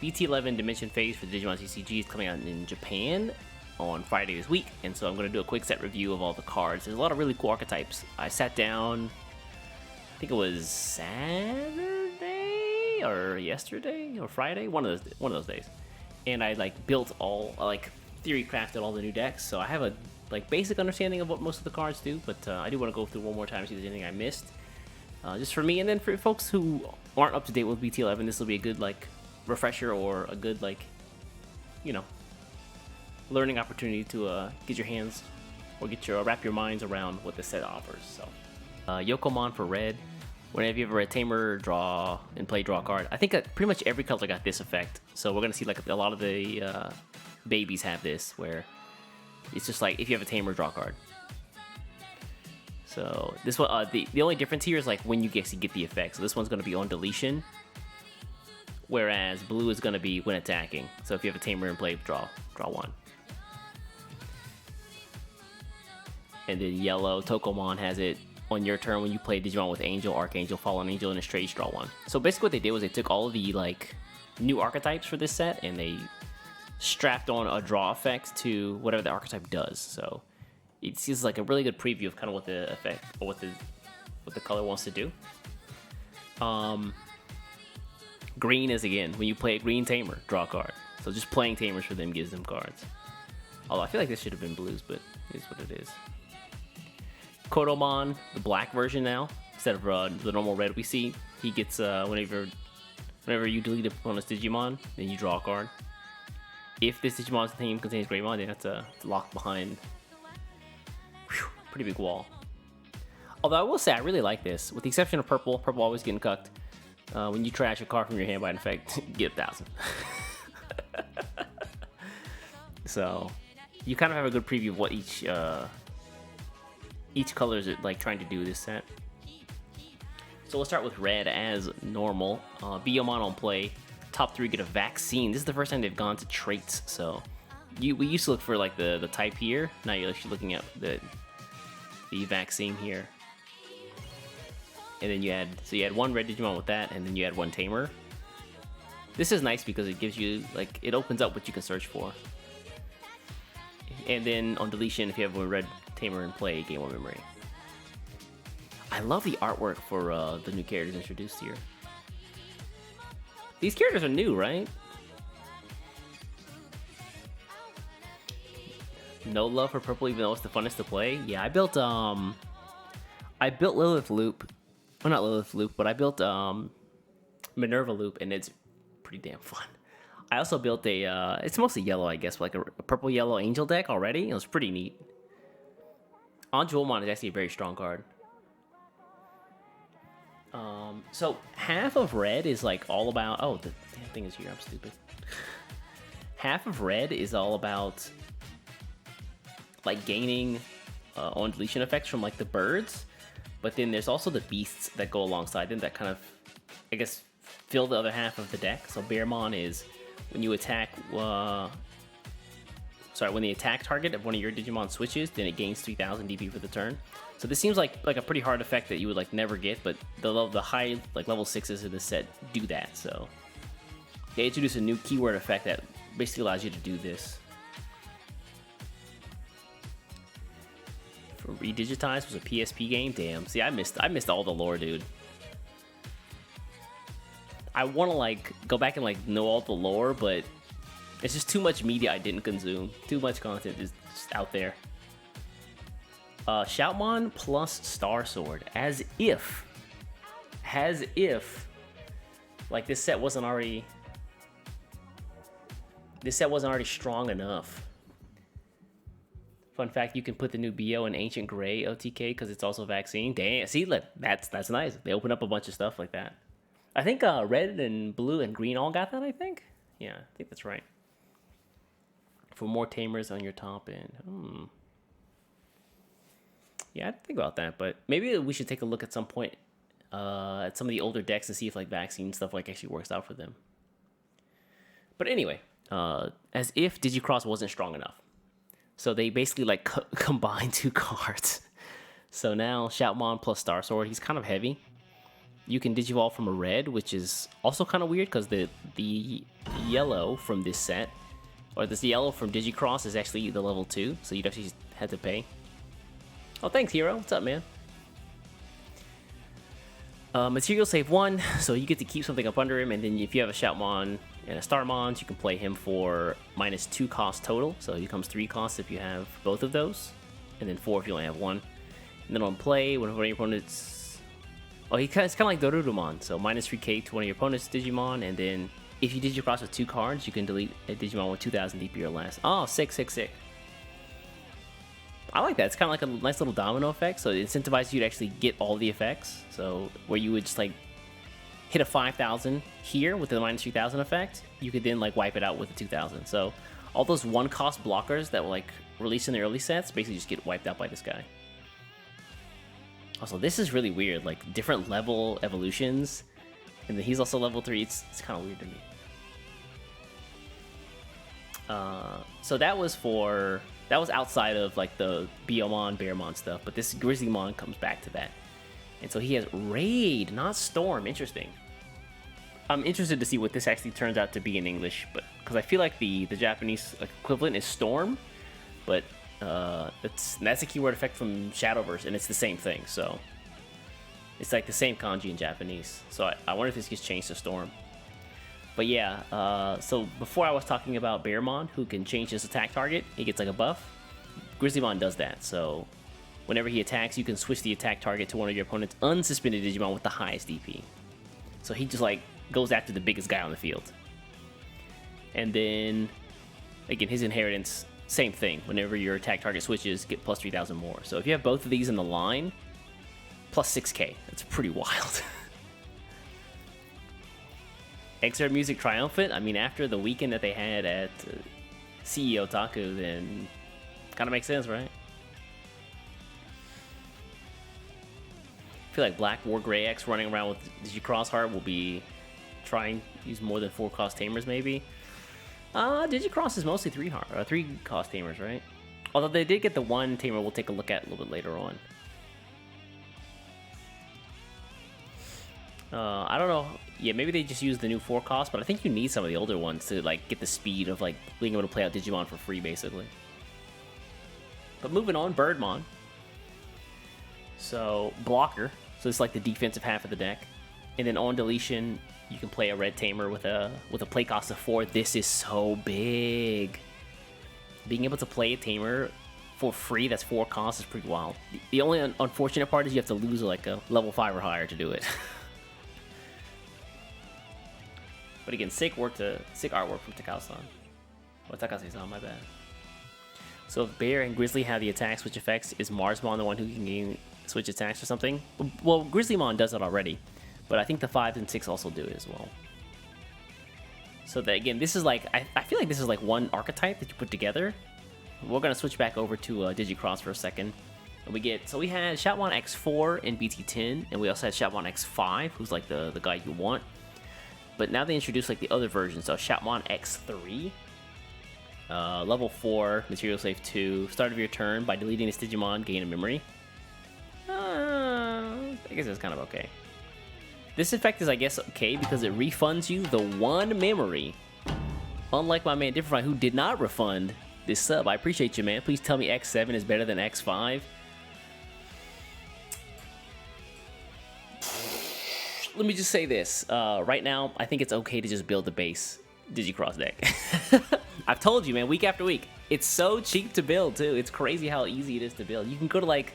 BT11 Dimension Phase for Digimon TCG is coming out in Japan on Friday this week, and so I'm going to do a quick set review of all the cards. There's a lot of really cool archetypes. I sat down, I think it was Saturday or yesterday or Friday, one of those days, and I built theory crafted all the new decks. So I have a basic understanding of what most of the cards do, but I do want to go through one more time to see if there's anything I missed, just for me, and then for folks who aren't up to date with BT11, this will be a good refresher or a good learning opportunity to get your hands or wrap your minds around what the set offers. So Sukamon for red. Whenever you have a red tamer, draw and play draw a card. I think pretty much every color got this effect. So we're gonna see a lot of the babies have this, where it's just if you have a tamer, draw a card. So this one, the only difference here is when you actually get the effect. So this one's gonna be on deletion, whereas blue is gonna be when attacking. So if you have a tamer in play, draw one. And then yellow, Sukamon has it on your turn when you play Digimon with Angel, Archangel, Fallen Angel, and a Straight, draw one. So basically what they did was they took all of the new archetypes for this set and they strapped on a draw effect to whatever the archetype does. So it seems like a really good preview of kind of what the effect or what the color wants to do. Green is, again, when you play a green tamer, draw a card. So just playing tamers for them gives them cards. Although I feel like this should have been blues, but it is what it is. Kodomon, the black version now, instead of the normal red we see, he gets whenever you delete a bonus Digimon, then you draw a card. If this Digimon's team contains Greymon, then that's locked behind pretty big wall. Although I will say I really like this, with the exception of purple. Purple always getting cucked. When you trash a card from your hand by an effect, get 1,000. So you kind of have a good preview of what each color is trying to do this set. So we'll start with red as normal. Biyomon on play. Top 3 get a vaccine. This is the first time they've gone to traits. So we used to look for the type here. Now you're actually looking at the vaccine here. And then you had one red Digimon with that, and then you had one tamer. This is nice because it gives you it opens up what you can search for. And then on deletion, if you have a red tamer in play, gain 1 memory. I love the artwork for the new characters introduced here. These characters are new, right? No love for purple, even though it's the funnest to play. Yeah, I built Lilith Loop. Well, not Lilith Loop, but I built Minerva Loop, and it's pretty damn fun. I also built it's mostly yellow, I guess, a purple-yellow angel deck already. It was pretty neat. Anjouamon is actually a very strong card. So half of red is all about... Oh, the damn thing is here. I'm stupid. Half of red is all about gaining on deletion effects from the birds. But then there's also the beasts that go alongside them that kind of, I guess, fill the other half of the deck. So Bearmon is when you attack... when the attack target of one of your Digimon switches, then it gains 3,000 DP for the turn. So this seems like a pretty hard effect that you would never get, but the high level 6s in this set do that. So they introduced a new keyword effect that basically allows you to do this. For Redigitize was a PSP game. Damn. See, I missed all the lore, dude. I want to go back and know all the lore, but it's just too much media I didn't consume. Too much content is just out there. Shoutmon plus Star Sword. As if this set wasn't already strong enough. Fun fact, you can put the new BO in Ancient Gray OTK because it's also vaccine. Damn, see, that's nice. They open up a bunch of stuff like that. I think red and blue and green all got that, I think. Yeah, I think that's right. For more tamers on your top end. Yeah, I'd think about that, but maybe we should take a look at some point at some of the older decks and see if vaccine stuff actually works out for them. But anyway, as if Digicross wasn't strong enough. So they basically combine 2 cards. So now Shoutmon plus Star Sword, he's kind of heavy. you can Digivolve from a red, which is also kind of weird because the yellow from this set, or this yellow from Digicross is actually the level 2, so you'd actually have to pay. Oh, thanks, Hero. What's up, man? Material save 1, so you get to keep something up under him, and then if you have a Shoutmon and a Starmon, you can play him for -2 cost total, so he becomes 3 costs if you have both of those, and then 4 if you only have one. And then on play, whenever your opponent's... Oh, it's kind of like Dorudamon, so -3k to one of your opponent's Digimon, and then if you Digicross with 2 cards, you can delete a Digimon with 2000 DP or less. Oh, sick. I like that. It's kind of like a nice little domino effect, so it incentivizes you to actually get all the effects. So where you would just like hit a 5000 here with the -3000 effect, you could then like wipe it out with a 2000. So all those 1-cost blockers that were like released in the early sets basically just get wiped out by this guy. Also, this is really weird, like different level evolutions, and then he's also level 3. It's kind of weird to me. So that was outside of like the Biomon, Bearmon stuff, but this Grizzlymon comes back to that. And so he has Raid, not Storm. Interesting. I'm interested to see what this actually turns out to be in English, but because I feel like the Japanese equivalent is Storm, but that's a keyword effect from Shadowverse, and it's the same thing. So it's like the same kanji in Japanese. So I wonder if this gets changed to Storm. But yeah, so before I was talking about Bearmon, who can change his attack target, he gets like a buff. Grizzlymon does that, so whenever he attacks, you can switch the attack target to one of your opponent's unsuspended Digimon with the highest DP. So he just like goes after the biggest guy on the field. And then, again, his inheritance, same thing. Whenever your attack target switches, get plus 3000 more. So if you have both of these in the line, plus 6k. That's pretty wild. Xrd Music triumphant. I mean, after the weekend that they had at CEO Otaku, then kind of makes sense, right? I feel like BlackWarGreymon running around with Digicross Heart will be trying to use more than 4-cost tamers, maybe. Digicross is mostly 3-cost tamers, right? Although they did get the one tamer we'll take a look at a little bit later on. I don't know. Yeah, maybe they just use the new 4-cost, but I think you need some of the older ones to like get the speed of like being able to play out Digimon for free, basically. But moving on, Birdmon. So blocker, so it's like the defensive half of the deck, and then on deletion, you can play a red tamer with a play cost of 4. This is so big. Being able to play a tamer for free that's 4 costs is pretty wild. The only unfortunate part is you have to lose like a level 5 or higher to do it. But again, sick artwork from Takao-san. Or Takase-san, my bad. So if Bear and Grizzly have the attack switch effects, is Marsmon the one who can gain switch attacks or something? Well, Grizzlymon does it already, but I think the 5 and 6 also do it as well. So that, again, this is like, I feel like this is like one archetype that you put together. We're gonna switch back over to Digicross for a second. And we had Shoutmon X4 in BT10, and we also had Shoutmon X5, who's like the guy you want. But now they introduced like the other version, so Shoutmon X3, level 4, material save 2, start of your turn, by deleting this Digimon, gain a memory. I guess it's kind of okay. This effect is, I guess, okay because it refunds you the 1 memory. Unlike my man Differify, who did not refund this sub. I appreciate you, man. Please tell me X7 is better than X5. Let me just say this. Right now, I think it's okay to just build the base Digicross deck. I've told you, man, week after week. It's so cheap to build, too. It's crazy how easy it is to build. You can go to, like,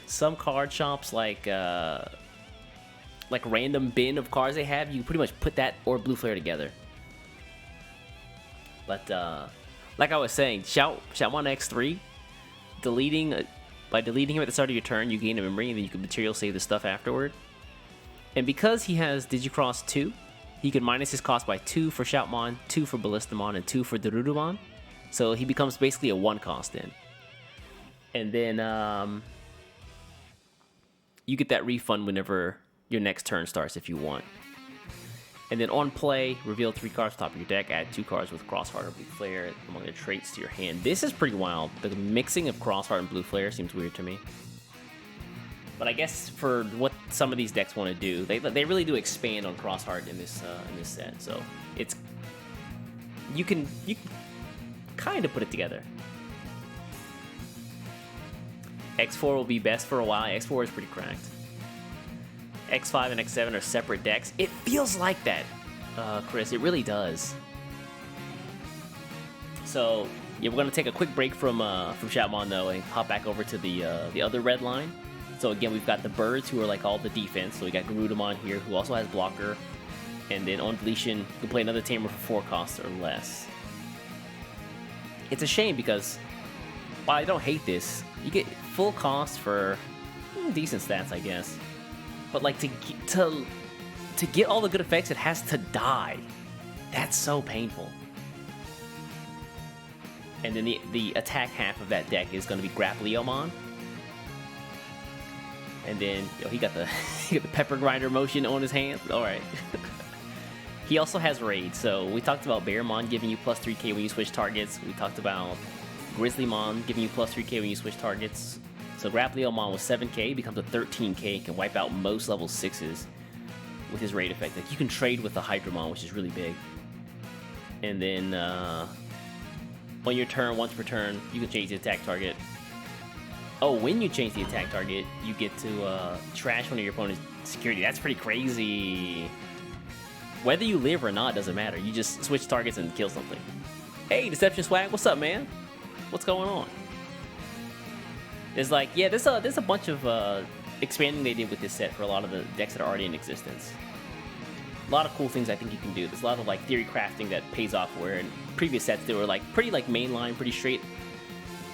some card shops, like random bin of cards they have. You can pretty much put that or Blue Flare together. But, like I was saying, Shoutmon X3, by deleting him at the start of your turn, you gain a memory, and then you can material save the stuff afterward. And because he has Digicross 2, he can minus his cost by 2 for Shoutmon, 2 for Ballistamon, and 2 for Dorudamon. So he becomes basically a 1-cost then. And then you get that refund whenever your next turn starts if you want. And then on play, reveal 3 cards top of your deck, add 2 cards with Crossheart or Blue Flare among the traits to your hand. This is pretty wild. The mixing of Crossheart and Blue Flare seems weird to me. But I guess for what some of these decks want to do, they really do expand on Xros Heart in this set. So it's you can kind of put it together. X4 will be best for a while. X4 is pretty cracked. X5 and X7 are separate decks. It feels like that, Chris. It really does. So yeah, we're gonna take a quick break from Shadowverse though, and hop back over to the other red line. So again, we've got the birds who are like all the defense. So we got Hydramon here, who also has blocker, and then on deletion, you can play another tamer for 4 costs or less. It's a shame because while I don't hate this, you get full cost for decent stats, I guess. But like to get all the good effects, it has to die. That's so painful. And then the attack half of that deck is going to be BlackWarGreymon. And then he got the pepper grinder motion on his hand. All right. He also has raid. So we talked about Bearmon giving you plus 3k when you switch targets. We talked about Grizzlymon giving you plus 3k when you switch targets. So BlackWarGreymon with 7k becomes a 13k, can wipe out most level 6s with his raid effect. Like you can trade with the Hydramon, which is really big. And then on your turn, once per turn, you can change the attack target. Oh, when you change the attack target, you get to trash one of your opponent's security. That's pretty crazy. Whether you live or not doesn't matter. You just switch targets and kill something. Hey, Deception Swag, what's up, man? What's going on? There's like, yeah, there's a bunch of expanding they did with this set for a lot of the decks that are already in existence. A lot of cool things I think you can do. There's a lot of like theory crafting that pays off, where in previous sets they were like pretty like mainline, pretty straight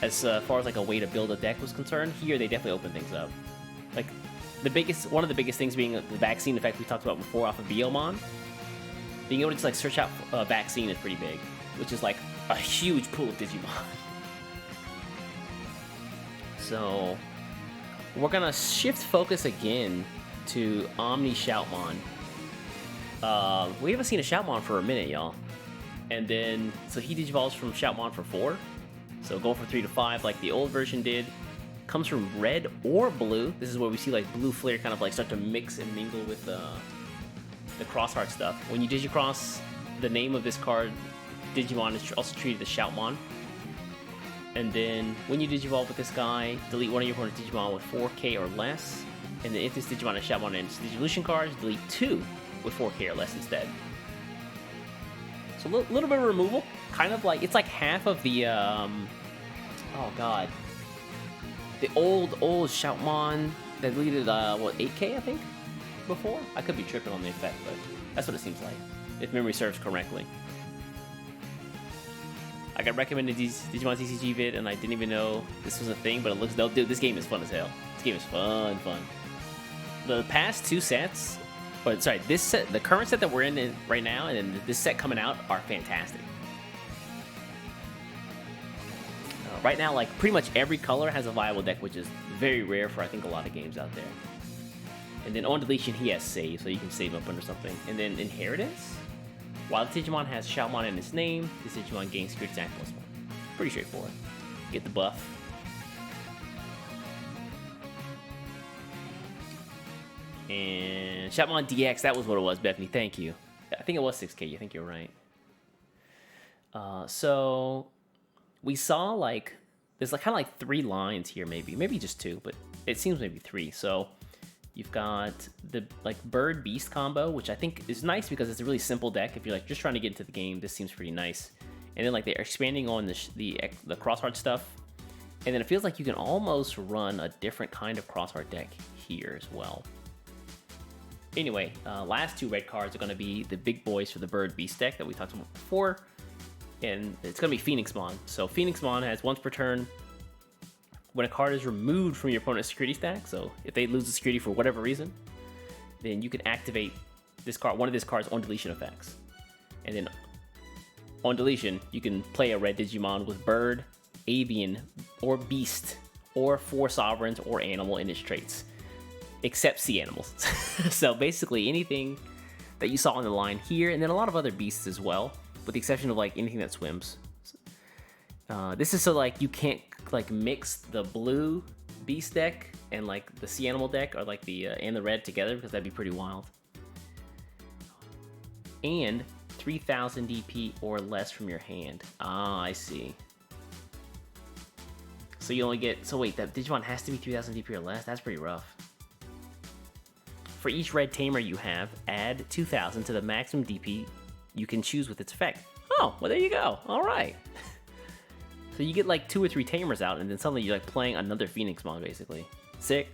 as far as like a way to build a deck was concerned. Here they definitely open things up. Like one of the biggest things being the vaccine effect we talked about before off of BT11. Being able to just like search out vaccine is pretty big, which is like a huge pool of Digimon. So we're gonna shift focus again to Omni Shoutmon. We haven't seen a Shoutmon for a minute, y'all. And then, so he digivolves from Shoutmon for 4. So going from 3 to 5 like the old version did. Comes from red or blue. This is where we see like blue flare kind of like start to mix and mingle with the Xros Heart stuff. When you digicross the name of this card, Digimon is also treated as Shoutmon. And then when you digivolve with this guy, delete one of your opponent's Digimon with 4k or less. And then if this Digimon is Shoutmon and its Digivolution cards, delete 2 with 4k or less instead. So a little bit of removal, kind of like, it's like half of the, oh god, the old Shoutmon that deleted, 8k, I think, before? I could be tripping on the effect, but that's what it seems like, if memory serves correctly. I got recommended Digimon TCG vid, and I didn't even know this was a thing, but it looks dope. Dude, this game is fun as hell. This game is fun. The past 2 sets, but sorry, this set, the current set that we're in right now, and then this set coming out are fantastic. Right now, like pretty much every color has a viable deck, which is very rare for I think a lot of games out there. And then on deletion, he has save, so you can save up under something. And then inheritance, while the Digimon has Shoutmon in its name, this Digimon gains security attack +1. Pretty straightforward. Get the buff. And Shoutmon DX, that was what it was, Bethany. Thank you. I think it was 6k. I think you're right. So we saw like there's like kind of like 3 lines here, maybe just 2, but it seems maybe 3. So you've got the like bird beast combo, which I think is nice because it's a really simple deck. If you're like just trying to get into the game, this seems pretty nice. And then like they're expanding on the Xros Heart stuff, and then it feels like you can almost run a different kind of Xros Heart deck here as well. Anyway, last 2 red cards are going to be the big boys for the bird beast deck that we talked about before, and it's going to be Phoenixmon. So Phoenixmon has once per turn, when a card is removed from your opponent's security stack, so if they lose the security for whatever reason, then you can activate this card, one of this card's on deletion effects. And then on deletion, you can play a red Digimon with bird, avian, or beast, or 4 sovereigns or animal in its traits, except sea animals. So basically anything that you saw on the line here, and then a lot of other beasts as well, with the exception of like anything that swims. This is so like you can't like mix the blue Beast deck and like the Sea Animal deck are like the and the red together, because that'd be pretty wild. And 3000 DP or less from your hand. Ah, I see. So you only get, so wait, that Digimon has to be 3000 DP or less? That's pretty rough. For each red tamer you have, add 2000 to the maximum DP you can choose with its effect. Oh, well there you go. All right. So you get like 2 or 3 tamers out, and then suddenly you're like playing another Phoenixmon, basically. Sick.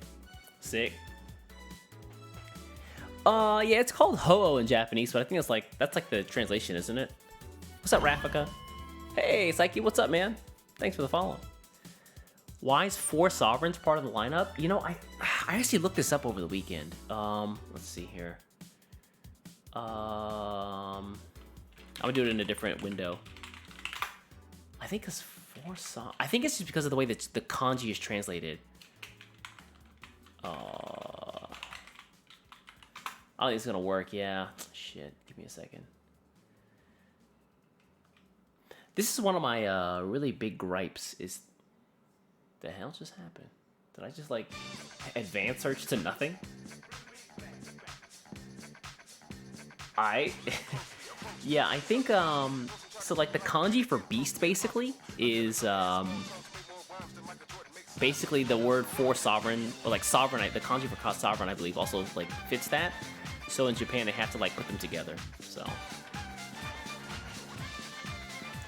Sick. Yeah, it's called Ho-Oh in Japanese, but I think that's like the translation, isn't it? What's up, Rafika? Hey, Psyche, what's up, man? Thanks for the follow. Why is 4 Sovereigns part of the lineup? You know, I actually looked this up over the weekend. Let's see here. I'm gonna do it in a different window. I think it's 4 I think it's just because of the way that the kanji is translated. I don't think it's gonna work. Yeah. Shit. Give me a second. This is one of my really big gripes. Is the hell just happened? Did I just like advance search to nothing? Yeah, I think so like the kanji for beast basically is basically the word for sovereign, or like sovereign, the kanji for sovereign I believe also like fits that. So in Japan they have to like put them together. So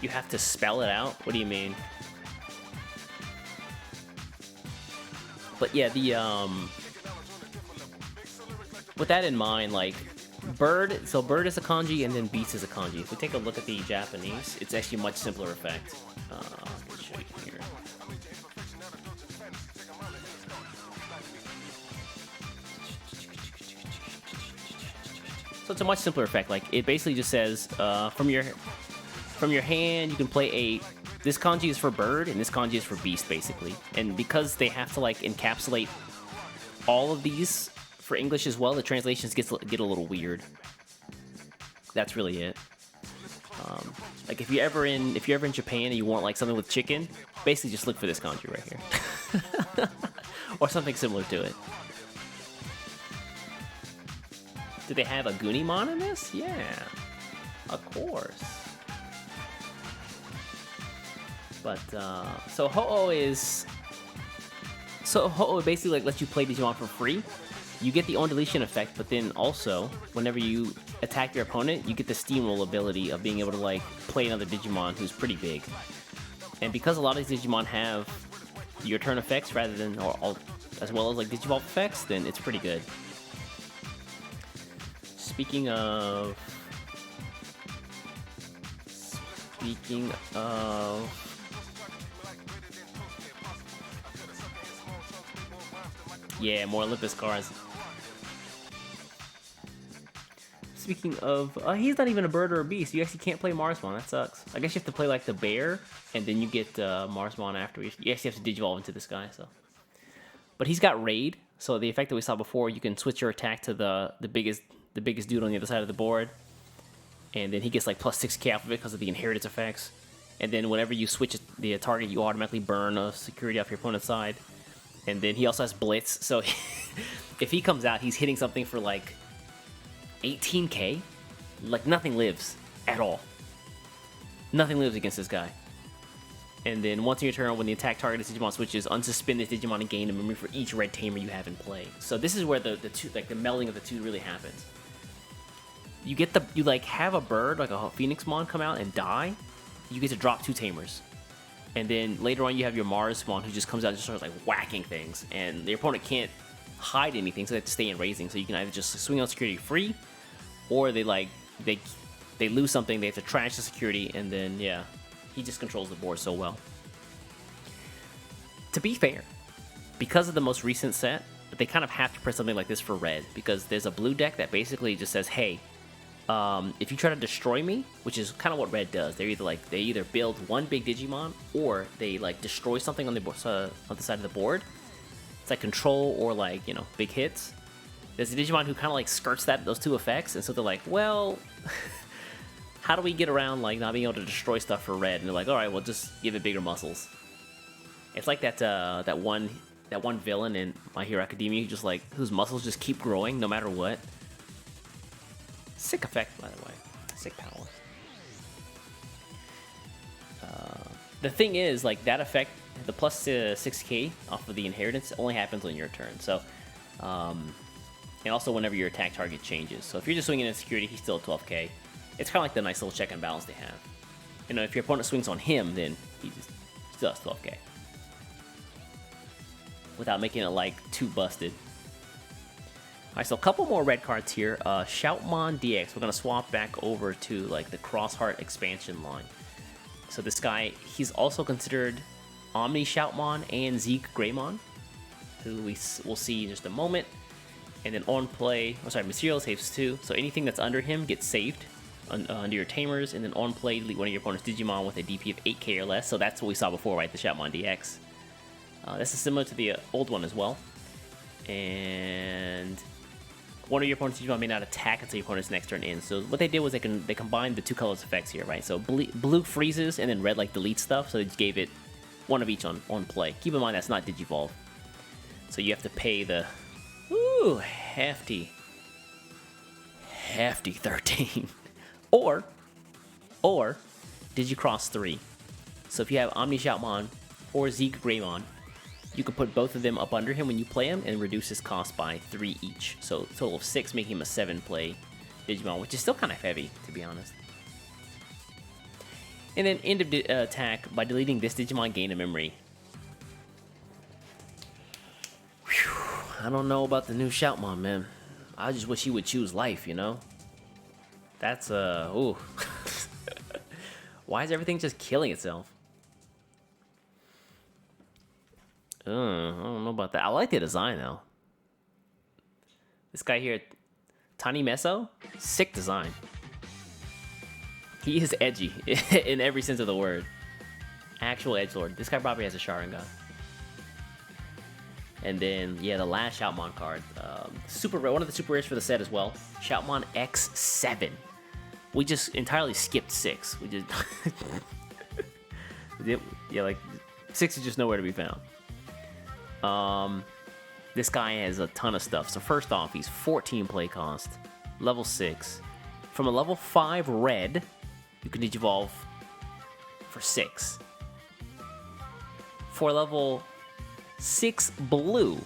you have to spell it out. What do you mean? But yeah, the with that in mind, like bird, so bird is a kanji and then beast is a kanji. If we take a look at the Japanese, it's actually a much simpler effect. Let me show you here. So it's a much simpler effect. Like it basically just says from your hand you can play this kanji is for bird and this kanji is for beast basically. And because they have to like encapsulate all of these for English as well, the translations get a little weird. That's really it. Like if you're ever in Japan and you want like something with chicken, basically just look for this kanji right here. Or something similar to it. Do they have a Gunimon in this? Yeah, of course. But so Ho-Oh basically like lets you play Digimon for free. You get the on deletion effect, but then also whenever you attack your opponent, you get the steamroll ability of being able to like play another Digimon who's pretty big. And because a lot of these Digimon have your turn effects rather than as well as like Digivolve effects, then it's pretty good. Speaking of yeah, more Olympus cards. Speaking of, he's not even a bird or a beast. You actually can't play Marsmon. That sucks. I guess you have to play like the bear, and then you get Marsmon after. You actually have to Digivolve into this guy. So, but he's got Raid. So the effect that we saw before, you can switch your attack to the biggest dude on the other side of the board, and then he gets like plus 6k off of it because of the inheritance effects. And then whenever you switch the target, you automatically burn a security off your opponent's side. And then he also has Blitz, so if he comes out, he's hitting something for like 18k. Like nothing lives at all. Nothing lives against this guy. And then once in your turn, when the attack target is Digimon switches, unsuspend this Digimon and gain a memory for each red tamer you have in play. So this is where the two, like the melding of the two really happens. You get you like have a bird, like a Phoenixmon come out and die, you get to drop 2 tamers. And then later on you have your Marsmon who just comes out and just starts like whacking things, and the opponent can't hide anything, so they have to stay in raising. So you can either just swing out security free, or they lose something, they have to trash the security, and then yeah, he just controls the board so well. To be fair, because of the most recent set, they kind of have to print something like this for red, because there's a blue deck that basically just says, hey, if you try to destroy me, which is kind of what red does, they either build one big Digimon, or they like destroy something on the side of the board. It's like control or like, you know, big hits. There's a Digimon who kind of like skirts those 2 effects, and so they're like, well, how do we get around like not being able to destroy stuff for red? And they're like, all right, well, just give it bigger muscles. It's like that one that one villain in My Hero Academia, just like whose muscles just keep growing no matter what. Sick effect, by the way. Sick power. The thing is, like, that effect, the plus 6k off of the inheritance only happens on your turn. So, and also whenever your attack target changes. So if you're just swinging in security, he's still at 12k. It's kind of like the nice little check and balance they have. You know, if your opponent swings on him, then he just still has 12k. Without making it, like, too busted. Alright, so a couple more red cards here. Shoutmon DX. We're going to swap back over to, like, the Xros Heart expansion line. So this guy, he's also considered Omni Shoutmon and Greymon, who we'll see in just a moment. And then on play, material saves too. So anything that's under him gets saved under your tamers. And then on play, delete one of your opponent's Digimon with a DP of 8k or less. So that's what we saw before, right? The Shoutmon DX. This is similar to the old one as well. And one of your opponent's Digimon may not attack until your opponent's next turn in. So what they did was they combined the two colors effects here, right? So blue freezes and then red like deletes stuff. So they just gave it one of each on play. Keep in mind that's not Digivolve. So you have to pay the hefty 13. or Digicross 3. So if you have Omni Shoutmon or Greymon, you can put both of them up under him when you play him and reduce his cost by 3 each. So a total of 6, making him a 7-play Digimon, which is still kind of heavy, to be honest. And then end of attack, by deleting this Digimon, gain a memory. Whew, I don't know about the new Shoutmon, man. I just wish he would choose life, you know? That's, ooh. Why is everything just killing itself? I don't know about that. I like the design, though. This guy here, Tiny Meso, sick design. He is edgy in every sense of the word. Actual edgelord. This guy probably has a Sharingan. And then, yeah, the last Shoutmon card. Super rare, one of the super rares for the set as well. Shoutmon X7. We just entirely skipped 6. We just... yeah, like, 6 is just nowhere to be found. This guy has a ton of stuff. So first off, he's 14 play cost, level 6. From a level 5 red, you can Digivolve for 6. For level 6 blue,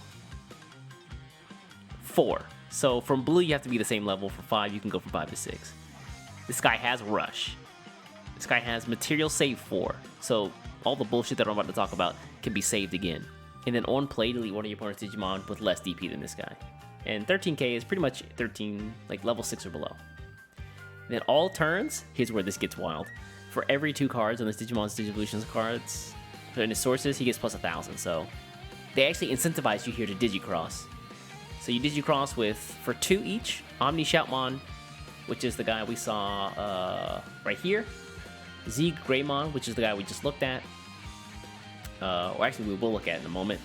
4. So from blue, you have to be the same level. For 5, you can go from 5 to 6. This guy has Rush. This guy has Material Save 4. So all the bullshit that I'm about to talk about can be saved again. And then on play, delete one of your opponent's Digimon with less DP than this guy. And 13k is pretty much 13, like level 6 or below. And then all turns, here's where this gets wild. For every 2 cards on this Digimon's Digivolutions cards, in his sources, he gets plus 1,000. So they actually incentivize you here to Digicross. So you Digicross with, for 2 each, Omni Shoutmon, which is the guy we saw right here. Greymon, which is the guy we just looked at. Or actually, we will look at in a moment.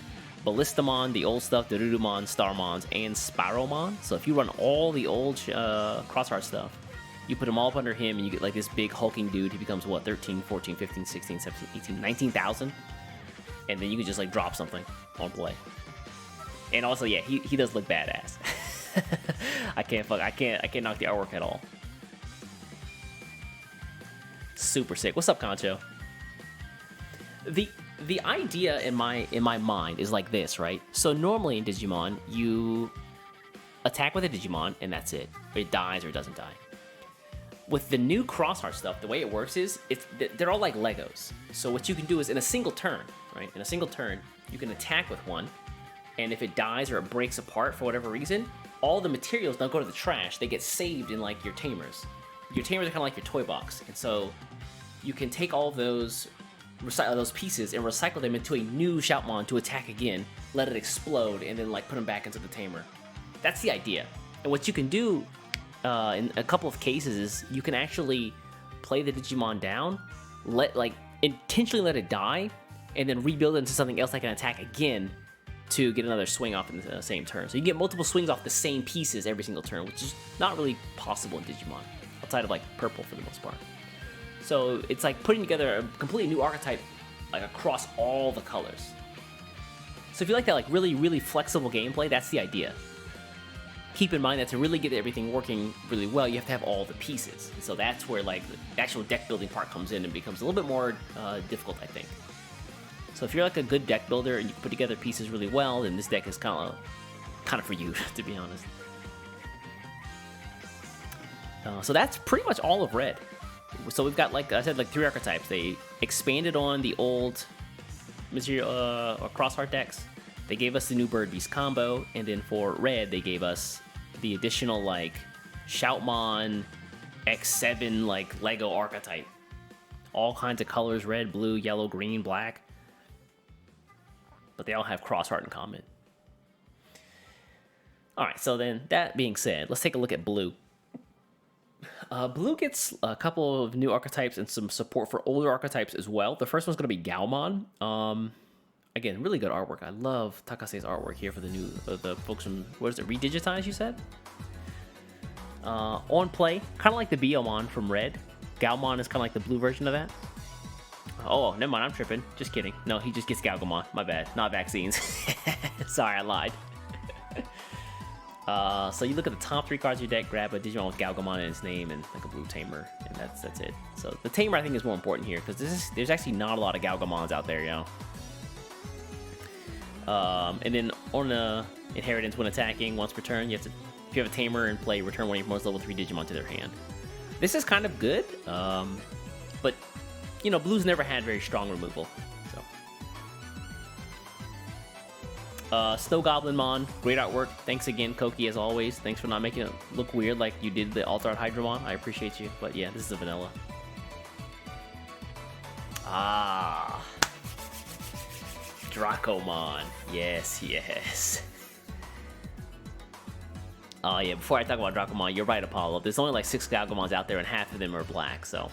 Ballistamon, the old stuff, Darudamon, Starmons, and Spiromon. So if you run all the old Xros Heart stuff, you put them all up under him, and you get like this big hulking dude. He becomes, what, 13, 14, 15, 16, 17, 18, 19,000? And then you can just like drop something on play. And also, yeah, he does look badass. I can't knock the artwork at all. Super sick. What's up, Concho? The idea in my mind is like this, right? So normally in Digimon, you attack with a Digimon, and that's it. It dies or it doesn't die. With the new Xros Heart stuff, the way it works is they're all like Legos. So what you can do is in a single turn, right? In a single turn, you can attack with one, and if it dies or it breaks apart for whatever reason, all the materials don't go to the trash. They get saved in like your tamers. Your tamers are kind of like your toy box, and so you can take all those pieces and recycle them into a new Shoutmon to attack again, let it explode, and then like put them back into the tamer. That's the idea. And what you can do in a couple of cases is you can actually play the Digimon down, intentionally let it die, and then rebuild it into something else that can attack again to get another swing off in the same turn. So you get multiple swings off the same pieces every single turn, which is not really possible in Digimon, outside of like purple for the most part. So it's like putting together a completely new archetype like across all the colors. So if you like that like really flexible gameplay, that's the idea. Keep in mind that to really get everything working really well, you have to have all the pieces. And so that's where like the actual deck building part comes in and becomes a little bit more difficult, I think. So if you're like a good deck builder and you can put together pieces really well, then this deck is kind of for you, to be honest. So that's pretty much all of red. So we've got, like I said, like 3 archetypes. They expanded on the old material or Xros Heart decks. They gave us the new Bird Beast combo, and then for red, they gave us the additional like Shoutmon X7 like Lego archetype. All kinds of colors: red, blue, yellow, green, black. But they all have Xros Heart in common. All right, so then that being said, let's take a look at blue. Blue gets a couple of new archetypes and some support for older archetypes as well. The first one's going to be Gaomon. Again, really good artwork. I love Takase's artwork here for the new the folks from, what is it, Redigitize, you said? On play, kind of like the Biomon from Red. Gaomon is kind of like the blue version of that. Oh, never mind, I'm tripping. Just kidding. No, he just gets Galgamon. My bad. Not vaccines. Sorry, I lied. So you look at the top 3 cards of your deck, grab a Digimon with Galgamon in its name and like a blue Tamer, and that's it. So the Tamer I think is more important here because there's actually not a lot of Galgamons out there, you know. And then on the Inheritance, when attacking once per turn, if you have a Tamer in play, return one of your most level 3 Digimon to their hand. This is kind of good, but you know, blue's never had very strong removal. Snow Goblinmon, great artwork. Thanks again, Koki, as always. Thanks for not making it look weird like you did the Altar Hydramon. I appreciate you. But yeah, this is a vanilla. Ah. Dracomon. Yes. Oh yeah, before I talk about Dracomon, you're right, Apollo. There's only like 6 Galgamons out there and half of them are black, so.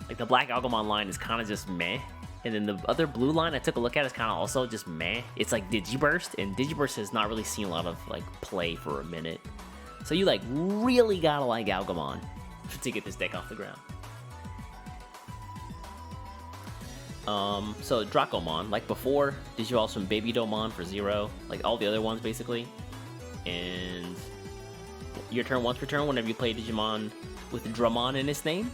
Like the black Galgamon line is kind of just meh. And then the other blue line I took a look at is kind of also just meh. It's like Digiburst, and Digiburst has not really seen a lot of like play for a minute. So you like really gotta like Galgamon to get this deck off the ground. So Dracomon, like before, Digivolves from Babydomon for 0, like all the other ones basically. And your turn once per turn whenever you play Digimon with Dramon in its name.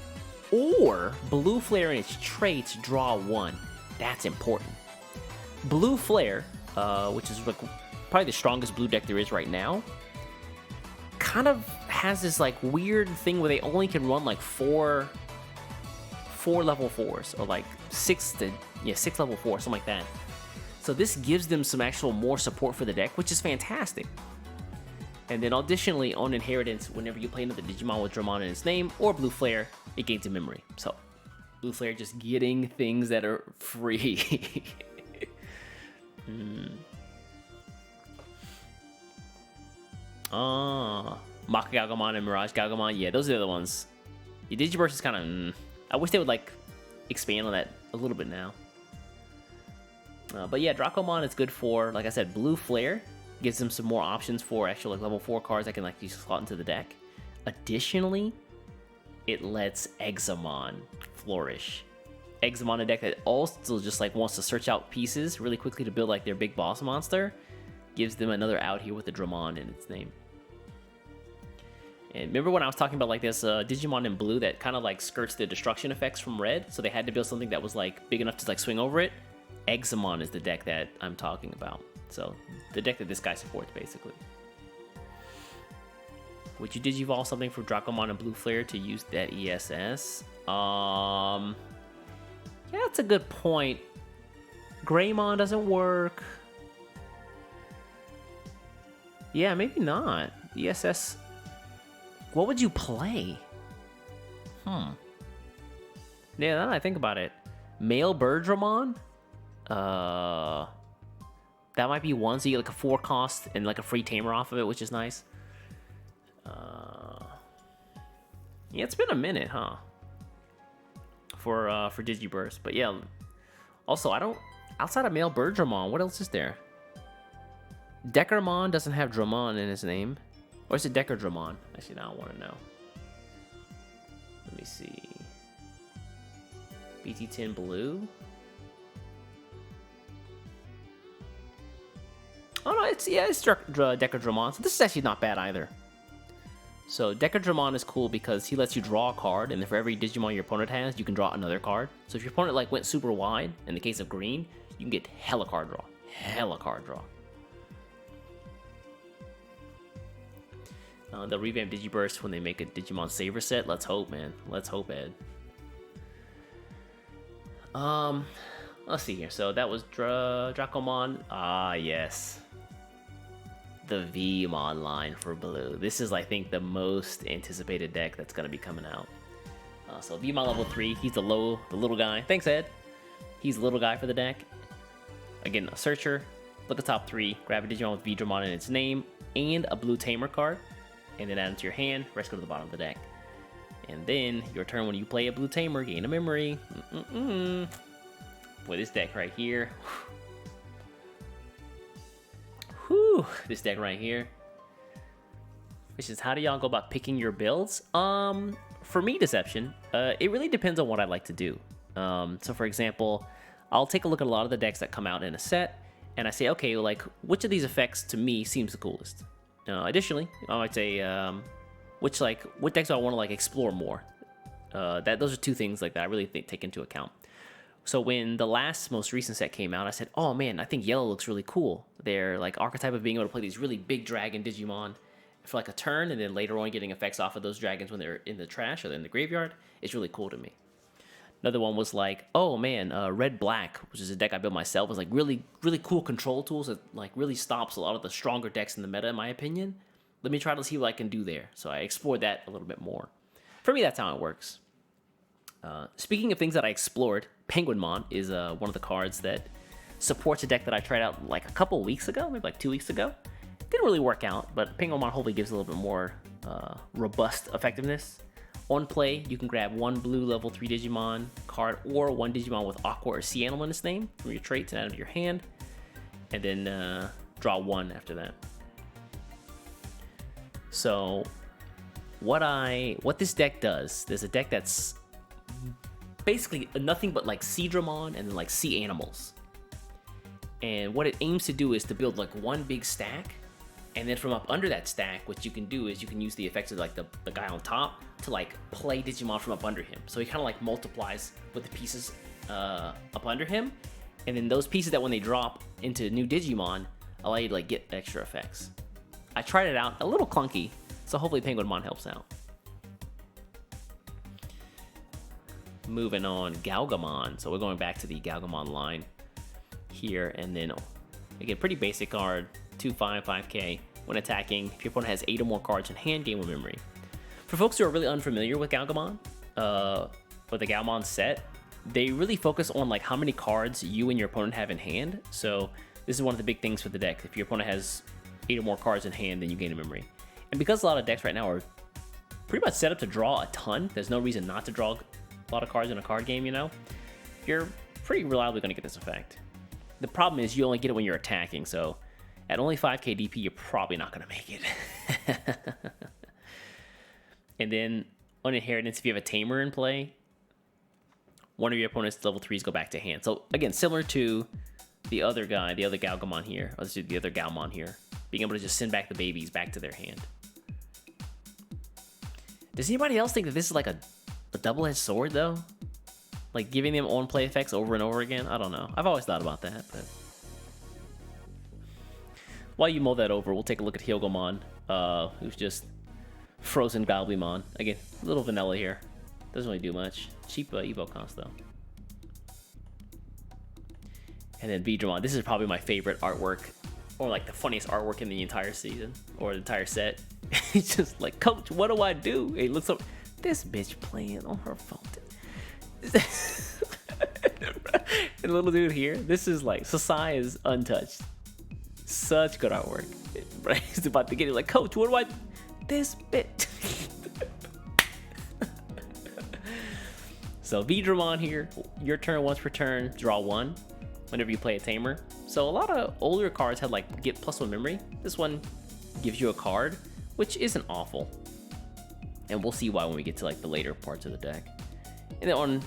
Or Blue Flare and its traits draw 1. That's important. Blue Flare, which is like probably the strongest blue deck there is right now, kind of has this like weird thing where they only can run like 4 level 4s, or like 6 level 4, something like that. So this gives them some actual more support for the deck, which is fantastic. And then additionally, on Inheritance, whenever you play another Digimon with Dramon in its name, or Blue Flare, it gains a memory. So, Blue Flare just getting things that are free. Maka Galgamon and Mirage Galgamon, yeah, those are the other ones. Your Digiburst is kind of, I wish they would like expand on that a little bit now. But yeah, Dracomon is good for, like I said, Blue Flare. Gives them some more options for actual like level 4 cards that can like just slot into the deck. Additionally, it lets Examon flourish. Examon, a deck that also just like wants to search out pieces really quickly to build like their big boss monster, gives them another out here with the Dramon in its name. And remember when I was talking about like this Digimon in blue that kind of like skirts the destruction effects from red, so they had to build something that was like big enough to like swing over it? Examon is the deck that I'm talking about. So, the deck that this guy supports, basically. Would you Digivolve something for Dracomon and Blue Flare to use that ESS? Yeah, that's a good point. Greymon doesn't work. Yeah, maybe not. ESS... What would you play? Yeah, now that I think about it. Male Birdramon? That might be one, so you get like a 4 cost and like a free Tamer off of it, which is nice. Yeah, it's been a minute, huh? For Digiburst, but yeah. Also, I don't, outside of Male Birdramon, what else is there? Deckermon doesn't have Dramon in his name, or is it Deckerdramon? Actually, now I want to know. Let me see. BT10 Blue. Oh no, it's Decadramon. So this is actually not bad either. So Decadramon is cool because he lets you draw a card, and then for every Digimon your opponent has, you can draw another card. So if your opponent like went super wide, in the case of green, you can get hella card draw. Hella card draw. They'll revamp Digiburst when they make a Digimon Saver set. Let's hope, man. Let's hope, Ed. Let's see here. So that was Dracomon. Ah, yes. The Vmon line for blue. This is, I think, the most anticipated deck that's going to be coming out. So Vmon level 3. He's the little guy. Thanks, Ed. He's the little guy for the deck. Again, a searcher. Look at top 3. Grab a Digimon with Veedramon in its name and a blue Tamer card. And then add it to your hand. Rest go to the bottom of the deck. And then, your turn when you play a blue Tamer, gain a memory. Boy, this deck right here. Whew, this deck right here. Which is, how do y'all go about picking your builds? For me, Deception, it really depends on what I like to do. So for example, I'll take a look at a lot of the decks that come out in a set, and I say, okay, like, which of these effects to me seems the coolest? Additionally, I might say, what decks do I want to like explore more? Those are two things like that I really take into account. So when the most recent set came out, I said, oh man, I think yellow looks really cool. They're like archetype of being able to play these really big dragon Digimon for like a turn, and then later on getting effects off of those dragons when they're in the trash or in the graveyard. It's really cool to me. Another one was like, oh man, red black, which is a deck I built myself, was like really cool control tools that like really stops a lot of the stronger decks in the meta, in my opinion. Let me try to see what I can do there. So I explored that a little bit more. For me, that's how it works. Speaking of things that I explored, Penguinmon is one of the cards that supports a deck that I tried out like a couple weeks ago, maybe like 2 weeks ago. Didn't really work out, but Penguinmon hopefully gives a little bit more robust effectiveness. On play, you can grab one blue level 3 Digimon card or one Digimon with Aqua or Sea Animal in its name from your traits and add them to your hand, and then draw one after that. So what this deck does, there's a deck that's basically nothing but like Seadramon and then like sea animals. And what it aims to do is to build like one big stack, and then from up under that stack, what you can do is you can use the effects of like the guy on top to like play Digimon from up under him. So he kind of like multiplies with the pieces up under him, and then those pieces that when they drop into new Digimon allow you to like get extra effects. I tried it out, a little clunky, so hopefully Penguinmon helps out. Moving on, Galgamon. So we're going back to the Galgamon line here, and then again, pretty basic card, 2/5, 5k. When attacking, if your opponent has 8 or more cards in hand, gain 1 memory. For folks who are really unfamiliar with Galgamon, or the Galgamon set, they really focus on like how many cards you and your opponent have in hand. So this is one of the big things for the deck. If your opponent has 8 or more cards in hand, then you gain a memory. And because a lot of decks right now are pretty much set up to draw a ton, there's no reason not to draw a lot of cards in a card game, you know? You're pretty reliably going to get this effect. The problem is you only get it when you're attacking, so at only 5k DP, you're probably not going to make it. And then on Inheritance, if you have a Tamer in play, one of your opponent's level 3s go back to hand. So again, similar to the other guy, the other Galgamon here, or the other Galmon here, being able to just send back the babies back to their hand. Does anybody else think that this is like a double-edged sword, though? Like giving them on-play effects over and over again? I don't know. I've always thought about that, but... While you mull that over, we'll take a look at Hyogomon, who's just frozen Goblimon. Again, a little vanilla here. Doesn't really do much. Cheap Evo cost, though. And then Veedramon. This is probably my favorite artwork, or like the funniest artwork in the entire season, or the entire set. It's just like, Coach, what do I do? He looks up, this bitch playing on her phone. And the little dude here, this is like, Sasai is untouched. Such good artwork. Right? He's about to get it like, Coach, what do I... This bitch. So Veedramon here, your turn once per turn, draw 1 whenever you play a Tamer. So a lot of older cards had like get +1 memory. This one gives you a card, which isn't awful. And we'll see why when we get to like the later parts of the deck. And then on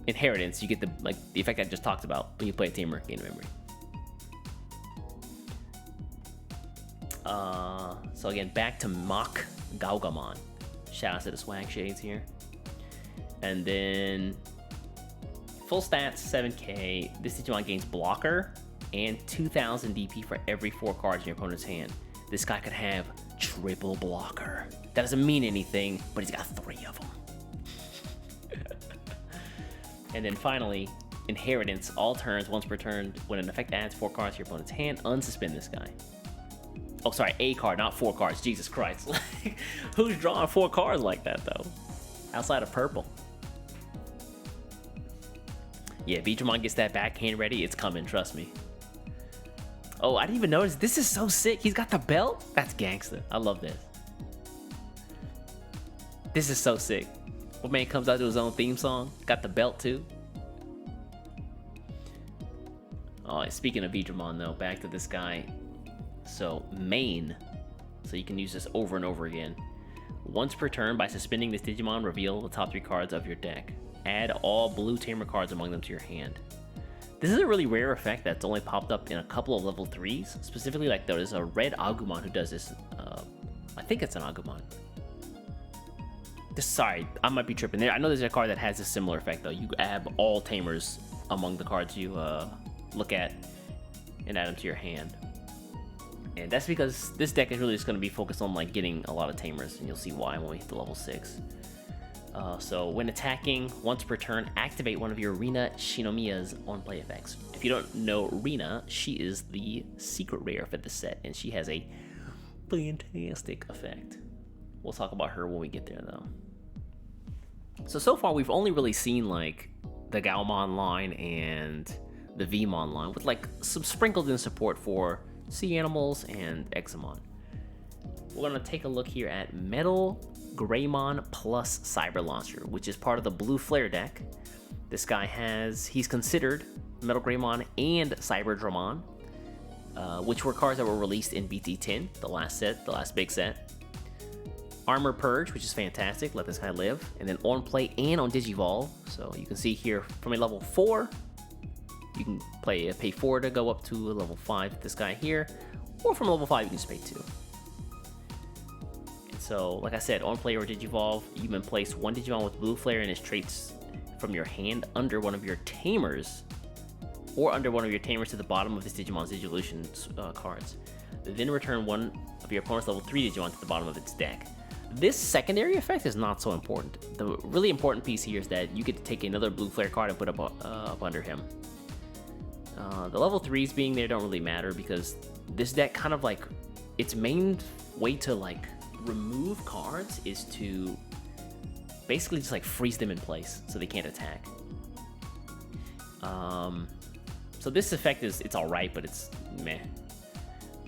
Inheritance, you get the effect I just talked about when you play a Tamer, gain a memory. So again, back to Mock Gaugamon. Shout out to the swag shades here. And then full stats, 7k. This Digimon gains blocker and 2000 DP for every 4 cards in your opponent's hand. This guy could have triple blocker. That doesn't mean anything, but he's got 3 of them. And then finally, Inheritance. All turns, once per turn, when an effect adds 4 cards to your opponent's hand, unsuspend this guy. Oh, sorry, a card, not 4 cards. Jesus Christ. Who's drawing 4 cards like that, though? Outside of purple. Yeah, Veedramon gets that backhand ready. It's coming, trust me. Oh, I didn't even notice. This is so sick. He's got the belt. That's gangster. I love this. This is so sick. What man comes out to his own theme song. Got the belt, too. Oh, speaking of Veedramon, though, back to this guy. So, main. So you can use this over and over again. Once per turn, by suspending this Digimon, reveal the top 3 cards of your deck. Add all blue tamer cards among them to your hand. This is a really rare effect that's only popped up in a couple of level 3s. Specifically, like there's a red Agumon who does this. I think it's an Agumon. Sorry, I might be tripping there. I know there's a card that has a similar effect though. You add all tamers among the cards you look at and add them to your hand. And that's because this deck is really just going to be focused on like getting a lot of tamers, and you'll see why when we hit the level 6. So when attacking, once per turn, activate one of your Rina Shinomiya's on-play effects. If you don't know Rina, she is the secret rare for the set, and she has a fantastic effect. We'll talk about her when we get there, though. So far, we've only really seen, like, the Gaomon line and the Vmon line, with, like, some sprinkled in support for Sea Animals and Examon. We're going to take a look here at BlackWarGreymon plus Cyber Launcher, which is part of the Blue Flare deck. This guy he's considered BlackWarGreymon and Cyberdramon, which were cards that were released in BT10, the last big set. Armor Purge, which is fantastic, let this guy live. And then on play and on Digivolve. So you can see here from a level 4, you can pay 4 to go up to a level 5, this guy here. Or from level 5, you can just pay 2. So, like I said, on play or Digivolve, you can place one Digimon with Blue Flare and its traits from your hand under one of your tamers, or under one of your tamers to the bottom of this Digimon's Digivolution cards. Then return one of your opponent's level 3 Digimon to the bottom of its deck. This secondary effect is not so important. The really important piece here is that you get to take another Blue Flare card and put up under him. The level 3s being there don't really matter because this deck kind of like, its main way to like remove cards is to basically just like freeze them in place so they can't attack. So this effect it's alright, but it's meh.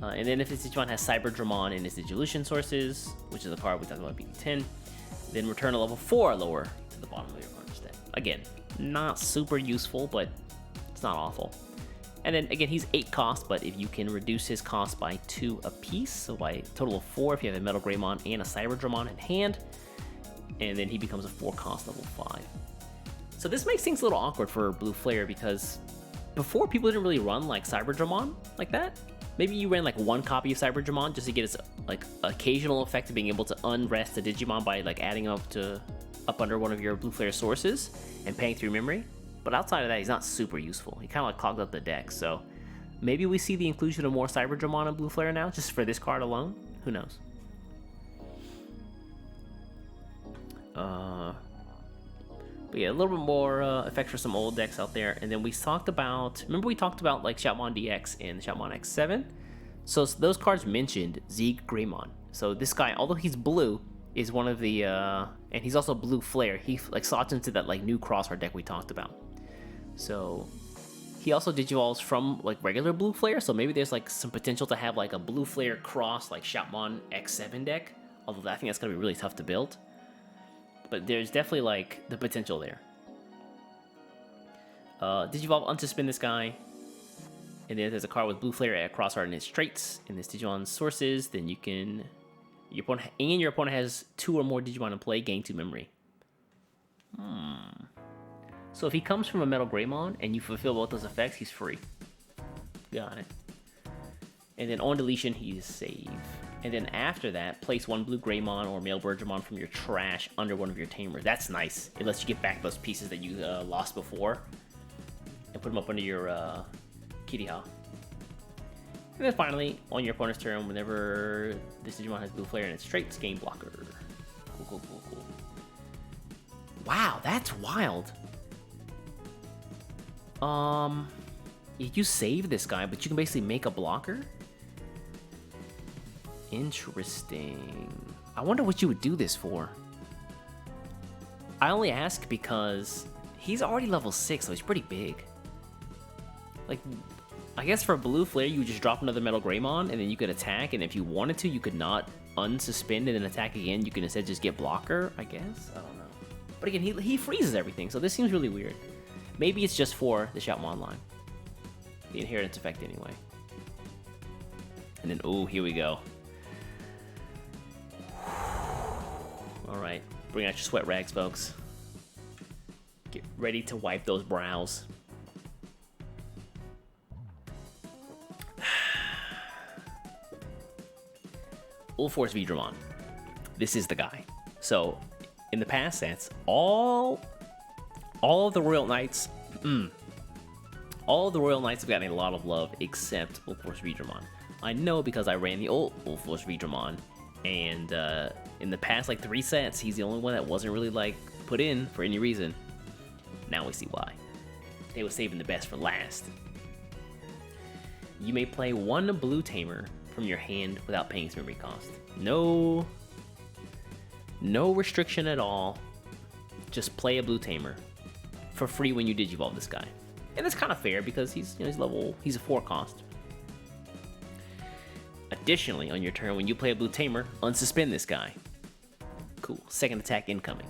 And then if this Digimon has Cyberdramon in its Digivolution sources, which is a card we talked about in BT10, then return a level 4 or lower to the bottom of your opponent's deck. Again, not super useful, but it's not awful. And then again, he's 8 cost, but if you can reduce his cost by 2 apiece, so by a total of 4 if you have a BlackWarGreymon and a Cyberdramon in hand, and then he becomes a 4 cost level 5. So this makes things a little awkward for Blue Flare because before people didn't really run like Cyberdramon like that. Maybe you ran like 1 copy of Cyberdramon just to get its like occasional effect of being able to unrest a Digimon by like adding him up under one of your Blue Flare sources and paying through memory. But outside of that, he's not super useful. He kind of like clogged up the deck. So maybe we see the inclusion of more Cyberdramon and Blue Flare now, just for this card alone. Who knows? But yeah, a little bit more effects for some old decks out there. And then we talked about, remember we talked about like Shadowverse DX and Shadowverse X7? So those cards mentioned Greymon. So this guy, although he's blue, is one of the, and he's also Blue Flare. He like slots into that like new Crossheart deck we talked about. So he also digivolves from like regular Blue Flare. So maybe there's like some potential to have like a Blue Flare cross like Shadowverse X7 deck. Although I think that's gonna be really tough to build. But there's definitely like the potential there. Digivolve unsuspend this guy. And then there's a card with Blue Flare at Crossheart and its traits in this Digimon's sources. Then you can, your opponent has 2 or more Digimon in play, gain 2 memory. So if he comes from a BlackWarGreymon and you fulfill both those effects, he's free. Got it. And then on deletion, he's save. And then after that, place one blue Greymon or male Birdramon from your trash under one of your tamers. That's nice. It lets you get back those pieces that you lost before and put them up under your Kitty Haw. And then finally, on your opponent's turn, whenever this Digimon has blue flare in its traits, game blocker. Cool. Wow, that's wild. You save this guy, but you can basically make a blocker? Interesting. I wonder what you would do this for. I only ask because he's already level 6, so he's pretty big. Like, I guess for a blue flare, you would just drop another Metal Greymon, and then you could attack, and if you wanted to, you could not unsuspend and then attack again. You can instead just get blocker, I guess? I don't know. But again, he freezes everything, so this seems really weird. Maybe it's just for the Shoutmon line. The inheritance effect anyway. And then, oh, here we go. Alright, bring out your sweat rags, folks. Get ready to wipe those brows. UlforceVeedramon. This is the guy. So, in the past sets, all of the Royal Knights, all of the Royal Knights have gotten a lot of love except UlforceVeedramon. I know because I ran the old UlforceVeedramon, and in the past like 3 sets, he's the only one that wasn't really like put in for any reason. Now we see why. They were saving the best for last. You may play one blue tamer from your hand without paying its memory cost. No restriction at all. Just play a blue tamer for free when you digivolve this guy. And that's kind of fair because he's a 4 cost. Additionally, on your turn, when you play a blue tamer, unsuspend this guy. Cool. Second attack incoming.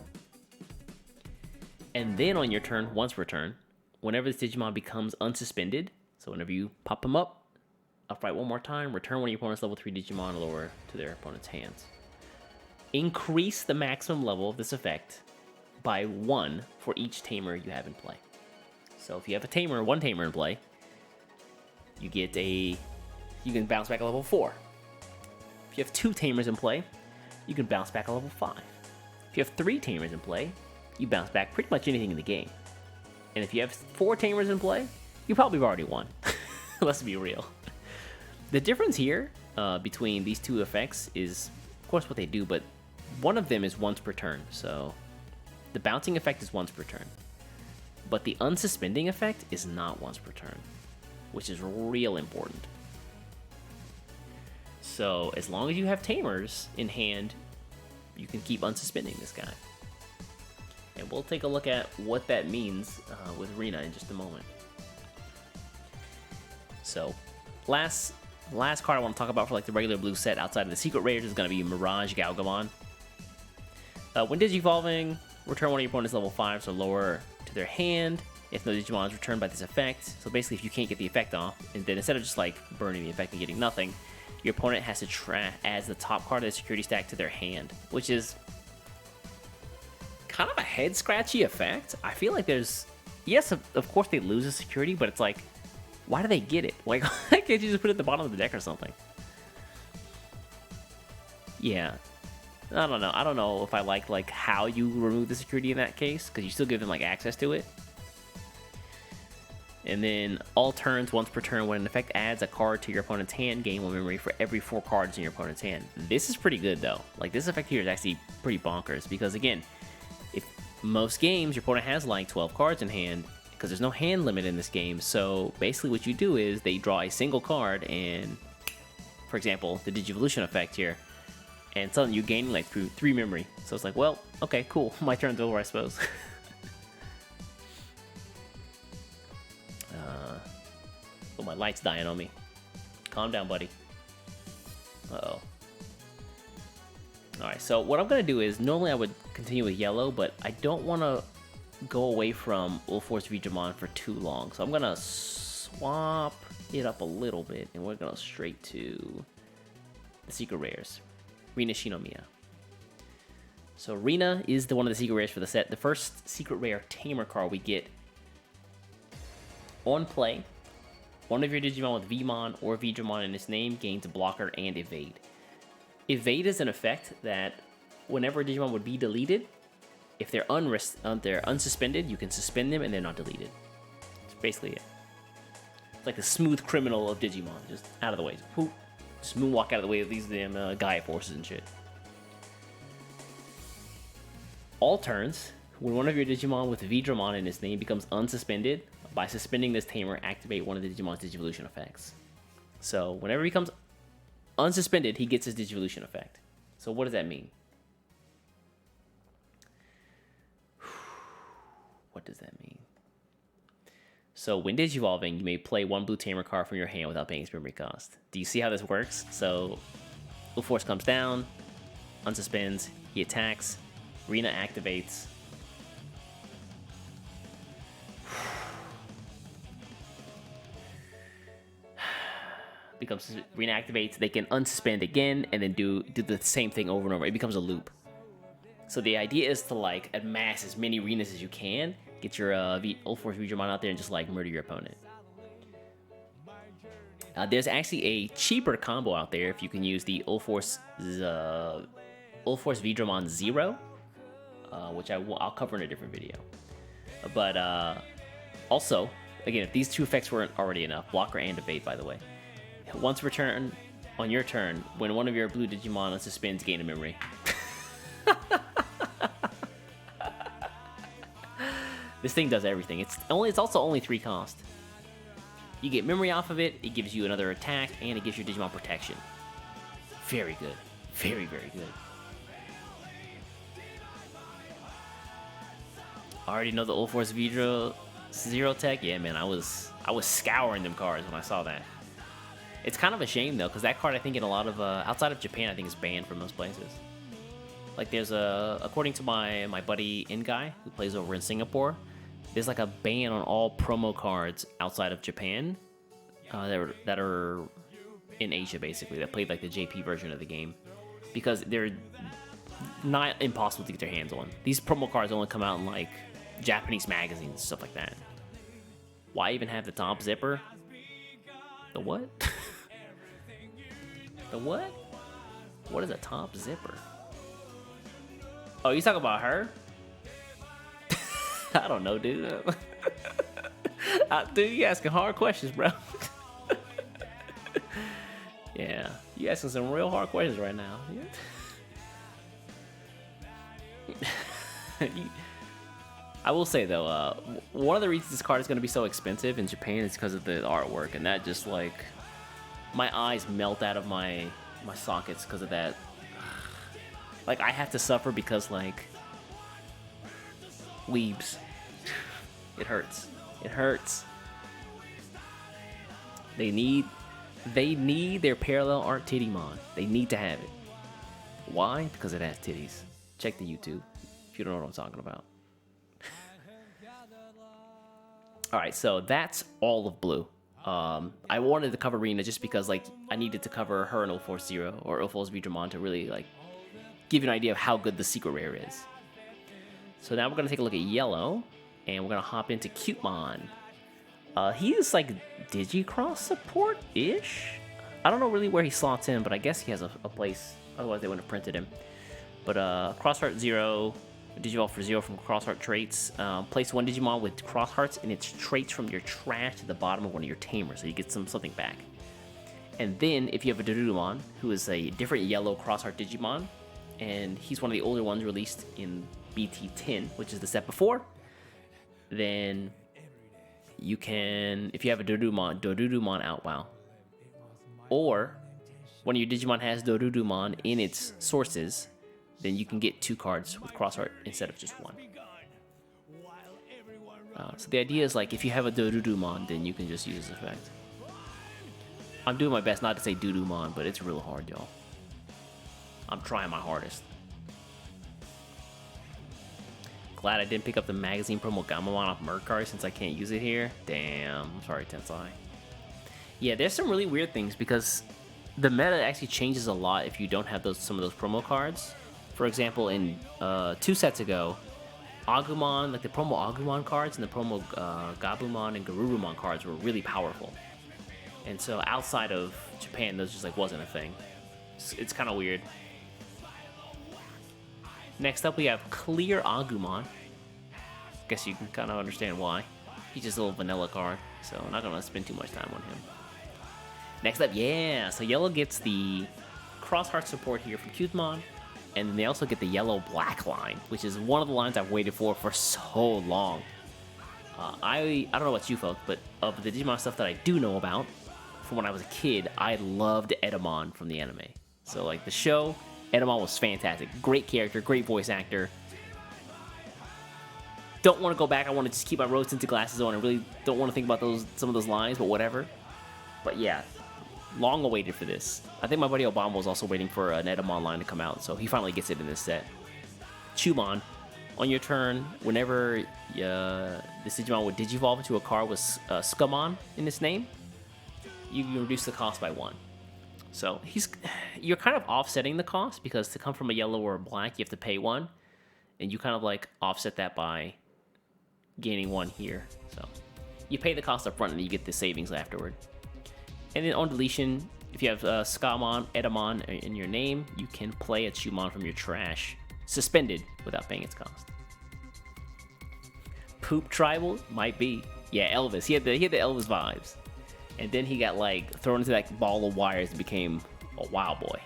And then on your turn, once per turn, whenever this Digimon becomes unsuspended, so whenever you pop him up, upright one more time, return one of your opponent's level 3 Digimon lower to their opponent's hands. Increase the maximum level of this effect by 1 for each tamer you have in play. So if you have one tamer in play, you can bounce back a level 4. If you have 2 tamers in play, you can bounce back a level 5. If you have 3 tamers in play, you bounce back pretty much anything in the game. And if you have 4 tamers in play, you probably have already won. Let's be real. The difference here between these 2 effects is, of course, what they do, but one of them is once per turn. So the bouncing effect is once per turn. But the unsuspending effect is not once per turn, which is real important. So as long as you have tamers in hand, you can keep unsuspending this guy. And we'll take a look at what that means with Rina in just a moment. So last card I want to talk about for like the regular blue set outside of the secret rares is going to be Mirage Galgamon. When digivolving, return one of your opponent's level 5, so lower to their hand. If no Digimon is returned by this effect, so basically if you can't get the effect off, and then instead of just like burning the effect and getting nothing, your opponent has to add the top card of the security stack to their hand, which is kind of a head-scratchy effect. I feel like yes, of course they lose the security, but it's like, why do they get it? Like, why can't you just put it at the bottom of the deck or something? Yeah. I don't know. I don't know if I like how you remove the security in that case, because you still give them like access to it. And then all turns, once per turn, when an effect adds a card to your opponent's hand, gain 1 memory for every 4 cards in your opponent's hand. This is pretty good though. Like, this effect here is actually pretty bonkers, because again, if most games your opponent has like 12 cards in hand, because there's no hand limit in this game, so basically what you do is they draw a single card, and for example, the Digivolution effect here, and suddenly you gain like 3 memory. So it's like, well, okay, cool, my turn's over, I suppose. Oh, my light's dying on me. Calm down, buddy. Uh-oh. Alright, so what I'm going to do is, normally I would continue with yellow, but I don't want to go away from UlforceVeedramon for too long. So I'm going to swap it up a little bit, and we're going to straight to the secret rares. Rina Shinomiya. So Rina is one of the secret rares for the set. The first secret rare tamer card we get on play One of your Digimon with Vmon or Veedramon in its name gains blocker and evade. Evade is an effect that whenever a Digimon would be deleted, if they're unsuspended, you can suspend them and they're not deleted. That's basically it. It's like the smooth criminal of Digimon, just out of the way. Just moonwalk out of the way of these damn Gaia forces and shit. All turns, when one of your Digimon with Veedramon in its name becomes unsuspended, by suspending this tamer, activate one of the Digimon's Digivolution effects. So whenever he becomes unsuspended, he gets his Digivolution effect. So what does that mean? What does that mean? So when Digivolving, you may play one blue tamer card from your hand without paying its memory cost. Do you see how this works? So Ulforce comes down, unsuspends, he attacks, Rena activates. Becomes Rena activates, they can unsuspend again and then do the same thing over and over. It becomes a loop. So the idea is to like amass as many Renas as you can, get your UlforceVeedramon out there and just like murder your opponent. There's actually a cheaper combo out there if you can use the UlforceVeedramon 0, which I'll cover in a different video. But also, again, if these two effects weren't already enough, blocker and evade, by the way. Once on your turn, when one of your blue Digimon unsuspends, gain a memory. This thing does everything. It's also only 3 cost. You get memory off of it, it gives you another attack, and it gives your Digimon protection. Very good. Very, very good. Already know the UlforceVeedra 0 tech? Yeah, man, I was scouring them cards when I saw that. It's kind of a shame though, because that card I think in a lot of outside of Japan I think is banned from most places. Like there's according to my buddy Guy who plays over in Singapore, there's like a ban on all promo cards outside of Japan that are in Asia basically, that played like the JP version of the game, because they're not impossible to get their hands on. These promo cards only come out in like Japanese magazines and stuff like that. Why even have the top zipper? The what? The what? What is a top zipper? Oh, you talking about her? I don't know, dude. Dude, you asking hard questions, bro. Yeah, you asking some real hard questions right now. Yeah. I will say though, one of the reasons this card is going to be so expensive in Japan is because of the artwork, and that just like my eyes melt out of my sockets because of that. Like I have to suffer because like weebs. It hurts. It hurts. They need their parallel art Tittymon. They need to have it. Why? Because it has titties. Check the YouTube if you don't know what I'm talking about. Alright, so that's all of blue. I wanted to cover Rena just because like I needed to cover her and Ulforce 0 or UlforceVeedramon to really like give you an idea of how good the secret rare is. So now we're gonna take a look at yellow, and we're gonna hop into Cutemon. He is like Digicross support-ish. I don't know really where he slots in, but I guess he has a place. Otherwise they wouldn't have printed him. But Xros Heart 0, Digivolve for 0 from Xros Heart traits. Place one Digimon with Xros Hearts and its traits from your trash to the bottom of one of your tamers, so you get something back. And then if you have a Darudamon, who is a different yellow Xros Heart Digimon, and he's one of the older ones released in BT10, which is the set before, then you can, if you have a Darudamon out, wow. Or one of your Digimon has Darudamon in its sources, then you can get 2 cards with Xros Heart instead of just 1. So the idea is like if you have a Darudamon, then you can just use this effect. I'm doing my best not to say Dudumon, but it's real hard, y'all. I'm trying my hardest. Glad I didn't pick up the magazine promo Gamamon off Mercari since I can't use it here. Damn, I'm sorry, Tensai. Yeah, there's some really weird things because the meta actually changes a lot if you don't have some of those promo cards. For example, in 2 sets ago, Agumon, like the promo Agumon cards and the promo Gabumon and Garurumon cards were really powerful. And so outside of Japan, those just like wasn't a thing. It's kind of weird. Next up, we have Clear Agumon. Guess you can kind of understand why. He's just a little vanilla card, so I'm not gonna spend too much time on him. Next up, yeah, so yellow gets the Xros Heart support here from Xamon, and then they also get the yellow-black line, which is one of the lines I've waited for so long. I don't know about you folks, but of the Digimon stuff that I do know about, from when I was a kid, I loved Edamon from the anime. So like the show, Edamon was fantastic. Great character, great voice actor. Don't want to go back. I want to just keep my rose-tinted glasses on. I really don't want to think about some of those lines, but whatever. But yeah, long awaited for this. I think my buddy Obama was also waiting for an Edamon line to come out, so he finally gets it in this set. Chumon, on your turn, whenever this Digimon would digivolve into a card with Sukamon in its name, you can reduce the cost by 1. So you're kind of offsetting the cost, because to come from a yellow or a black, you have to pay 1, and you kind of like offset that by gaining 1 here. So you pay the cost up front, and you get the savings afterward. And then on deletion, if you have Sukamon, Edamon in your name, you can play a Chumon from your trash, suspended without paying its cost. Poop Tribal? Might be. Yeah, Elvis. He had the Elvis vibes. And then he got like thrown into that ball of wires and became a wild boy.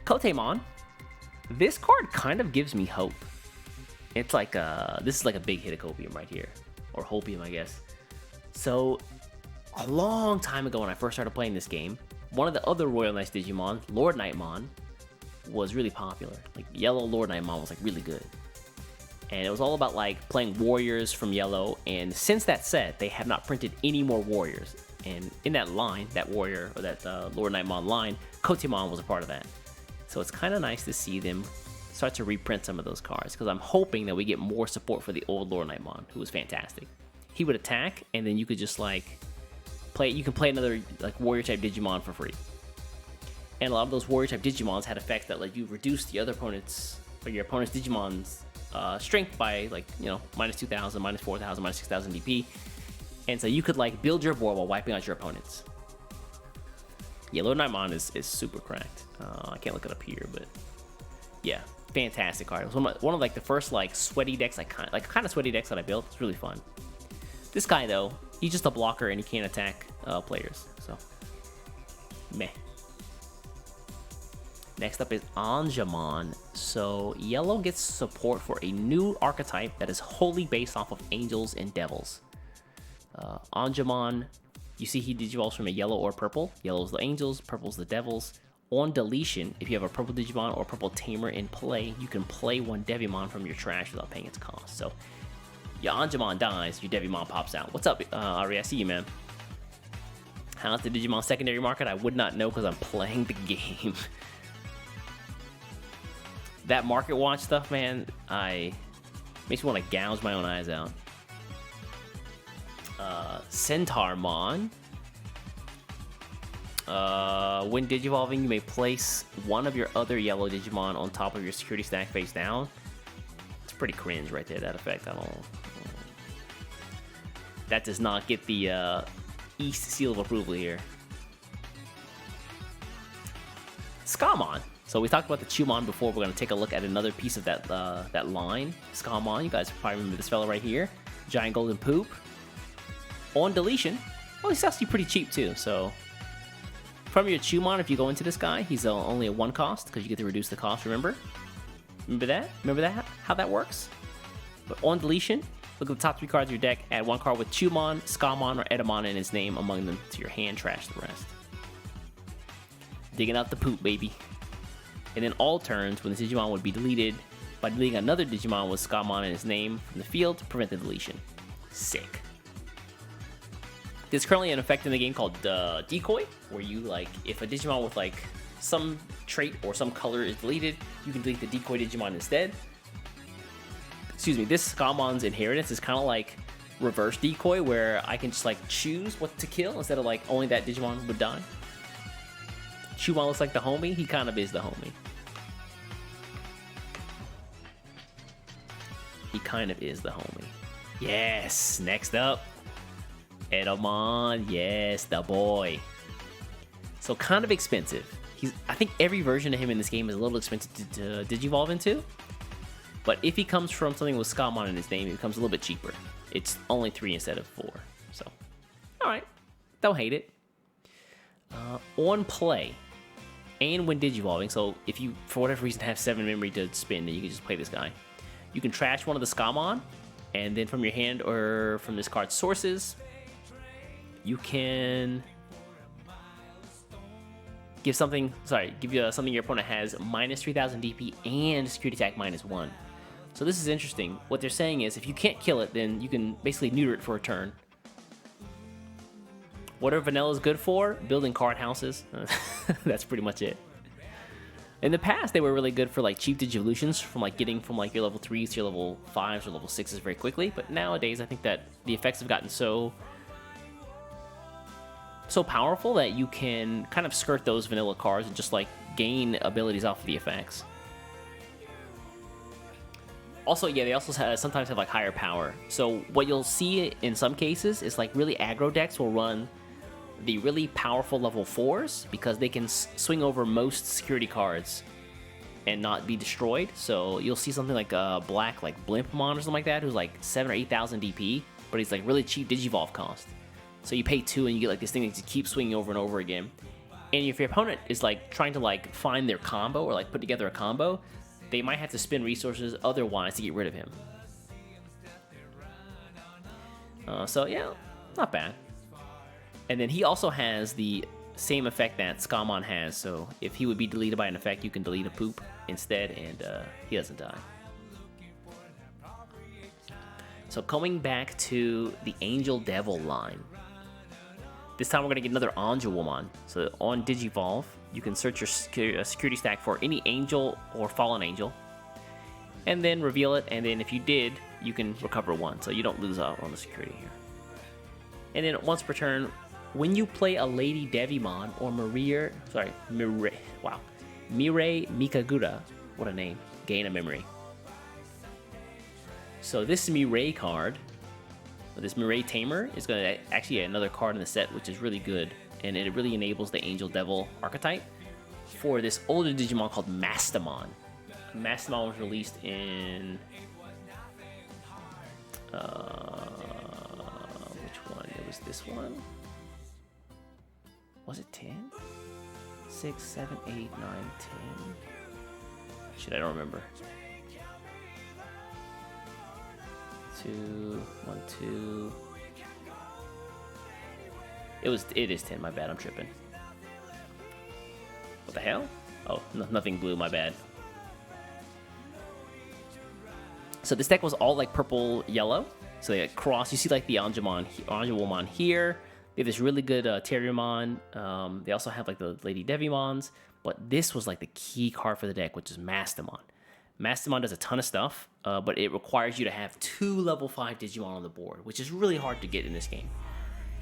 Kotemon. This card kind of gives me hope. It's like this is like a big hit of copium right here. Or hopium, I guess. So a long time ago when I first started playing this game, one of the other Royal Knights Digimon, Bloomlordmon, was really popular. Like yellow Bloomlordmon was like really good. And it was all about like playing warriors from yellow, and since that set, they have not printed any more warriors. And in that line, that warrior, or that Bloomlordmon line, Kotemon was a part of that. So it's kind of nice to see them start to reprint some of those cards, because I'm hoping that we get more support for the old Bloomlordmon, who was fantastic. He would attack, and then you could just like you can play another like warrior type Digimon for free. And a lot of those warrior type Digimons had effects that let you reduce the other opponent's, or your opponent's Digimon's strength by like, you know, minus 2,000, minus 4,000, minus 6,000 DP. And so you could like build your board while wiping out your opponents. Yeah, Bloomlordmon is super cracked. I can't look it up here, but yeah, fantastic card. It was one of like the first like sweaty decks, kind of sweaty decks that I built. It's really fun. This guy though, he's just a blocker and he can't attack players, so meh. Next up is Angemon. So yellow gets support for a new archetype that is wholly based off of angels and devils. Angemon, you see he digivolves from a yellow or purple. Yellow's the angels, purple's the devils. On deletion, if you have a purple Digimon or purple Tamer in play, you can play one Devimon from your trash without paying its cost. So your Angemon dies, your Devimon pops out. What's up, Ari? I see you, man. How's the Digimon secondary market? I would not know because I'm playing the game. That market watch stuff, man, makes me want to gouge my own eyes out. Centaurmon. When digivolving, you may place one of your other yellow Digimon on top of your security stack face down. It's pretty cringe right there, that effect. That does not get the East seal of approval here. Sukamon. So we talked about the Chumon before. We're going to take a look at another piece of that line. Sukamon, you guys probably remember this fella right here. Giant golden poop. On deletion, well, he's actually pretty cheap too. So from your Chumon, if you go into this guy, he's only a 1 cost because you get to reduce the cost, remember? Remember that? Remember that? How that works? But on deletion, look at the top 3 cards of your deck. Add 1 card with Chumon, Sukamon, or Edamon in his name among them to your hand, trash the rest. Digging out the poop, baby. And then all turns, when the Digimon would be deleted, by deleting another Digimon with Sukamon in his name from the field to prevent the deletion. Sick. There's currently an effect in the game called Decoy, where you, like, if a Digimon with, like, some trait or some color is deleted, you can delete the Decoy Digimon instead. Excuse me, this Sukamon's inheritance is kind of like reverse Decoy, where I can just, like, choose what to kill instead of, like, only that Digimon would die. Chumon looks like the homie. He kind of is the homie. He kind of is the homie. Yes, next up. Hydramon, yes, the boy. So kind of expensive. I think every version of him in this game is a little expensive to digivolve into. But if he comes from something with Sukamon in his name, it becomes a little bit cheaper. It's only 3 instead of 4. So, alright. Don't hate it. On play, and when digivolving, so if you, for whatever reason, have 7 memory to spend, then you can just play this guy. You can trash one of the Sukamon, and then from your hand or from this card's sources, you can give something your opponent has minus 3000 DP and security attack -1. So this is interesting. What they're saying is if you can't kill it, then you can basically neuter it for a turn. What are vanillas good for? Building card houses. That's pretty much it. In the past, they were really good for like cheap digivolutions, from like getting from like your level 3s to your level 5s or level 6s very quickly. But nowadays, I think that the effects have gotten so powerful that you can kind of skirt those vanilla cards and just like gain abilities off of the effects. Also, yeah, they also sometimes have like higher power. So what you'll see in some cases is like really aggro decks will run the really powerful level 4s because they can swing over most security cards and not be destroyed. So you'll see something like a black like Bloomlordmon or something like that who's like 7,000 or 8,000 DP, but he's like really cheap digivolve cost. So you pay 2 and you get like this thing that you keep swinging over and over again. And if your opponent is like trying to like find their combo or like put together a combo, they might have to spend resources otherwise to get rid of him. So yeah, not bad. And then he also has the same effect that Sukamon has. So if he would be deleted by an effect, you can delete a poop instead, and he doesn't die. So coming back to the Angel Devil line. This time we're going to get another Angelwomon. So on Digivolve, you can search your security stack for any angel or fallen angel, and then reveal it, and then if you did, you can recover 1, so you don't lose out on the security here. And then once per turn, when you play a Lady Devimon or Mirei Mikagura, what a name, gain a memory. So this Mirei card, this Mirei Tamer, is going to actually get another card in the set, which is really good, and it really enables the Angel Devil archetype for this older Digimon called Mastamon. Mastamon was released in which one? It was this one. Was it 10? 6, 7, 8, 9, 10. Shit, I don't remember. 2, 1, 2. It is 10, my bad, I'm tripping. What the hell? Oh, nothing blue, my bad. So this deck was all like purple yellow. So they cross, you see like the Angelwomon here. They have this really good Tyrannomon. They also have like the Lady Devimons, but this was like the key card for the deck, which is Mastamon. Mastamon does a ton of stuff, but it requires you to have 2 level 5 Digimon on the board, which is really hard to get in this game.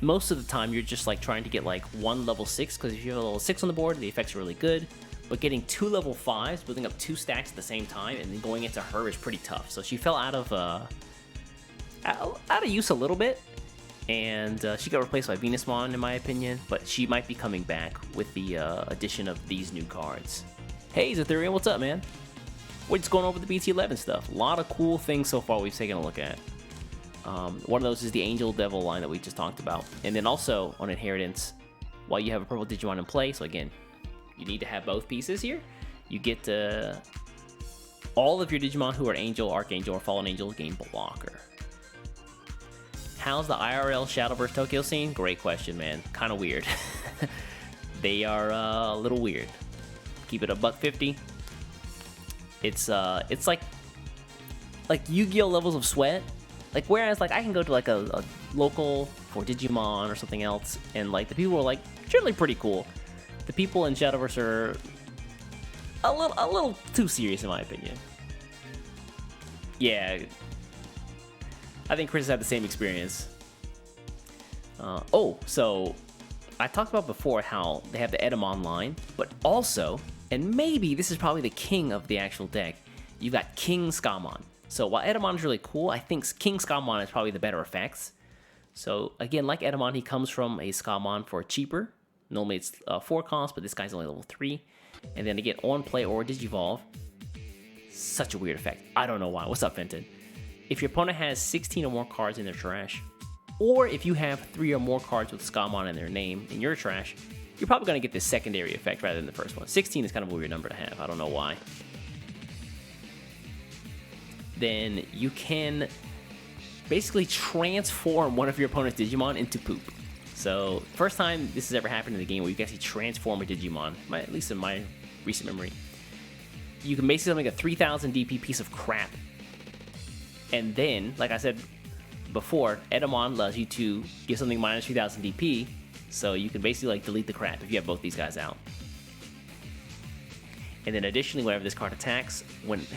Most of the time, you're just like trying to get like 1 level 6, because if you have a level 6 on the board, the effects are really good. But getting 2 level 5s, building up 2 stacks at the same time, and then going into her is pretty tough. So she fell out of use a little bit, and she got replaced by Venusmon, in my opinion. But she might be coming back with the addition of these new cards. Hey, Ethereum, what's up, man? What's going on with the BT11 stuff? A lot of cool things so far we've taken a look at. One of those is the Angel Devil line that we just talked about. And then also on Inheritance, while you have a purple Digimon in play, so again, you need to have both pieces here, you get all of your Digimon who are Angel, Archangel, or Fallen Angel gain Blocker. How's the IRL Shadowverse Tokyo scene? Great question, man. Kind of weird. They are a little weird. Keep it $150. It's like Yu-Gi-Oh levels of sweat. Like, whereas like I can go to like a local for Digimon or something else, and like the people are like generally pretty cool. The people in Shadowverse are a little too serious in my opinion. Yeah, I think Chris had the same experience. So I talked about before how they have the Hydramon line, but also, and maybe this is probably the king of the actual deck, you got King Sukamon. So while Hydramon is really cool, I think King Sukamon is probably the better effects. So again, like Edamon, he comes from a Sukamon for cheaper. Normally it's 4 cost, but this guy's only level 3. And then again, on play or Digivolve. Such a weird effect. I don't know why. What's up, Fenton? If your opponent has 16 or more cards in their trash, or if you have 3 or more cards with Sukamon in their name in your trash, you're probably going to get this secondary effect rather than the first one. 16 is kind of a weird number to have. I don't know why. Then you can basically transform one of your opponent's Digimon into poop. So, first time this has ever happened in the game where you can actually transform a Digimon, at least in my recent memory. You can basically make a 3000 DP piece of crap. And then, like I said before, Edamon allows you to give something minus 3000 DP, so you can basically like delete the crap if you have both these guys out. And then additionally, whenever this card attacks,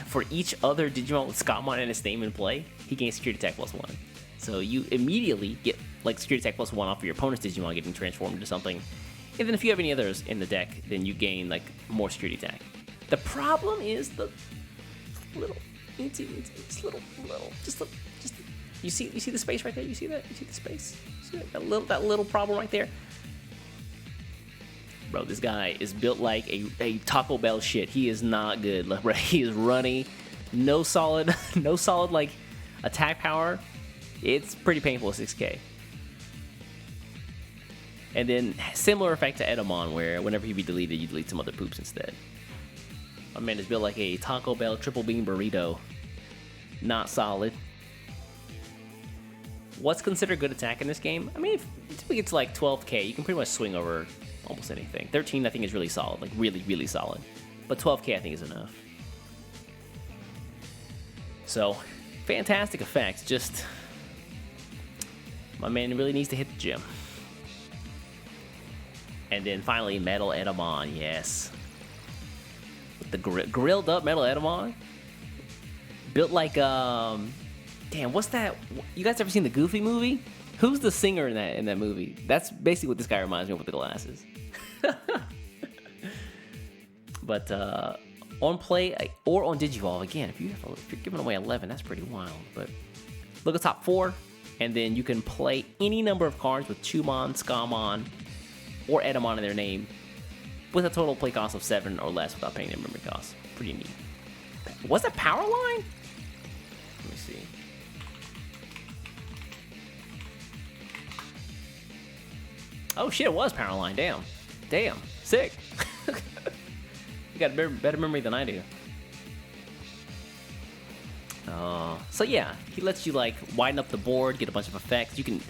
for each other Digimon with Sukamon and its name in play, he gains security attack +1. So you immediately get like security attack +1 off of your opponent's Digimon getting transformed into something. And then if you have any others in the deck, then you gain like more security attack. The problem is the little, you see the space right there? You see that? You see the space? You see that little problem right there? Bro, this guy is built like a Taco Bell shit. He is not good. Like, bro, he is runny. No solid like attack power. It's pretty painful at 6K. And then similar effect to Edamon, where whenever he be deleted, you delete some other poops instead. My man is built like a Taco Bell triple bean burrito. Not solid. What's considered good attack in this game? I mean, if it gets like 12K, you can pretty much swing over almost anything. 13, I think, is really solid. Like, really, really solid. But 12K, I think, is enough. So, fantastic effects. Just, my man really needs to hit the gym. And then finally, Metal Edamon. Yes. With the grilled up Metal Edamon. Built like, damn, what's that? You guys ever seen the Goofy movie? Who's the singer in that movie? That's basically what this guy reminds me of with the glasses. But on play or on Digivolve, again, if you're giving away 11, that's pretty wild. But look at top 4, and then you can play any number of cards with Chumon, Sukamon, or Edamon in their name with a total play cost of 7 or less without paying their memory cost. Pretty neat. Was that Power Line? Let me see. Oh shit, it was Power Line. Damn. Sick. You got a better memory than I do. So yeah, he lets you like widen up the board, get a bunch of effects. You can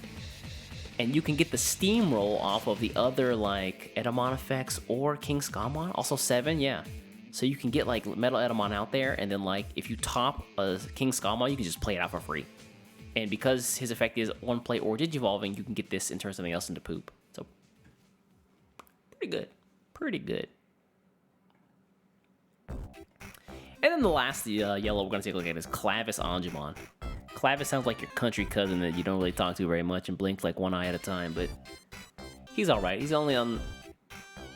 get the steamroll off of the other like Edamon effects or King Sukamon. Also 7, yeah. So you can get like Metal Edamon out there, and then like if you top a King Sukamon, you can just play it out for free. And because his effect is on play or Digivolving, you can get this and turn something else into poop. So pretty good. And then the last yellow we're gonna take a look at is Clavis Angemon. Clavis sounds like your country cousin that you don't really talk to very much and blinks like one eye at a time, but he's all right. He's only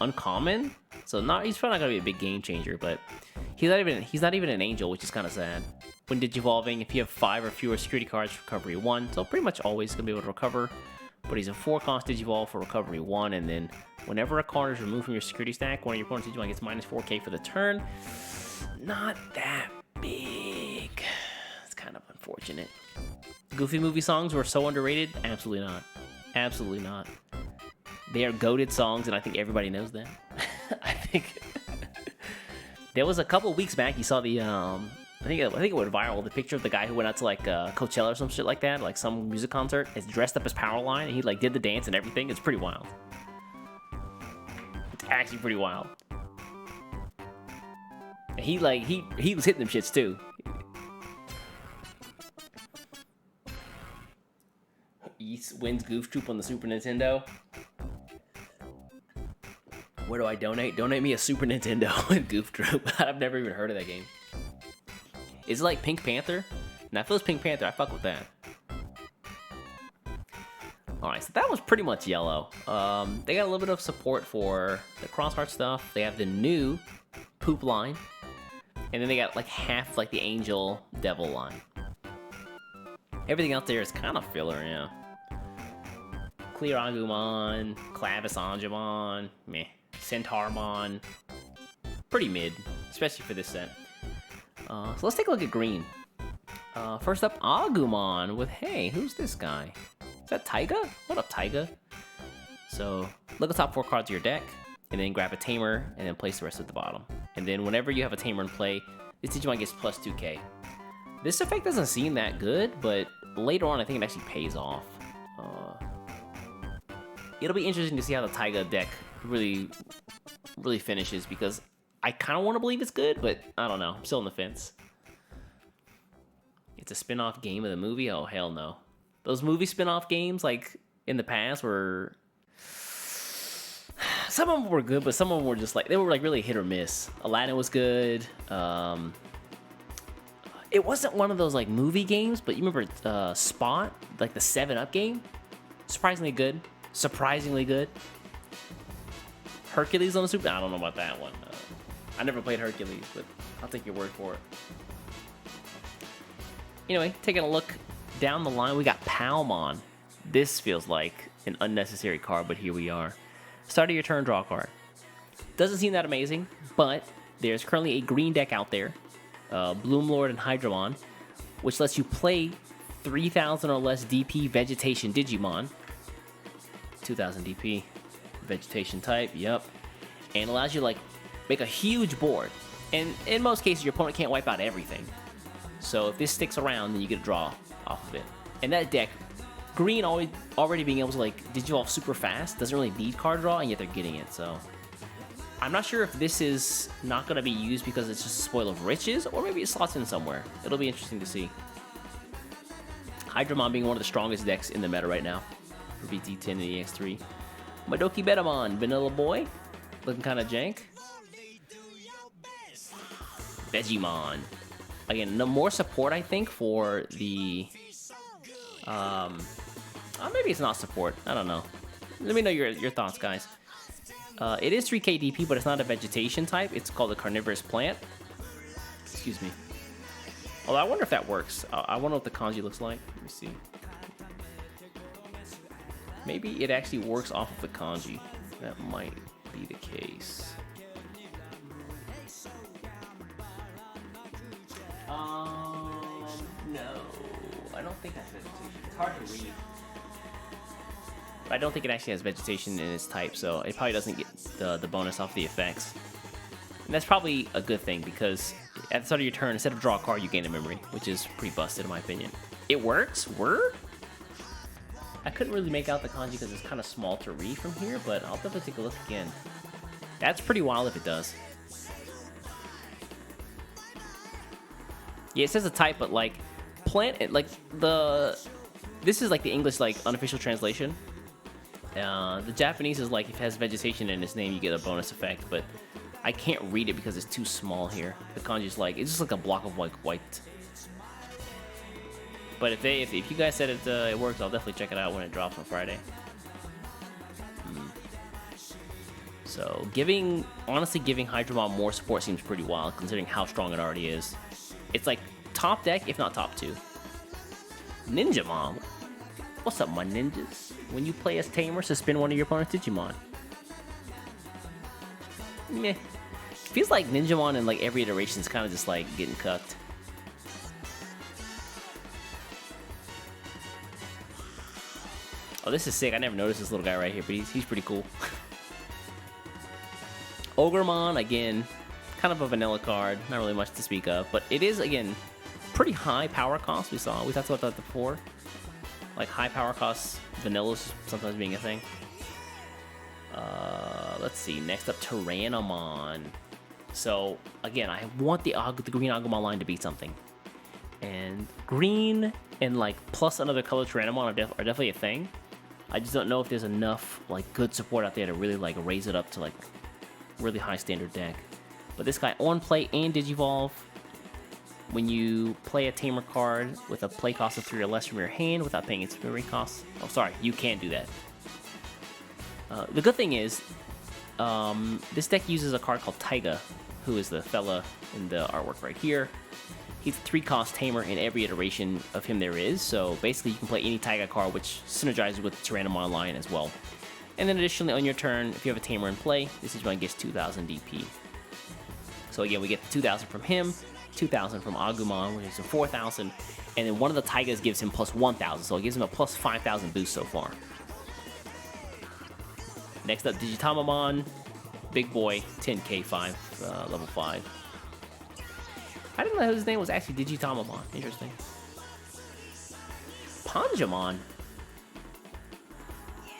uncommon, so he's probably not gonna be a big game changer. But he's not even an angel, which is kind of sad. When Digivolving, if you have 5 or fewer security cards, recovery 1, so pretty much always gonna be able to recover. But he's a 4-cost Digivolve for recovery 1, and then whenever a card is removed from your security stack, one of your opponent's Digimon gets minus 4K for the turn. Not that big. It's kind of unfortunate. Goofy movie songs were so underrated? Absolutely not. Absolutely not. They are goated songs, and I think everybody knows that. I think there was a couple weeks back. You saw the I think it went viral. The picture of the guy who went out to like Coachella or some shit like that, like some music concert, is dressed up as Powerline, and he like did the dance and everything. It's pretty wild. It's actually pretty wild. And he was hitting them shits too. Wins Goof Troop on the Super Nintendo. Where do I donate? Donate me a Super Nintendo with Goof Troop. I've never even heard of that game. Is it like Pink Panther? Now, if it was Pink Panther, I fuck with that. Alright, so that was pretty much yellow. They got a little bit of support for the Crossheart stuff. They have the new Poop line. And then they got like half like the Angel Devil line. Everything out there is kind of filler, yeah. Clear Agumon, Clavis Angemon, meh. Centaurmon, pretty mid, especially for this set. So let's take a look at green. First up, Agumon with, hey, who's this guy? Is that Taiga? What up, Taiga? So look at the top 4 cards of your deck, and then grab a Tamer, and then place the rest at the bottom. And then whenever you have a Tamer in play, this Digimon gets plus 2k. This effect doesn't seem that good, but later on I think it actually pays off. It'll be interesting to see how the Taiga deck really finishes, because I kind of want to believe it's good, but I don't know. I'm still on the fence. It's a spin-off game of the movie? Oh, hell no. Those movie spin-off games, like, in the past were... Some of them were good, but some of them were just like... They were, like, really hit or miss. Aladdin was good. It wasn't one of those, like, movie games, but you remember Spot? Like, the 7-Up game? Surprisingly good. Surprisingly good. Hercules on the Super... I don't know about that one. I never played Hercules, but I'll take your word for it. Anyway, taking a look down the line, we got Palmon. This feels like an unnecessary card, but here we are. Start of your turn, draw a card. Doesn't seem that amazing, but there's currently a green deck out there, Bloomlord and Hydramon, which lets you play 3,000 or less DP Vegetation Digimon. 2,000 DP, Vegetation type, yep. And allows you to, like, make a huge board. And in most cases, your opponent can't wipe out everything. So if this sticks around, then you get a draw off of it. And that deck, green already being able to, like, Digivolve super fast, doesn't really need card draw, and yet they're getting it, so... I'm not sure if this is not going to be used because it's just a spoil of riches, or maybe it slots in somewhere. It'll be interesting to see. Hydramon being one of the strongest decks in the meta right now for BT10 and EX3. Madoki Betamon, Vanilla Boy, looking kind of jank. Digimon. Again, no more support, I think, for the... maybe it's not support. I don't know. Let me know your thoughts, guys. It is 3k DP, but it's not a vegetation type. It's called a carnivorous plant. Excuse me. Although I wonder if that works. I wonder what the kanji looks like. Let me see. Maybe it actually works off of the kanji. That might be the case. No. I don't think that's vegetation. It's hard to read. But I don't think it actually has vegetation in its type, so it probably doesn't get the bonus off the effects. And that's probably a good thing, because at the start of your turn, instead of draw a card, you gain a memory, which is pretty busted in my opinion. It works? I couldn't really make out the kanji because it's kind of small to read from here, but I'll definitely take a look again. That's pretty wild if it does. Yeah, it says a type, but like plant, like this is like the English like unofficial translation. The Japanese is like if it has vegetation in its name, you get a bonus effect, but I can't read it because it's too small here. The kanji's like it's just like a block of like white. But if you guys said it works, I'll definitely check it out when it drops on Friday. So honestly giving Hydramon more support seems pretty wild considering how strong it already is. It's like top deck, if not top 2. Ninjamon. What's up, my ninjas? When you play as Tamer, suspend one of your opponent's Digimon. Meh. Feels like Ninjamon in like every iteration is kind of just like getting cucked. Oh, this is sick. I never noticed this little guy right here, but he's pretty cool. Ogremon, again, kind of a vanilla card. Not really much to speak of, but it is, again, pretty high power cost. We talked about that before. Like high power costs, vanillas sometimes being a thing. Let's see. Next up, Tyrannomon. So again, I want the green Agumon line to be something, and green and like plus another color Tyrannomon are definitely a thing. I just don't know if there's enough like good support out there to really like raise it up to like really high standard deck. But this guy on play and Digivolve. When you play a Tamer card with a play cost of 3 or less from your hand without paying its memory costs. Oh, sorry, you can't do that. The good thing is, this deck uses a card called Taiga, who is the fella in the artwork right here. He's a 3-cost tamer in every iteration of him there is, so basically you can play any Taiga card, which synergizes with the Tyrannomon line as well. And then additionally, on your turn, if you have a tamer in play, this Digimon gets 2,000 DP. So again, we get 2,000 from him, 2,000 from Agumon, which is 4,000, and then one of the Taigas gives him plus 1,000, so it gives him a plus 5,000 boost so far. Next up, Digitamamon, big boy, 10k 5, level 5. I didn't know his name was actually Digitamamon. Interesting. Panjamon.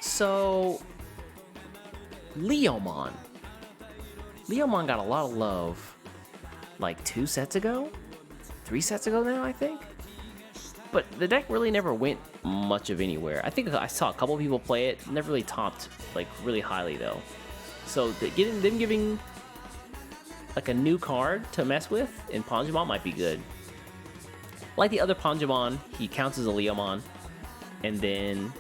So, Leomon. Leomon got a lot of love like 2 sets ago? 3 sets ago now, I think? But the deck really never went much of anywhere. I think I saw a couple people play it. Never really topped like really highly though. So them giving like a new card to mess with in Panjamon might be good. Like the other Panjamon, he counts as a Leomon. And then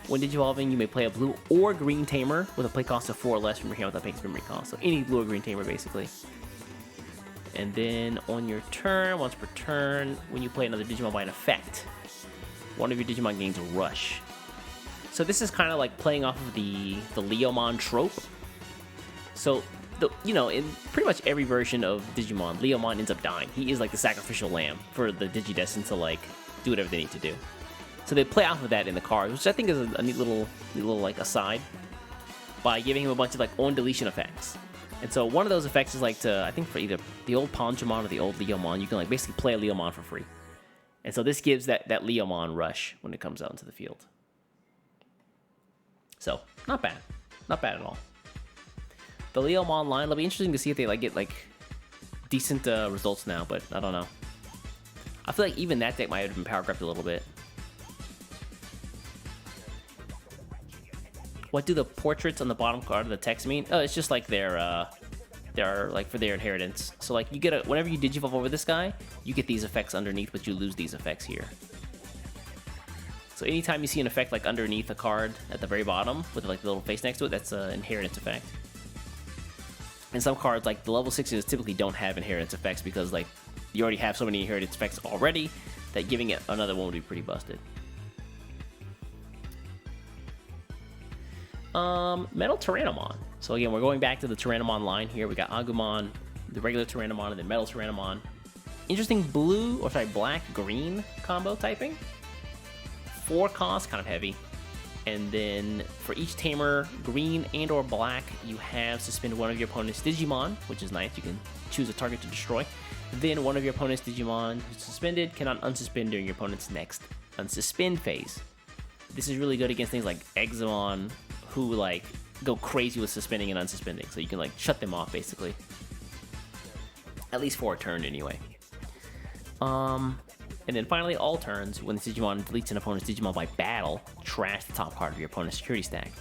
when Digivolving, you may play a blue or green tamer with a play cost of 4 or less from your hand without paying its memory cost. So any blue or green tamer basically. And then on your turn, once per turn, when you play another Digimon by an effect, one of your Digimon gains a rush. So this is kind of like playing off of the Leomon trope. So, in pretty much every version of Digimon, Leomon ends up dying. He is like the sacrificial lamb for the Digidestined to like do whatever they need to do. So they play off of that in the cards, which I think is a neat little like aside, by giving him a bunch of like on deletion effects. And so one of those effects is like I think for either the old Panjamon or the old Leomon, you can like basically play a Leomon for free. And so this gives that Leomon rush when it comes out into the field. So not bad at all. The Leomon line, it'll be interesting to see if they like get like decent results now, but I don't know. I feel like even that deck might have been power crept a little bit. What do the portraits on the bottom card of the text mean? Oh, it's just like they're like for their inheritance. So like you get whenever you digivolve over this guy, you get these effects underneath, but you lose these effects here. So anytime you see an effect like underneath a card at the very bottom with like the little face next to it, that's an inheritance effect. And some cards like the level 6s typically don't have inheritance effects because like you already have so many inheritance effects already that giving it another one would be pretty busted. Metal Tyrannomon. So again, we're going back to the Tyrannomon line here. We got Agumon, the regular Tyrannomon, and then Metal Tyrannomon. Interesting black-green combo typing. 4 costs, kind of heavy. And then for each tamer, green and or black, you have suspend one of your opponent's Digimon, which is nice. You can choose a target to destroy. Then one of your opponent's Digimon who's suspended cannot unsuspend during your opponent's next unsuspend phase. This is really good against things like Examon, who like go crazy with suspending and unsuspending. So you can like shut them off basically. At least for a turn anyway. And then finally, all turns, when the Digimon deletes an opponent's Digimon by battle, trash the top card of your opponent's security stack.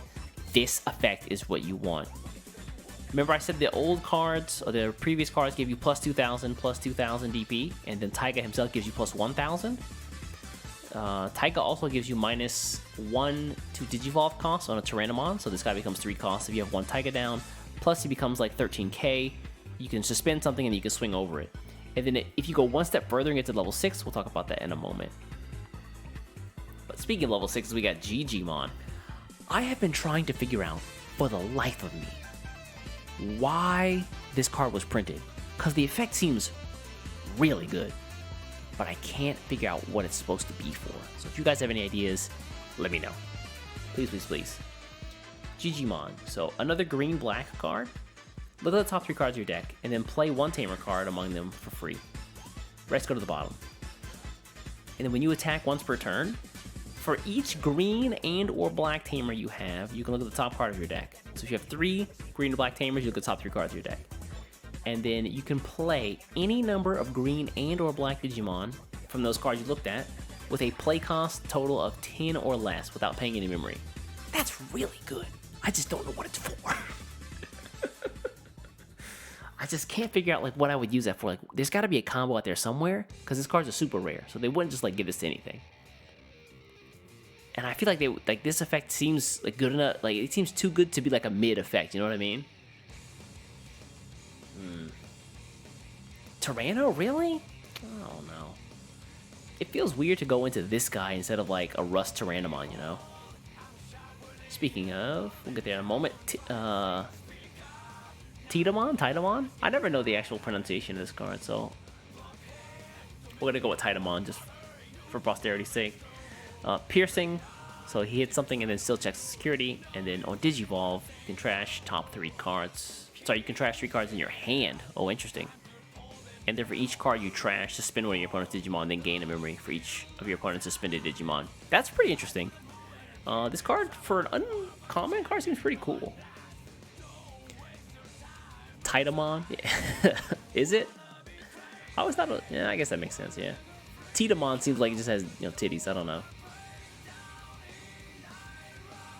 This effect is what you want. Remember I said the old cards, or the previous cards, gave you plus 2,000 DP, and then Taiga himself gives you plus 1,000? Taiga also gives you minus 1 to Digivolve cost on a Tyrannomon, so this guy becomes 3 costs if you have 1 Taiga down, plus he becomes like 13k, you can suspend something and you can swing over it. And then if you go one step further and get to level 6, we'll talk about that in a moment. But speaking of level 6, we got Gigimon. I have been trying to figure out, for the life of me, why this card was printed. Because the effect seems really good. But I can't figure out what it's supposed to be for. So if you guys have any ideas, let me know. Please, please, please. Gigimon. So another green-black card. Look at the top 3 cards of your deck, and then play 1 tamer card among them for free. Rest go to the bottom. And then when you attack once per turn, for each green and or black tamer you have, you can look at the top card of your deck. So if you have 3 green or black tamers, you look at the top 3 cards of your deck. And then you can play any number of green and or black Digimon from those cards you looked at with a play cost total of 10 or less without paying any memory. That's really good. I just don't know what it's for. I just can't figure out like what I would use that for. Like, there's got to be a combo out there somewhere because this card's are super rare, so they wouldn't just like give this to anything. And I feel like this effect seems like good enough. Like it seems too good to be like a mid effect. You know what I mean? Tyranno, really? I don't know. It feels weird to go into this guy instead of like a Rust Tyrannomon, you know? Speaking of, we'll get there in a moment. Tidamon? I never know the actual pronunciation of this card, so we're gonna go with Tidamon just for posterity's sake. Piercing, so he hits something and then still checks security, and then on Digivolve, you can trash top 3 cards. Sorry, you can trash 3 cards in your hand. Oh, interesting. And then for each card you trash, suspend one of your opponent's Digimon, then gain a memory for each of your opponent's suspended Digimon. That's pretty interesting. This card, for an uncommon card, seems pretty cool. Tidamon? Yeah. Is it? I always thought, yeah, I guess that makes sense, yeah. Tidamon seems like it just has, you know, titties, I don't know.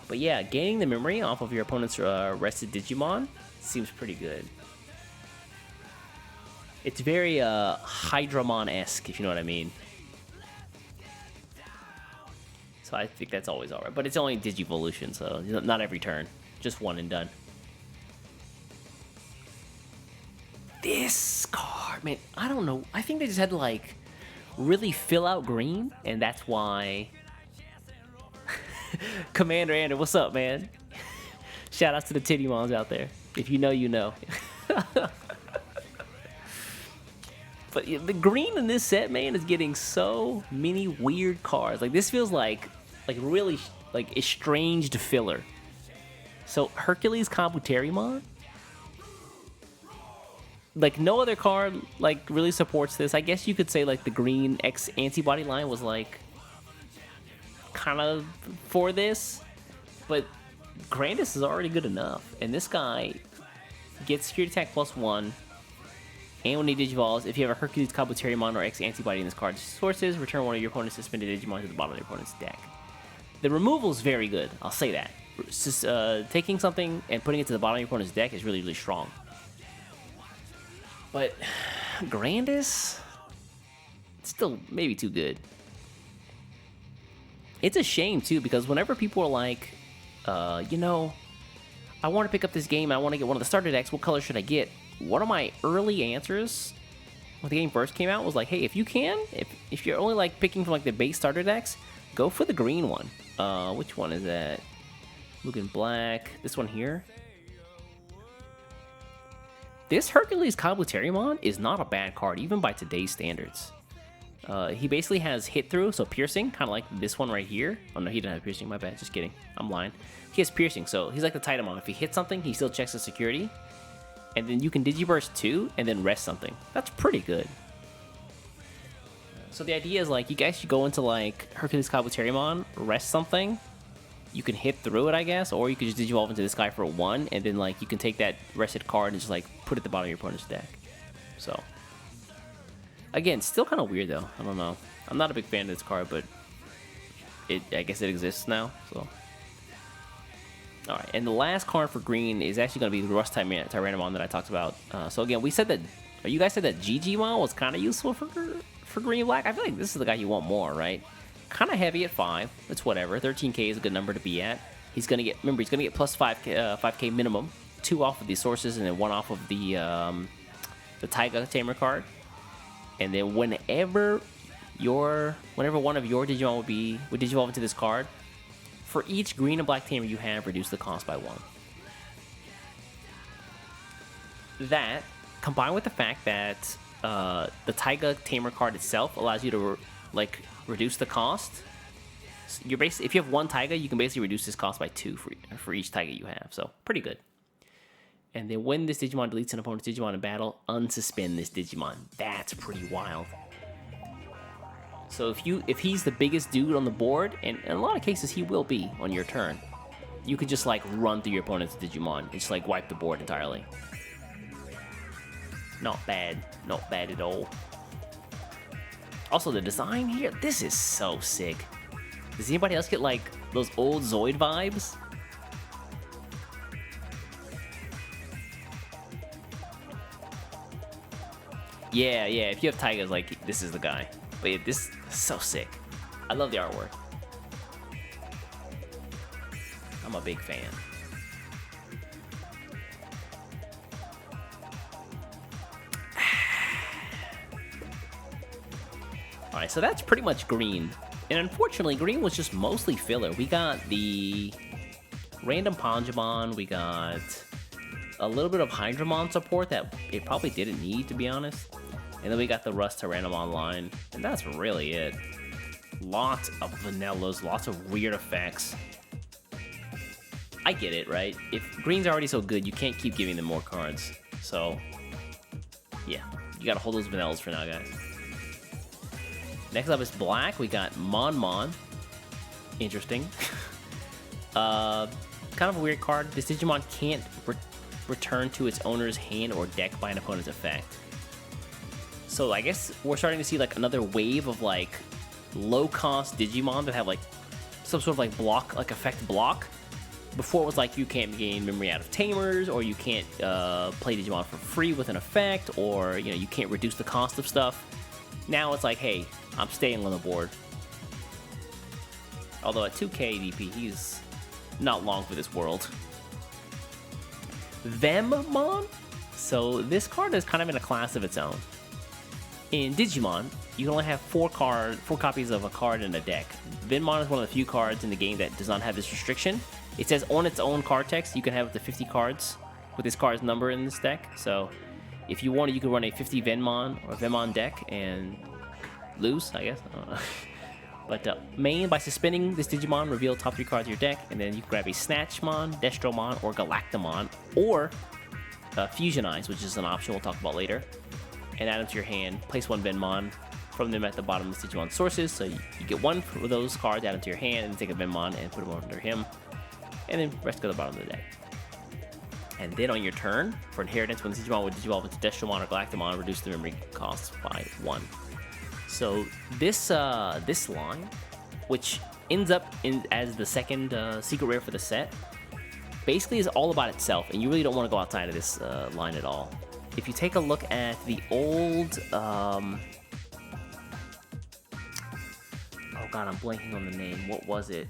But yeah, gaining the memory off of your opponent's rested Digimon seems pretty good. It's very Hydramon-esque, if you know what I mean. So I think that's always alright. But it's only Digivolution, so not every turn. Just one and done. This card, man, I don't know. I think they just had to, like, really fill out green, and that's why... Commander Ander, what's up, man? Shout outs to the Tittymons out there. If you know, you know. But the green in this set, man, is getting so many weird cards. Like, this feels like really, like, estranged filler. So, Hercules Kabuterimon? Like, no other card, like, really supports this. I guess you could say, like, the green X-Antibody line was, like, kind of for this. But Grandis is already good enough. And this guy gets security attack +1. And when he digivolves, if you have a Hercules Kabuterimon or X-Antibody in this card's sources, return one of your opponent's suspended Digimon to the bottom of your opponent's deck. The removal is very good, I'll say that. Just, taking something and putting it to the bottom of your opponent's deck is really, really strong. But Grandis, still maybe too good. It's a shame, too, because whenever people are like, you know, I want to pick up this game, I want to get one of the starter decks, what color should I get? One of my early answers when the game first came out was like, hey, if you can, if you're only like picking from like the base starter decks, go for the green one. Which one is that? Looking black. This one here. This Hercules Kabuterimon is not a bad card, even by today's standards. He basically has hit through, so piercing, kind of like this one right here. Oh no, he didn't have piercing, my bad, just kidding. I'm lying. He has piercing, so he's like the Tyrannomon. If he hits something, he still checks the security. And then you can Digiburst 2 and then rest something. That's pretty good. So the idea is like you guys should go into like Hercules Kabuterimon, rest something. You can hit through it, I guess, or you could just Digivolve into this guy for 1, and then like you can take that rested card and just like put it at the bottom of your opponent's deck. So again, still kind of weird though. I don't know. I'm not a big fan of this card, but I guess it exists now. So. Alright, and the last card for green is actually going to be the Rust Tyrannomon that I talked about. So again, we said that, you guys said that Gigimon was kind of useful for green-black. I feel like this is the guy you want more, right? Kind of heavy at 5. It's whatever. 13k is a good number to be at. He's going to get, remember, he's going to get plus 5k minimum. 2 off of the sources and then 1 off of the Taiga Tamer card. And then whenever one of your Digimon would Digivolve into this card, for each green and black tamer you have, reduce the cost by 1. That, combined with the fact that the Taiga Tamer card itself allows you to reduce the cost. So you're basically, if you have 1 Taiga, you can basically reduce this cost by 2 for each Taiga you have. So pretty good. And then when this Digimon deletes an opponent's Digimon in battle, unsuspend this Digimon. That's pretty wild. So if he's the biggest dude on the board, and in a lot of cases he will be on your turn, you could just like run through your opponent's Digimon and just like wipe the board entirely. Not bad at all. Also the design here, this is so sick. Does anybody else get like those old Zoid vibes? Yeah, if you have Taigas, like this is the guy. But yeah, this is so sick. I love the artwork. I'm a big fan. Alright, so that's pretty much green. And unfortunately, green was just mostly filler. We got the random Panjamon, we got a little bit of Hydramon support that it probably didn't need, to be honest. And then we got the Rust Tyrannomon line, and that's really it. Lots of vanillas, lots of weird effects. I get it, right? If green's already so good, you can't keep giving them more cards. So, yeah, you gotta hold those vanillas for now, guys. Next up is black. We got Mon. Interesting. Kind of a weird card. This Digimon can't return to its owner's hand or deck by an opponent's effect. So I guess we're starting to see like another wave of like low-cost Digimon that have like some sort of like block, like effect block. Before it was like you can't gain memory out of tamers, or you can't play Digimon for free with an effect, or you can't reduce the cost of stuff. Now it's like, hey, I'm staying on the board. Although at 2k DP, he's not long for this world. Vemmon? So this card is kind of in a class of its own. In Digimon, you can only have four copies of a card in a deck. Vemmon is one of the few cards in the game that does not have this restriction. It says on its own card text, you can have up to 50 cards with this card's number in this deck. So if you wanted, you could run a 50 Vemmon or Vemmon deck and lose, I guess. I don't know. But main, by suspending this Digimon, reveal top 3 cards of your deck, and then you can grab a Snatchmon, Destromon, or Galactamon, or Fusionize, which is an option we'll talk about later, and add them to your hand. Place one Vemmon from them at the bottom of the Digimon sources, so you get one of those cards, add them to your hand, and take a Vemmon and put them under him, and then rest go to the bottom of the deck. And then on your turn, for inheritance, when the Digimon would digivolve into Destromon or Galactamon, reduce the memory cost by 1. So this line, which ends up as the second secret rare for the set, basically is all about itself, and you really don't want to go outside of this line at all. If you take a look at the old, oh god, I'm blanking on the name. What was it?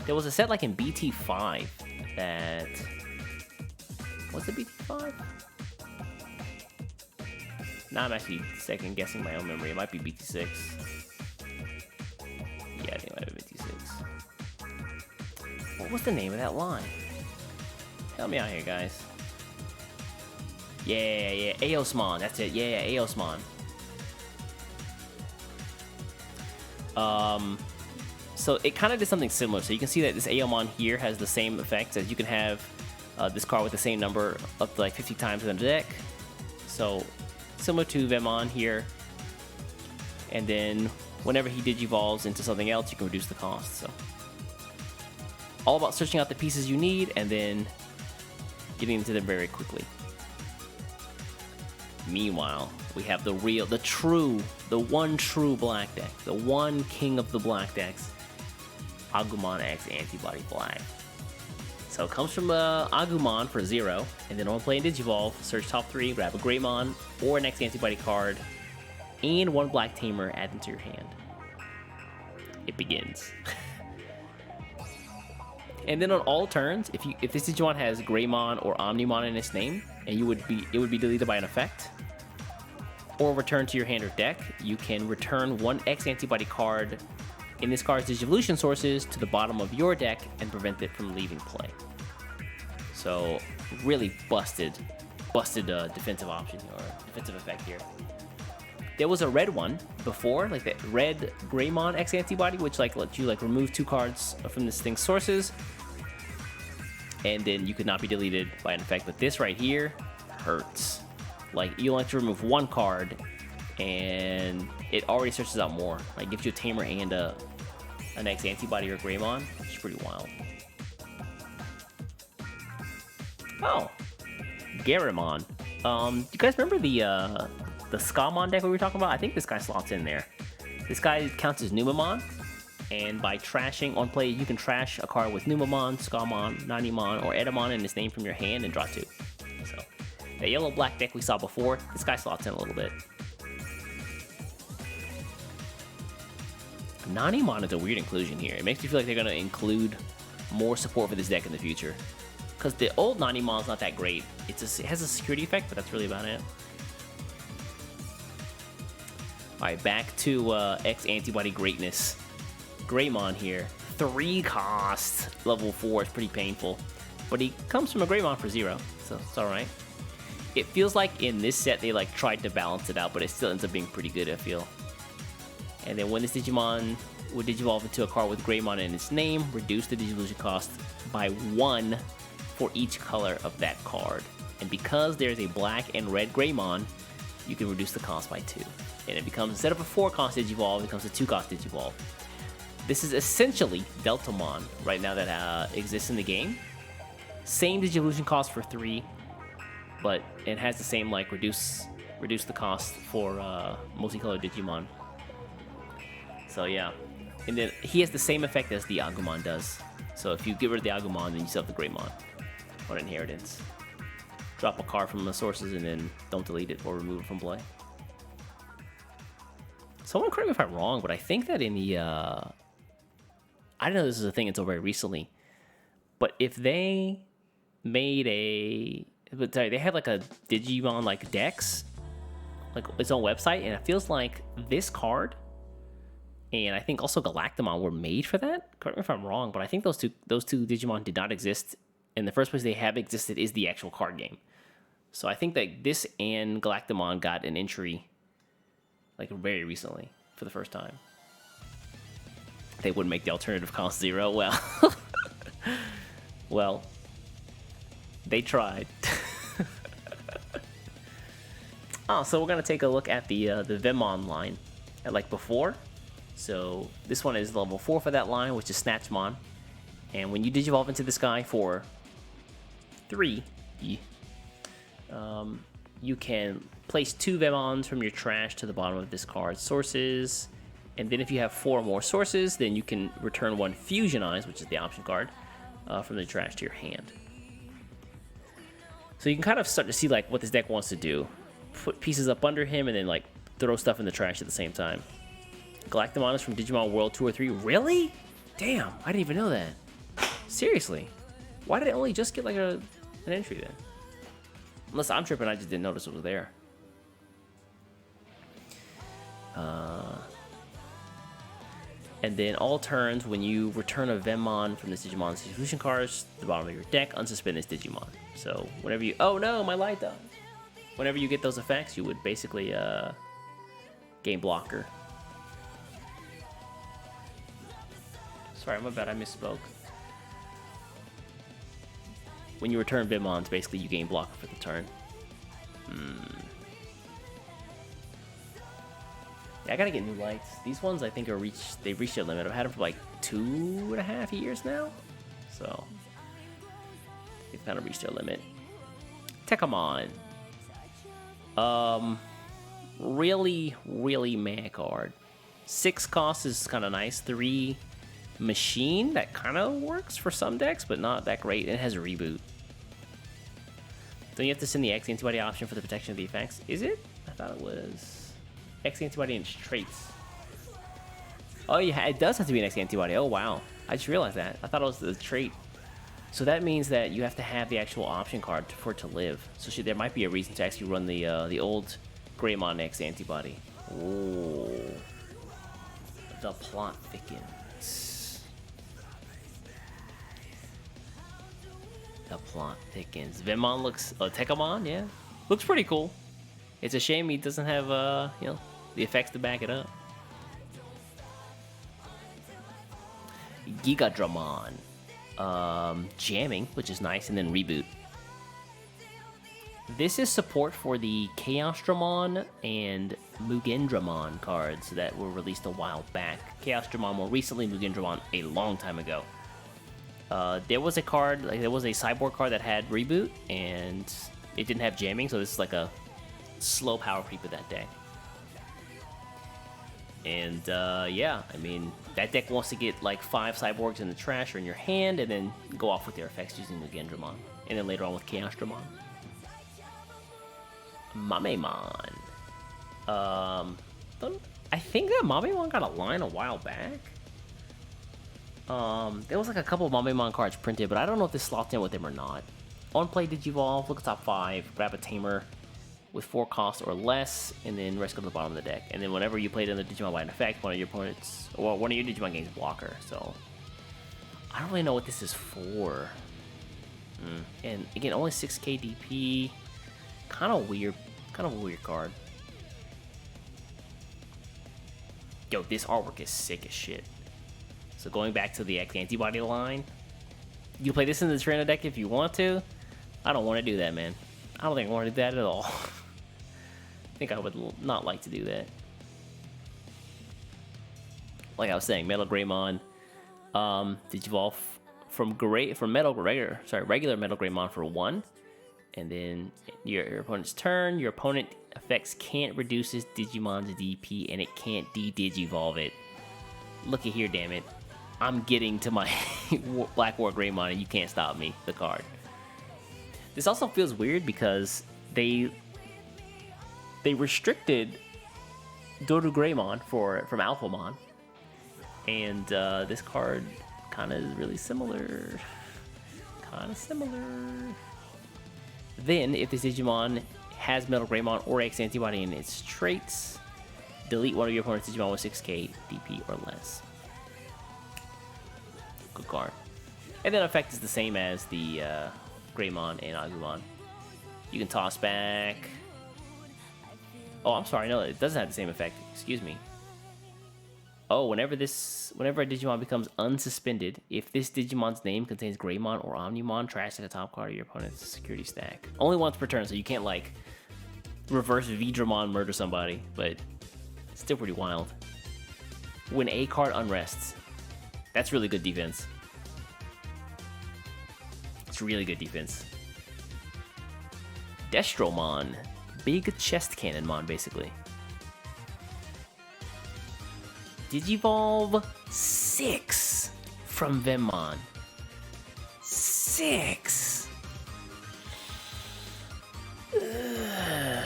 There was a set like in BT5 that was it BT5? Now I'm actually second guessing my own memory. It might be BT6. Yeah, I think it might be BT6. What was the name of that line? Help me out here, guys. Yeah, Aosmon. That's it. Yeah, Aosmon. So it kind of did something similar. So you can see that this Aomon here has the same effects as you can have this card with the same number up to like 50 times in the deck. So similar to Vemmon here. And then whenever he digivolves into something else, you can reduce the cost. So all about searching out the pieces you need and then getting into them very quickly. Meanwhile, we have the one true black deck, the one king of the black decks, Agumon X-Antibody Black. So it comes from Agumon for 0, and then on play and Digivolve, search top 3, grab a Greymon or an X-Antibody card, and one black tamer, add them to your hand. It begins. And then on all turns, if this Digimon has Greymon or Omnimon in its name, and it would be deleted by an effect, or return to your hand or deck, you can return one X-Antibody card in this card's Digivolution sources to the bottom of your deck and prevent it from leaving play. So really busted defensive option or defensive effect here. There was a red one before, like the red Greymon X-Antibody, which like lets you like remove 2 cards from this thing's sources, and then you could not be deleted by an effect. But this right here hurts. Like you only have to remove 1 card, and it already searches out more. Like gives you a tamer and an X-Antibody or Greymon, which is pretty wild. Oh, Garymon. You guys remember the Sukamon deck we were talking about? I think this guy slots in there. This guy counts as Numamon, and by trashing on play, you can trash a card with Numamon, Sukamon, Nanimon, or Edamon in its name from your hand and draw 2. So that yellow-black deck we saw before, this guy slots in a little bit. Nanimon is a weird inclusion here. It makes me feel like they're going to include more support for this deck in the future. Because the old Nanimon is not that great. It has a security effect, but that's really about it. Alright, back to X-Antibody greatness. Greymon here. 3 cost. Level 4 is pretty painful. But he comes from a Greymon for 0, so it's alright. It feels like in this set they like tried to balance it out, but it still ends up being pretty good, I feel. And then when this Digimon would digivolve into a card with Greymon in its name, reduce the Digivolution cost by 1 for each color of that card. And because there's a black and red Greymon, you can reduce the cost by 2. And it becomes, instead of a 4 cost Digivolve, it becomes a 2 cost Digivolve. This is essentially Deltamon right now that exists in the game. Same Digivolution cost for 3, but it has the same like reduce the cost for multicolored Digimon. So yeah, and then he has the same effect as the Agumon does. So if you get rid of the Agumon, then you still have the Greymon on inheritance. Drop a card from the sources and then don't delete it or remove it from play. Someone correct me if I'm wrong, but I think that in the I didn't know this was a thing until very recently. But if they made they had like a Digimon like Dex, like its own website, and it feels like this card and I think also Galactamon were made for that. Correct me if I'm wrong, but I think those two Digimon did not exist. In the first place they have existed is the actual card game. So I think that this and Galactamon got an entry like very recently for the first time. They wouldn't make the alternative cost 0. Well, well, they tried. Oh, so we're gonna take a look at the Vemon line, like before. So this one is level 4 for that line, which is Snatchmon. And when you digivolve into this guy for 3, you can place 2 Vemons from your trash to the bottom of this card's sources. And then if you have 4 more sources, then you can return 1 Fusionize, which is the option card, from the trash to your hand. So you can kind of start to see like what this deck wants to do. Put pieces up under him and then like throw stuff in the trash at the same time. Galactamon is from Digimon World 2 or 3. Really? Damn, I didn't even know that. Seriously. Why did it only just get like an entry then? Unless I'm tripping, I just didn't notice it was there. And then all turns, when you return a Vemon from this Digimon's Digivolution cards to the bottom of your deck, unsuspend this Digimon. So whenever you... Oh no, my light died. Whenever you get those effects, you would basically game blocker. Sorry, my bad, I misspoke. When you return Vemons, basically you game blocker for the turn. Yeah, I gotta get new lights. These ones I think they've reached their limit. I've had them for like 2.5 years now. So they've kind of reached their limit. Sukamon. Really meh card. 6 cost is kind of nice. 3 machine, that kind of works for some decks, but not that great. It has a reboot. Don't you have to send the X-Antibody option for the protection of the effects? Is it? I thought it was X-Antibody and its traits. Oh yeah, it does have to be an X-Antibody. Oh wow, I just realized that. I thought it was the trait. So that means that you have to have the actual option card for it to live. So there might be a reason to actually run the old Greymon X-Antibody. Oh, the plot thickens. The plot thickens. Vemon looks... Sukamon, yeah. Looks pretty cool. It's a shame he doesn't have, you know, the effects to back it up. Hydramon. Jamming, which is nice, and then reboot. This is support for the Chaosdramon and Mugendramon cards that were released a while back. Chaosdramon more recently, Mugendramon a long time ago. There was a card, like there was a cyborg card that had reboot, and it didn't have jamming, so this is like a slow power creep of that deck. And yeah, I mean, that deck wants to get like 5 cyborgs in the trash or in your hand, and then go off with their effects using Mugendramon, and then later on with Chaosdramon. Mamemon. I think that Mamemon got a line a while back. There was like a couple of Mamemon cards printed, but I don't know if this slots in with them or not. On play Digivolve, look at top 5, grab a Tamer with 4 cost or less, and then rest go to the bottom of the deck. And then whenever you play it in the Digimon by an effect, one of your opponents, or one of your Digimon gains blocker. So I don't really know what this is for. And again, only 6k DP. Kind of weird. Kind of a weird card. Yo, this artwork is sick as shit. So going back to the X-Antibody line, you play this in the Tyranno deck if you want to. I don't want to do that, man. I don't think I want to do that at all. I think I would not like to do that. Like I was saying, Metal Greymon Digivolve from regular Metal Greymon for 1, and then your opponent's turn. Your opponent effects can't reduce his Digimon's DP, and it can't de-Digivolve it. Look at here, damn it! I'm getting to my BlackWarGreymon, and you can't stop me. The card. This also feels weird because they restricted Doru Greymon from Alphamon, and this card kind of is really similar. Then, if this Digimon has Metal Greymon or X-Antibody in its traits, delete one of your opponent's Digimon with 6k DP or less. Good card. And then effect is the same as the Greymon and Agumon. You can toss back. Oh, I'm sorry, no, it doesn't have the same effect. Excuse me. Oh, whenever a Digimon becomes unsuspended, if this Digimon's name contains Greymon or Omnimon, trash the top card of your opponent's security stack. Only once per turn, so you can't like reverse Veedramon murder somebody, but it's still pretty wild. When a card unrests, that's really good defense. It's really good defense. Destromon. Big chest cannonmon, basically. Digivolve 6 from Vemmon. 6! Ugh.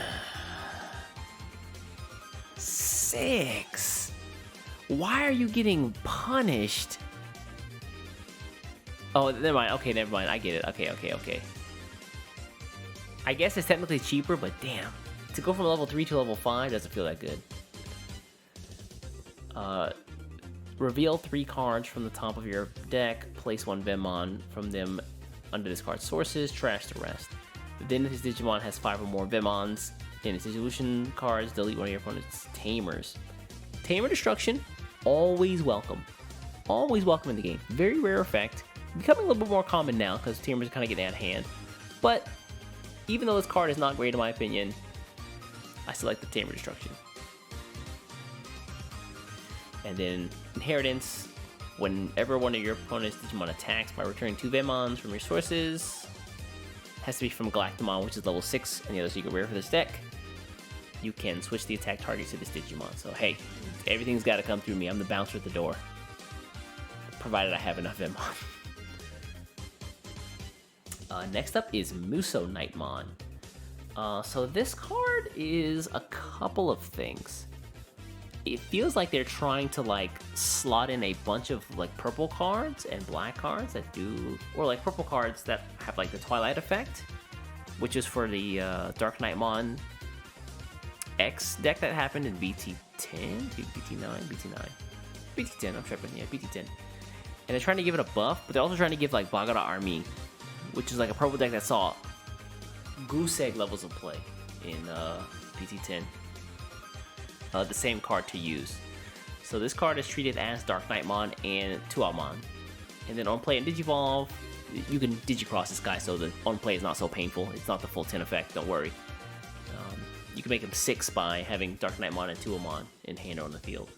6! Why are you getting punished? Oh, never mind. Okay, never mind. I get it. Okay. I guess it's technically cheaper, but damn. To go from level 3 to level 5 doesn't feel that good. Reveal 3 cards from the top of your deck. Place 1 Vemmon from them under this card's sources. Trash the rest. Then if this Digimon has 5 or more Vemmons in its evolution cards, delete one of your opponent's Tamers. Tamer Destruction, always welcome. Always welcome in the game. Very rare effect. Becoming a little bit more common now because Tamers are kind of getting out of hand. But even though this card is not great in my opinion, I still like the Tamer Destruction. And then Inheritance, whenever one of your opponent's Digimon attacks by returning 2 Vemmons from your sources, has to be from Galactomon, which is level 6, and the other secret rare for this deck. You can switch the attack target to this Digimon. So hey, everything's got to come through me. I'm the bouncer at the door, provided I have enough Vemmon. Next up is Muso Nightmon. So this card is a couple of things. It feels like they're trying to like slot in a bunch of like purple cards and black cards that do, or like purple cards that have like the Twilight effect, which is for the Dark Nightmon X deck that happened in BT10, BT10, I'm tripping, yeah, BT10. And they're trying to give it a buff, but they're also trying to give like Bagara Army, which is like a purple deck that saw goose egg levels of play in BT10. The same card to use. So this card is treated as Dark Nightmon and Tuamon. And then on play and Digivolve, you can Digicross this guy so the on play is not so painful. It's not the full 10 effect, don't worry. You can make him 6 by having Dark Nightmon and Tuamon in hand or on the field.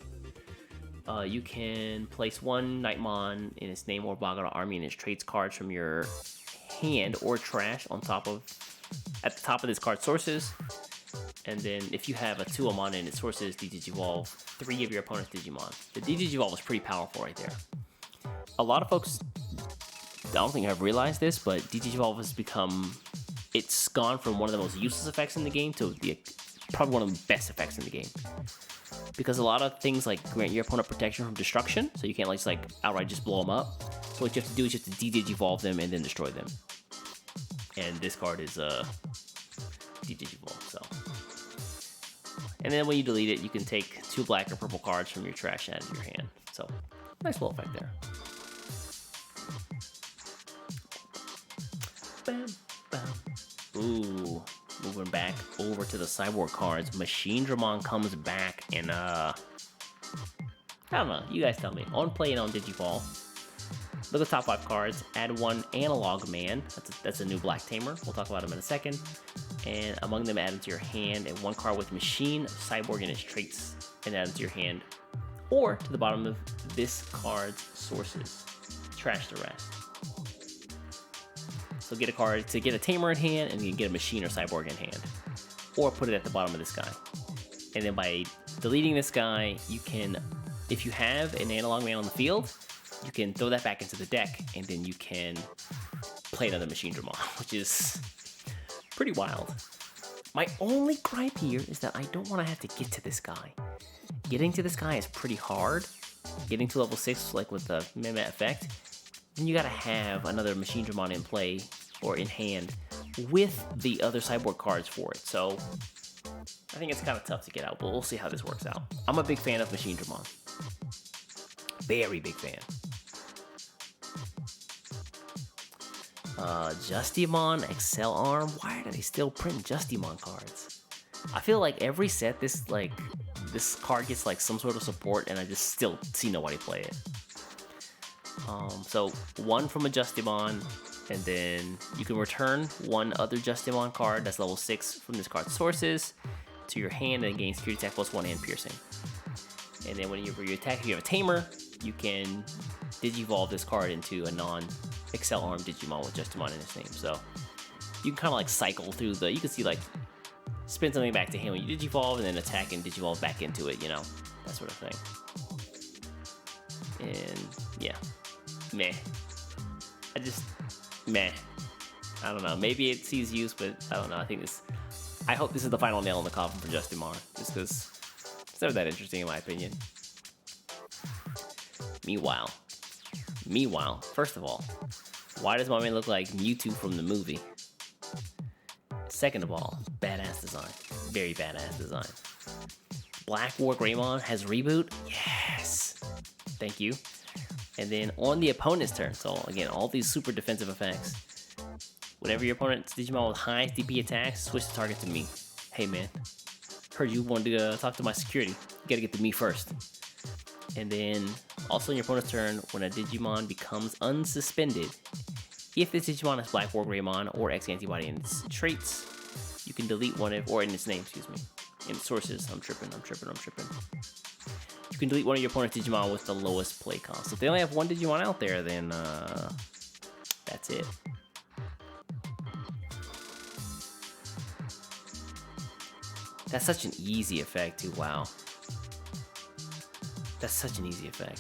You can place 1 Nightmon in its name or Bagara Army and its traits cards from your hand or trash at the top of this card's sources. And then if you have a Tuamon in its sources, de-Digivolve 3 of your opponent's Digimon. The de-Digivolve is pretty powerful right there. A lot of folks, I don't think have realized this, but de-Digivolve has it's gone from one of the most useless effects in the game to probably one of the best effects in the game. Because a lot of things like grant your opponent protection from destruction, so you can't like outright just blow them up. So what you have to do is you have to de-Digivolve them and then destroy them. And this card is de-Digivolve, so And then when you delete it, you can take 2 black or purple cards from your trash out of your hand. So, nice little effect there. Bam, bam. Ooh, moving back over to the sideboard cards. Hydramon comes back and I don't know, you guys tell me. On play and on Digiball. Look at the top 5 cards. Add 1 analog man. That's a new black tamer. We'll talk about him in a second. And among them, add into your hand and 1 card with machine, cyborg, and its traits, and add into your hand. Or to the bottom of this card's sources. Trash the rest. So get a card to get a tamer in hand, and you can get a machine or cyborg in hand. Or put it at the bottom of this guy. And then by deleting this guy, you can, if you have an analog man on the field, you can throw that back into the deck, and then you can play another Hydramon, which is pretty wild. My only gripe here is that I don't want to have to get to this guy. Getting to this guy is pretty hard. Getting to level 6, like with the Mehmet effect, then you gotta have another Hydramon in play, or in hand, with the other sideboard cards for it. So, I think it's kind of tough to get out, but we'll see how this works out. I'm a big fan of Hydramon. Very big fan. Justimon, Excel Arm. Why do they still print Justimon cards? I feel like every set this card gets like some sort of support, and I just still see nobody play it. So 1 from a Justimon, and then you can return 1 other Justimon card that's level 6 from this card's sources to your hand and gain security attack +1 and piercing. And then when you attack, if you have a tamer, you can Digivolve this card into a non-Excel Arm Digimon with Justimon in its name. So you can kind of like cycle through you can see like spin something back to him when you Digivolve, and then attack and Digivolve back into it, you know, that sort of thing. And yeah, meh. Meh. I don't know. Maybe it sees use, but I don't know. I hope this is the final nail in the coffin for Justimon, just because it's never that interesting in my opinion. Meanwhile, first of all, why does my man look like Mewtwo from the movie? Second of all, badass design. Very badass design. BlackWarGreymon has reboot? Yes! Thank you. And then on the opponent's turn, so again, all these super defensive effects. Whenever your opponent's Digimon with high DP attacks, switch the target to me. Hey man, heard you wanted to talk to my security. You gotta get to me first. And then, also on your opponent's turn, when a Digimon becomes unsuspended, if this Digimon has BlackWarGreymon or X-Antibody in its traits, you can delete one of, or in its name, excuse me, in its sources. I'm tripping. You can delete one of your opponent's Digimon with the lowest play cost. So if they only have 1 Digimon out there, then that's it. That's such an easy effect, too. Wow. That's such an easy effect.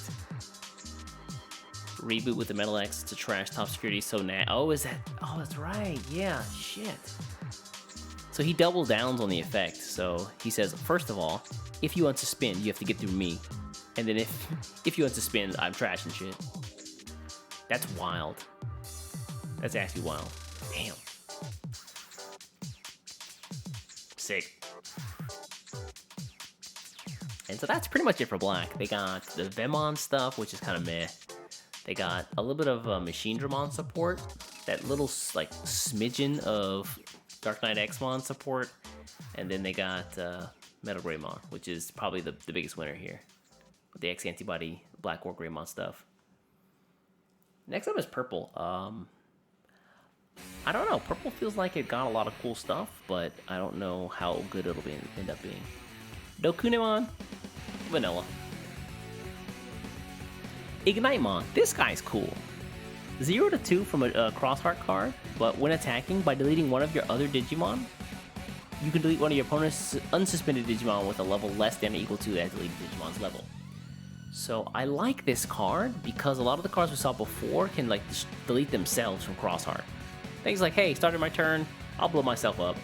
Reboot with the Metal X to trash top security. So now, oh, that's right. Yeah, shit. So he double downs on the effect. So he says, first of all, if you unsuspend, you have to get through me. And then if you unsuspend, I'm trashing shit. That's wild. That's actually wild. Damn. Sick. And so that's pretty much it for Black. They got the Vemon stuff, which is kind of meh. They got a little bit of Hydramon support. That little like smidgen of Dark Knight X-Mon support. And then they got Metal Greymon, which is probably the biggest winner here. With the X-Antibody, BlackWarGreymon stuff. Next up is Purple. I don't know. Purple feels like it got a lot of cool stuff, but I don't know how good it'll end up being. Dokunemon, vanilla. Ignitemon, this guy's cool. 0 to 2 from a Xros Heart card, but when attacking, by deleting one of your other Digimon, you can delete one of your opponent's unsuspended Digimon with a level less than or equal to that deleted Digimon's level. So I like this card because a lot of the cards we saw before can like just delete themselves from Xros Heart. Things like, hey, started my turn, I'll blow myself up.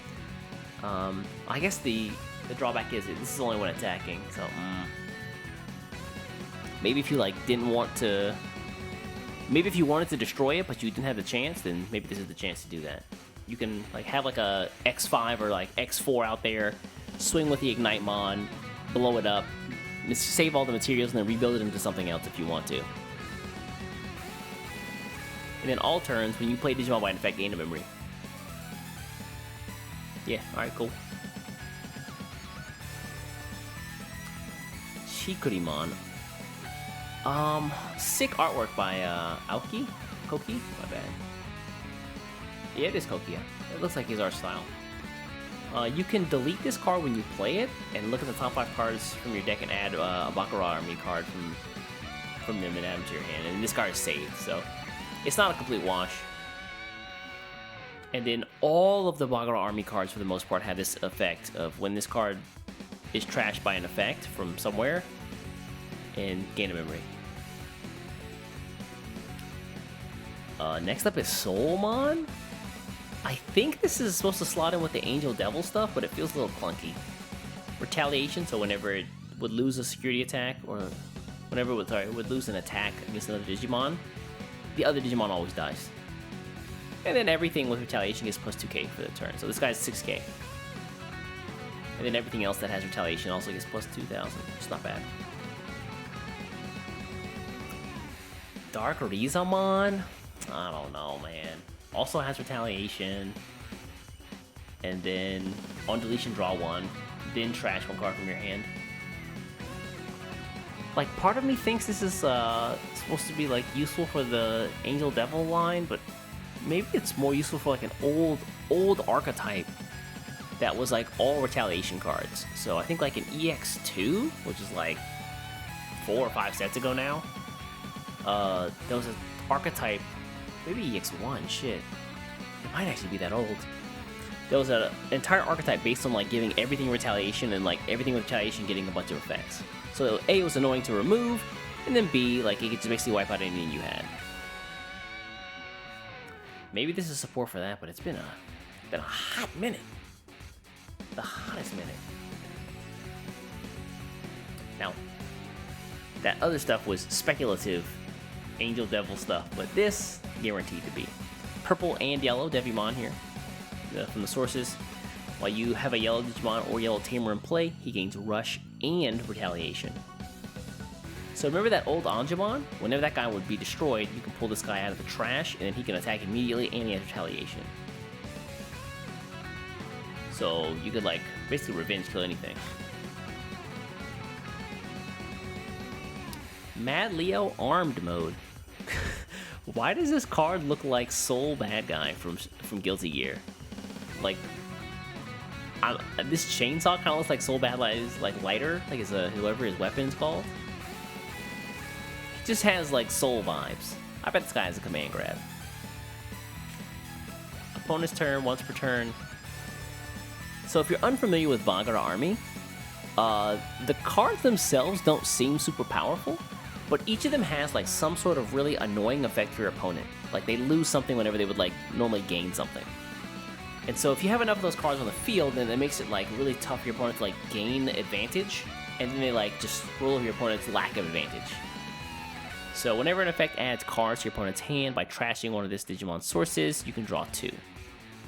I guess the drawback is this is only when attacking, so maybe if you like didn't want to, maybe if you wanted to destroy it but you didn't have the chance, then maybe this is the chance to do that. You can like have like a X5 or like X4 out there, swing with the Ignitemon, blow it up, save all the materials, and then rebuild it into something else if you want to. And then all turns, when you play Digimon by an effect, gain a memory. Yeah, alright, cool. Shikurimon. Sick artwork by Aoki? Koki? My bad. Yeah, it is Koki. It looks like his art style. You can delete this card when you play it, and look at the top 5 cards from your deck and add a Bakura Army card from them and add them to your hand. And this card is saved, so it's not a complete wash. And then all of the Bakura Army cards, for the most part, have this effect of when this card is trashed by an effect from somewhere, and gain a memory. Next up is Soulmon. I think this is supposed to slot in with the Angel Devil stuff, but it feels a little clunky. Retaliation, so whenever it would lose a security attack, or whenever it would lose an attack against another Digimon, the other Digimon always dies. And then everything with retaliation gets plus 2k for the turn. So this guy's 6k. And then everything else that has retaliation also gets plus 2,000. It's not bad. Dark Rizamon? I don't know, man. Also has retaliation. And then on deletion, draw 1. Then trash 1 card from your hand. Like, part of me thinks this is supposed to be like useful for the Angel Devil line, but maybe it's more useful for like an old archetype that was like all retaliation cards. So I think like an EX2, which is like 4 or 5 sets ago now. There was an archetype, maybe EX1, shit. It might actually be that old. There was an entire archetype based on like giving everything retaliation and like everything with retaliation getting a bunch of effects. So A, it was annoying to remove, and then B, like it could just basically wipe out anything you had. Maybe this is support for that, but it's been a hot minute. The hottest minute. Now, that other stuff was speculative Angel Devil stuff, but this guaranteed to be. Purple and yellow Devimon here from the sources. While you have a yellow Digimon or yellow Tamer in play, he gains Rush and Retaliation. So remember that old Angemon? Whenever that guy would be destroyed, you can pull this guy out of the trash, and then he can attack immediately, and he has Retaliation. So you could like basically revenge kill anything. Mad Leo Armed Mode. Why does this card look like Soul Bad Guy from Guilty Gear? Like, this chainsaw kind of looks like Soul Bad Guy's like lighter, like his whoever his weapon's called. It just has like Soul vibes. I bet this guy has a command grab. Opponent's turn, once per turn. So if you're unfamiliar with Bakura Army, the cards themselves don't seem super powerful, but each of them has like some sort of really annoying effect for your opponent. Like they lose something whenever they would like normally gain something. And so if you have enough of those cards on the field, then it makes it like really tough for your opponent to like gain advantage, and then they like just roll over your opponent's lack of advantage. So whenever an effect adds cards to your opponent's hand by trashing one of this Digimon sources, you can draw 2.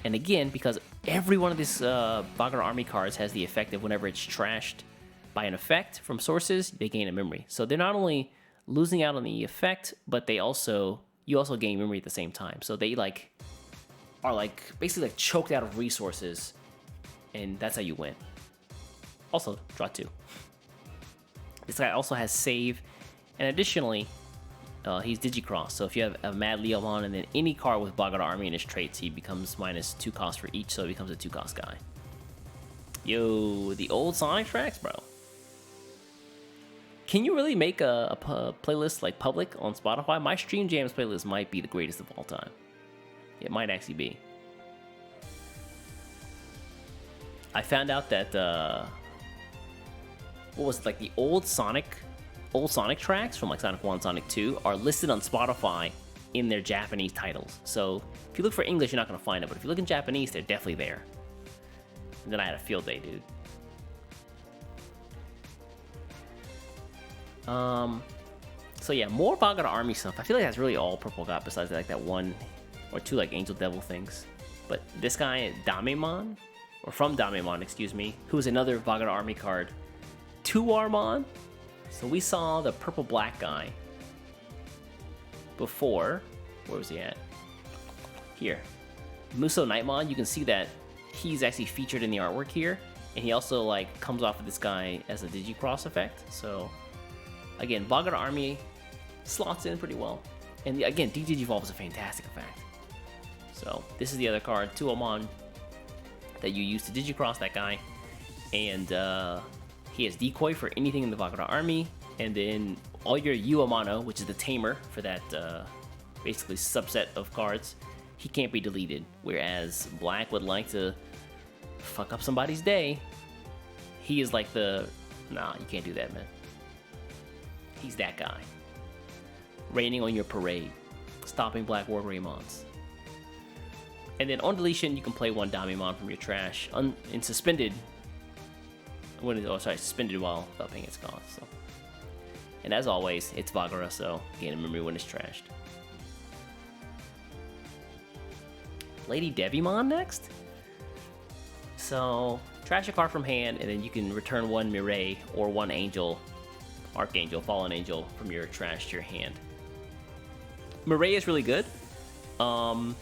And again, because every one of these Bakura Army cards has the effect of whenever it's trashed by an effect from sources, they gain a memory. So they're not only losing out on the effect, but you also gain memory at the same time. So they like are like basically like choked out of resources, and that's how you win. Also, draw 2. This guy also has save, and additionally, he's Digicross. So if you have a Mad Leomon and then any card with Bakura Army in his traits, he becomes minus 2 cost for each, so he becomes a 2 cost guy. Yo, the old Sonic tracks, bro. Can you really make a playlist like public on Spotify? My Stream Jams playlist might be the greatest of all time. It might actually be. I found out that what was it, like the old Sonic tracks from like Sonic 1, Sonic 2 are listed on Spotify in their Japanese titles. So if you look for English, you're not gonna find it, but if you look in Japanese, they're definitely there. And then I had a field day, dude. So yeah, more Bakura Army stuff. I feel like that's really all Purple got besides like that 1 or 2 like Angel Devil things. But this guy, Damemon, or from Damemon, excuse me, who is another Vagara Army card. Tyrannomon. So we saw the purple-black guy before. Where was he at? Here. Muso Nightmon, you can see that he's actually featured in the artwork here, and he also like comes off of this guy as a Digicross effect. So again, Vagara Army slots in pretty well. And again, Digivolve is a fantastic effect. So this is the other card, Tyrannomon, that you use to Digicross that guy. And he has Decoy for anything in the Vagara Army. And then all your Yugioh, which is the tamer for that basically subset of cards, he can't be deleted. Whereas Black would like to fuck up somebody's day. He is like the... Nah, you can't do that, man. He's that guy. Raining on your parade. Stopping BlackWarGreymons. And then on deletion, you can play one Damemon from your trash. In suspended... suspended while without paying its cost. So. And as always, it's Vagara, so gain a memory when it's trashed. Lady Devimon next? So, trash a card from hand, and then you can return one Mireille or one Angel, Archangel, Fallen Angel from your trash to your hand. Mireille is really good. And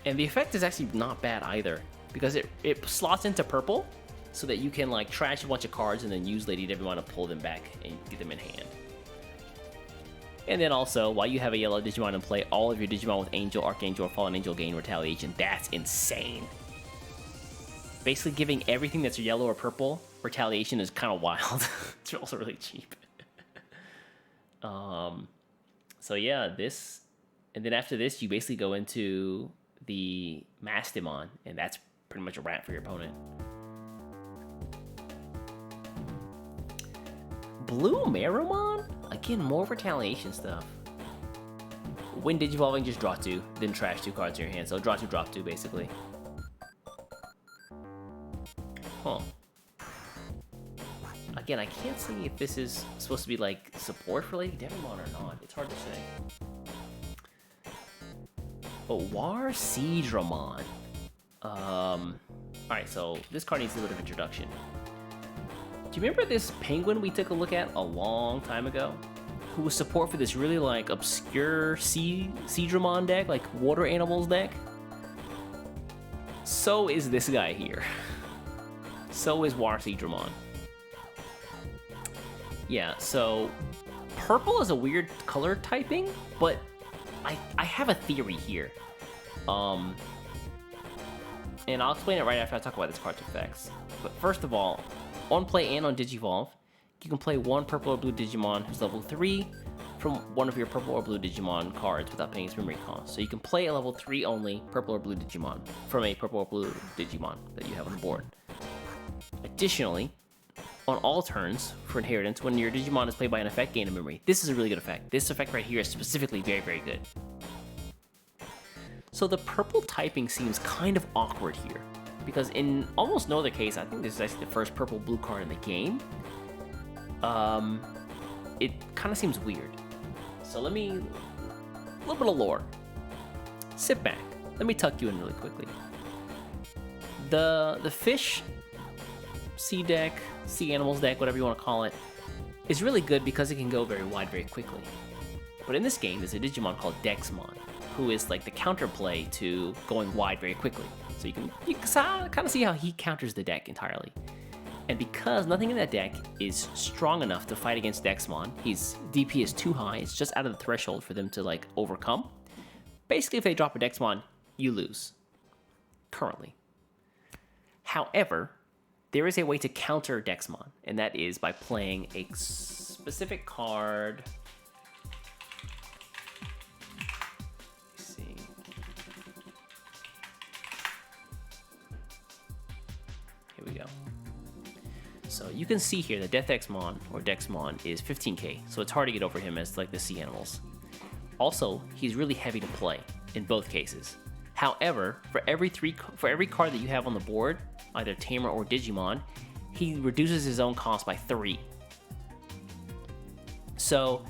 the effect is actually not bad either, because it slots into purple, so that you can like trash a bunch of cards and then use Lady Devimon to pull them back and get them in hand. And then also, while you have a yellow Digimon in play, all of your Digimon with Angel, Archangel, or Fallen Angel gain Retaliation. That's insane. Basically giving everything that's yellow or purple Retaliation is kind of wild. It's also really cheap. So yeah, this... And then after this, you basically go into the Mastimon, and that's pretty much a wrap for your opponent. Bloomlordmon? Again, more retaliation stuff. When Digivolving, just draw 2, then trash 2 cards in your hand. So draw 2, drop 2, basically. Huh. Again, I can't see if this is supposed to be like support for Lady Devimon or not. It's hard to say. But Hydramon. Alright, so this card needs a little bit of introduction. Do you remember this penguin we took a look at a long time ago? Who was support for this really like obscure Hydramon deck, like water animals deck? So is this guy here. So is Hydramon. Yeah, so purple is a weird color typing, but I have a theory here. And I'll explain it right after I talk about this card's effects. But first of all, on play and on Digivolve, you can play one purple or blue Digimon who's level 3 from one of your purple or blue Digimon cards without paying its memory cost. So you can play a level 3 only purple or blue Digimon from a purple or blue Digimon that you have on the board. Additionally, on all turns for inheritance, when your Digimon is played by an effect, gain a memory. This is a really good effect. This effect right here is specifically very, very good. So the purple typing seems kind of awkward here, because in almost no other case, I think this is actually the first purple-blue card in the game. It kind of seems weird. So a little bit of lore. Sit back. Let me tuck you in really quickly. The fish sea deck, sea animals deck, whatever you want to call it, is really good because it can go very wide very quickly. But in this game, there's a Digimon called Dexmon, who is like the counterplay to going wide very quickly. So you can kind of see how he counters the deck entirely. And because nothing in that deck is strong enough to fight against Dexmon, his DP is too high, it's just out of the threshold for them to like overcome. Basically, if they drop a Dexmon, you lose. Currently. However, there is a way to counter Dexmon, and that is by playing a specific card. Let's see. Here we go. So you can see here that Dexmon or Dexmon is 15k, so it's hard to get over him as like the sea animals. Also, he's really heavy to play in both cases. However, for every card that you have on the board, either Tamer or Digimon, he reduces his own cost by 3. So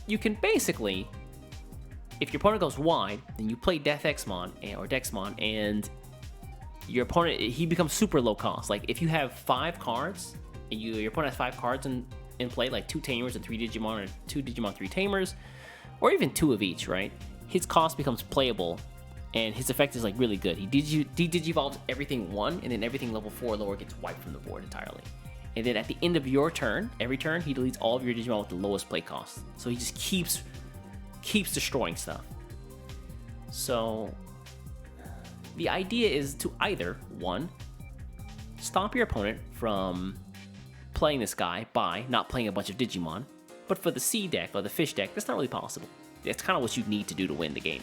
you can basically, if your opponent goes wide, then you play Dexmon or Dexmon, and your opponent, he becomes super low cost. Like if you have 5 cards, and your opponent has 5 cards in play, like 2 Tamers and 3 Digimon, or 2 Digimon, 3 Tamers, or even 2 of each, right? His cost becomes playable, and his effect is like really good. He digivolves everything 1, and then everything level 4 or lower gets wiped from the board entirely. And then at the end of your turn, every turn, he deletes all of your Digimon with the lowest play cost. So he just keeps destroying stuff. So the idea is to either, 1, stop your opponent from playing this guy by not playing a bunch of Digimon, but for the C deck or the fish deck, that's not really possible. That's kind of what you need to do to win the game.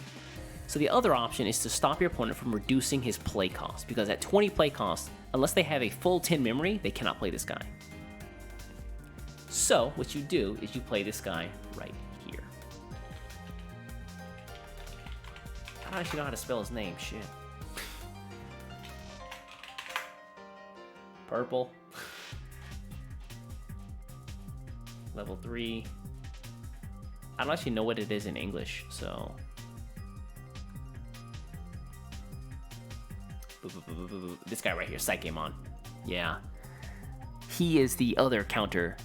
So the other option is to stop your opponent from reducing his play cost, because at 20 play cost, unless they have a full 10 memory, they cannot play this guy. So what you do is you play this guy right here. I don't actually know how to spell his name, shit. Purple. Level 3. I don't actually know what it is in English, so... This guy right here, Sukamon. Yeah. He is the other counter.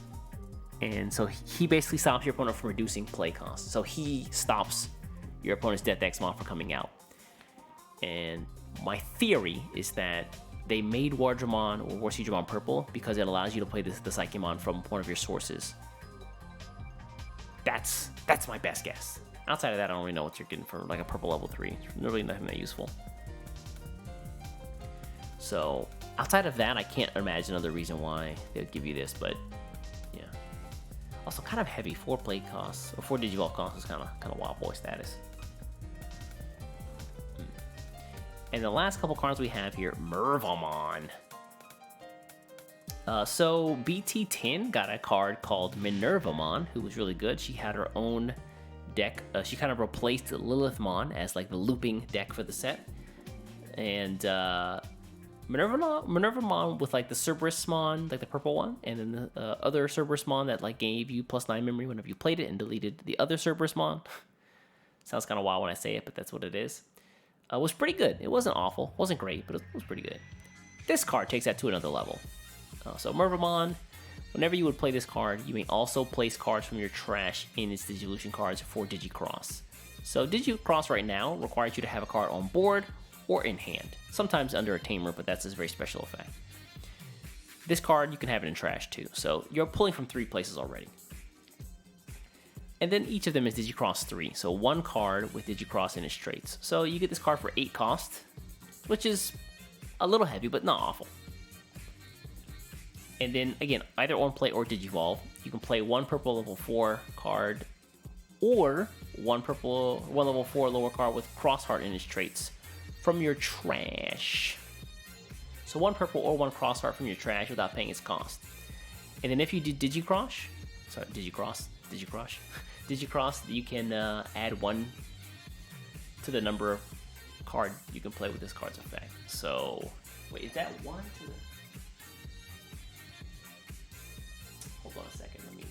And so he basically stops your opponent from reducing play cost. So he stops your opponent's Death Examon from coming out. And my theory is that they made Hydramon or UlforceVeedramon purple because it allows you to play the Sukamon from one of your sources. That's my best guess. Outside of that, I don't really know what you're getting for like a purple level 3. It's really nothing that useful. So outside of that, I can't imagine another reason why they would give you this, but yeah. Also kind of heavy, 4 play costs, or 4 Digivolve costs is kind of wild boy status. And the last couple cards we have here, Mervamon. So BT10 got a card called Minervamon, who was really good. She had her own deck. She kind of replaced Lilithmon as like the looping deck for the set. And Minervamon with like the Cerberusmon, like the purple one, and then the other Cerberusmon that like gave you +9 memory whenever you played it and deleted the other Cerberusmon. Sounds kind of wild when I say it, but that's what it is. Was pretty good. It wasn't awful, wasn't great, but it was pretty good. This card takes that to another level. So Mervamon, whenever you would play this card, you may also place cards from your trash in its Digivolution cards for Digicross. So Digicross right now requires you to have a card on board or in hand, sometimes under a tamer, but that's a very special effect. This card, you can have it in trash too, so you're pulling from 3 places already. And then each of them is Digicross 3, so 1 card with Digicross in its traits. So you get this card for 8 cost, which is a little heavy, but not awful. And then, again, either on play or Digivolve, you can play 1 purple level 4 card, or 1 level 4 lower card with Xros Heart in its traits from your trash. So 1 purple or 1 Xros Heart from your trash without paying its cost. And then if you do Digicross, you can add 1 to the number of card you can play with this card's effect. So, wait, is that 1 to the... Hold on a second, let me...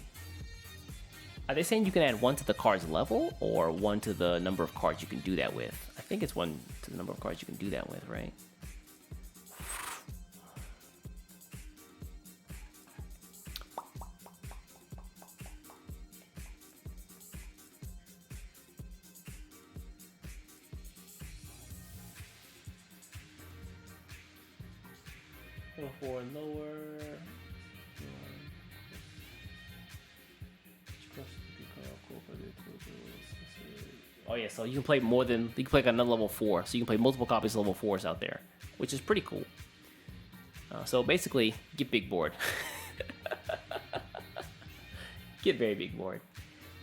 Are they saying you can add 1 to the card's level, or 1 to the number of cards you can do that with? I think it's 1 to the number of cards you can do that with, right? Four and lower. Oh yeah, so you can play more than, you can play like another level 4, so you can play multiple copies of level 4s out there, which is pretty cool. So basically, get big board. Get very big board.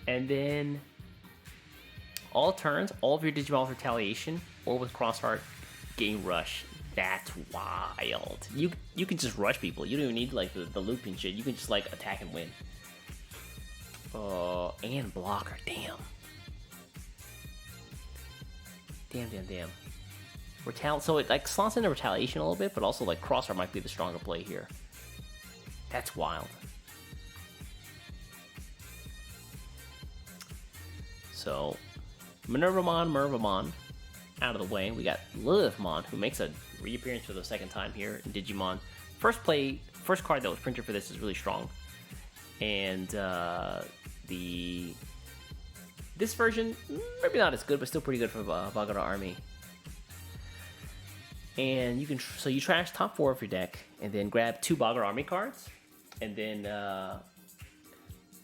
And then, all turns, all of your Digimon Retaliation, or with Xros Heart, gain Rush. That's wild. You can just rush people. You don't even need like the looping shit. You can just like attack and win. And blocker. Damn. So it like slots into retaliation a little bit, but also like Xros Heart might be the stronger play here. That's wild. So Mervamon out of the way. We got Lilithmon, who makes a reappearance for the second time here in Digimon. First card that was printed for this is really strong. And this version, maybe not as good, but still pretty good for Bagara Army. And you can, so you trash top 4 of your deck, and then grab 2 Bagara Army cards, and then,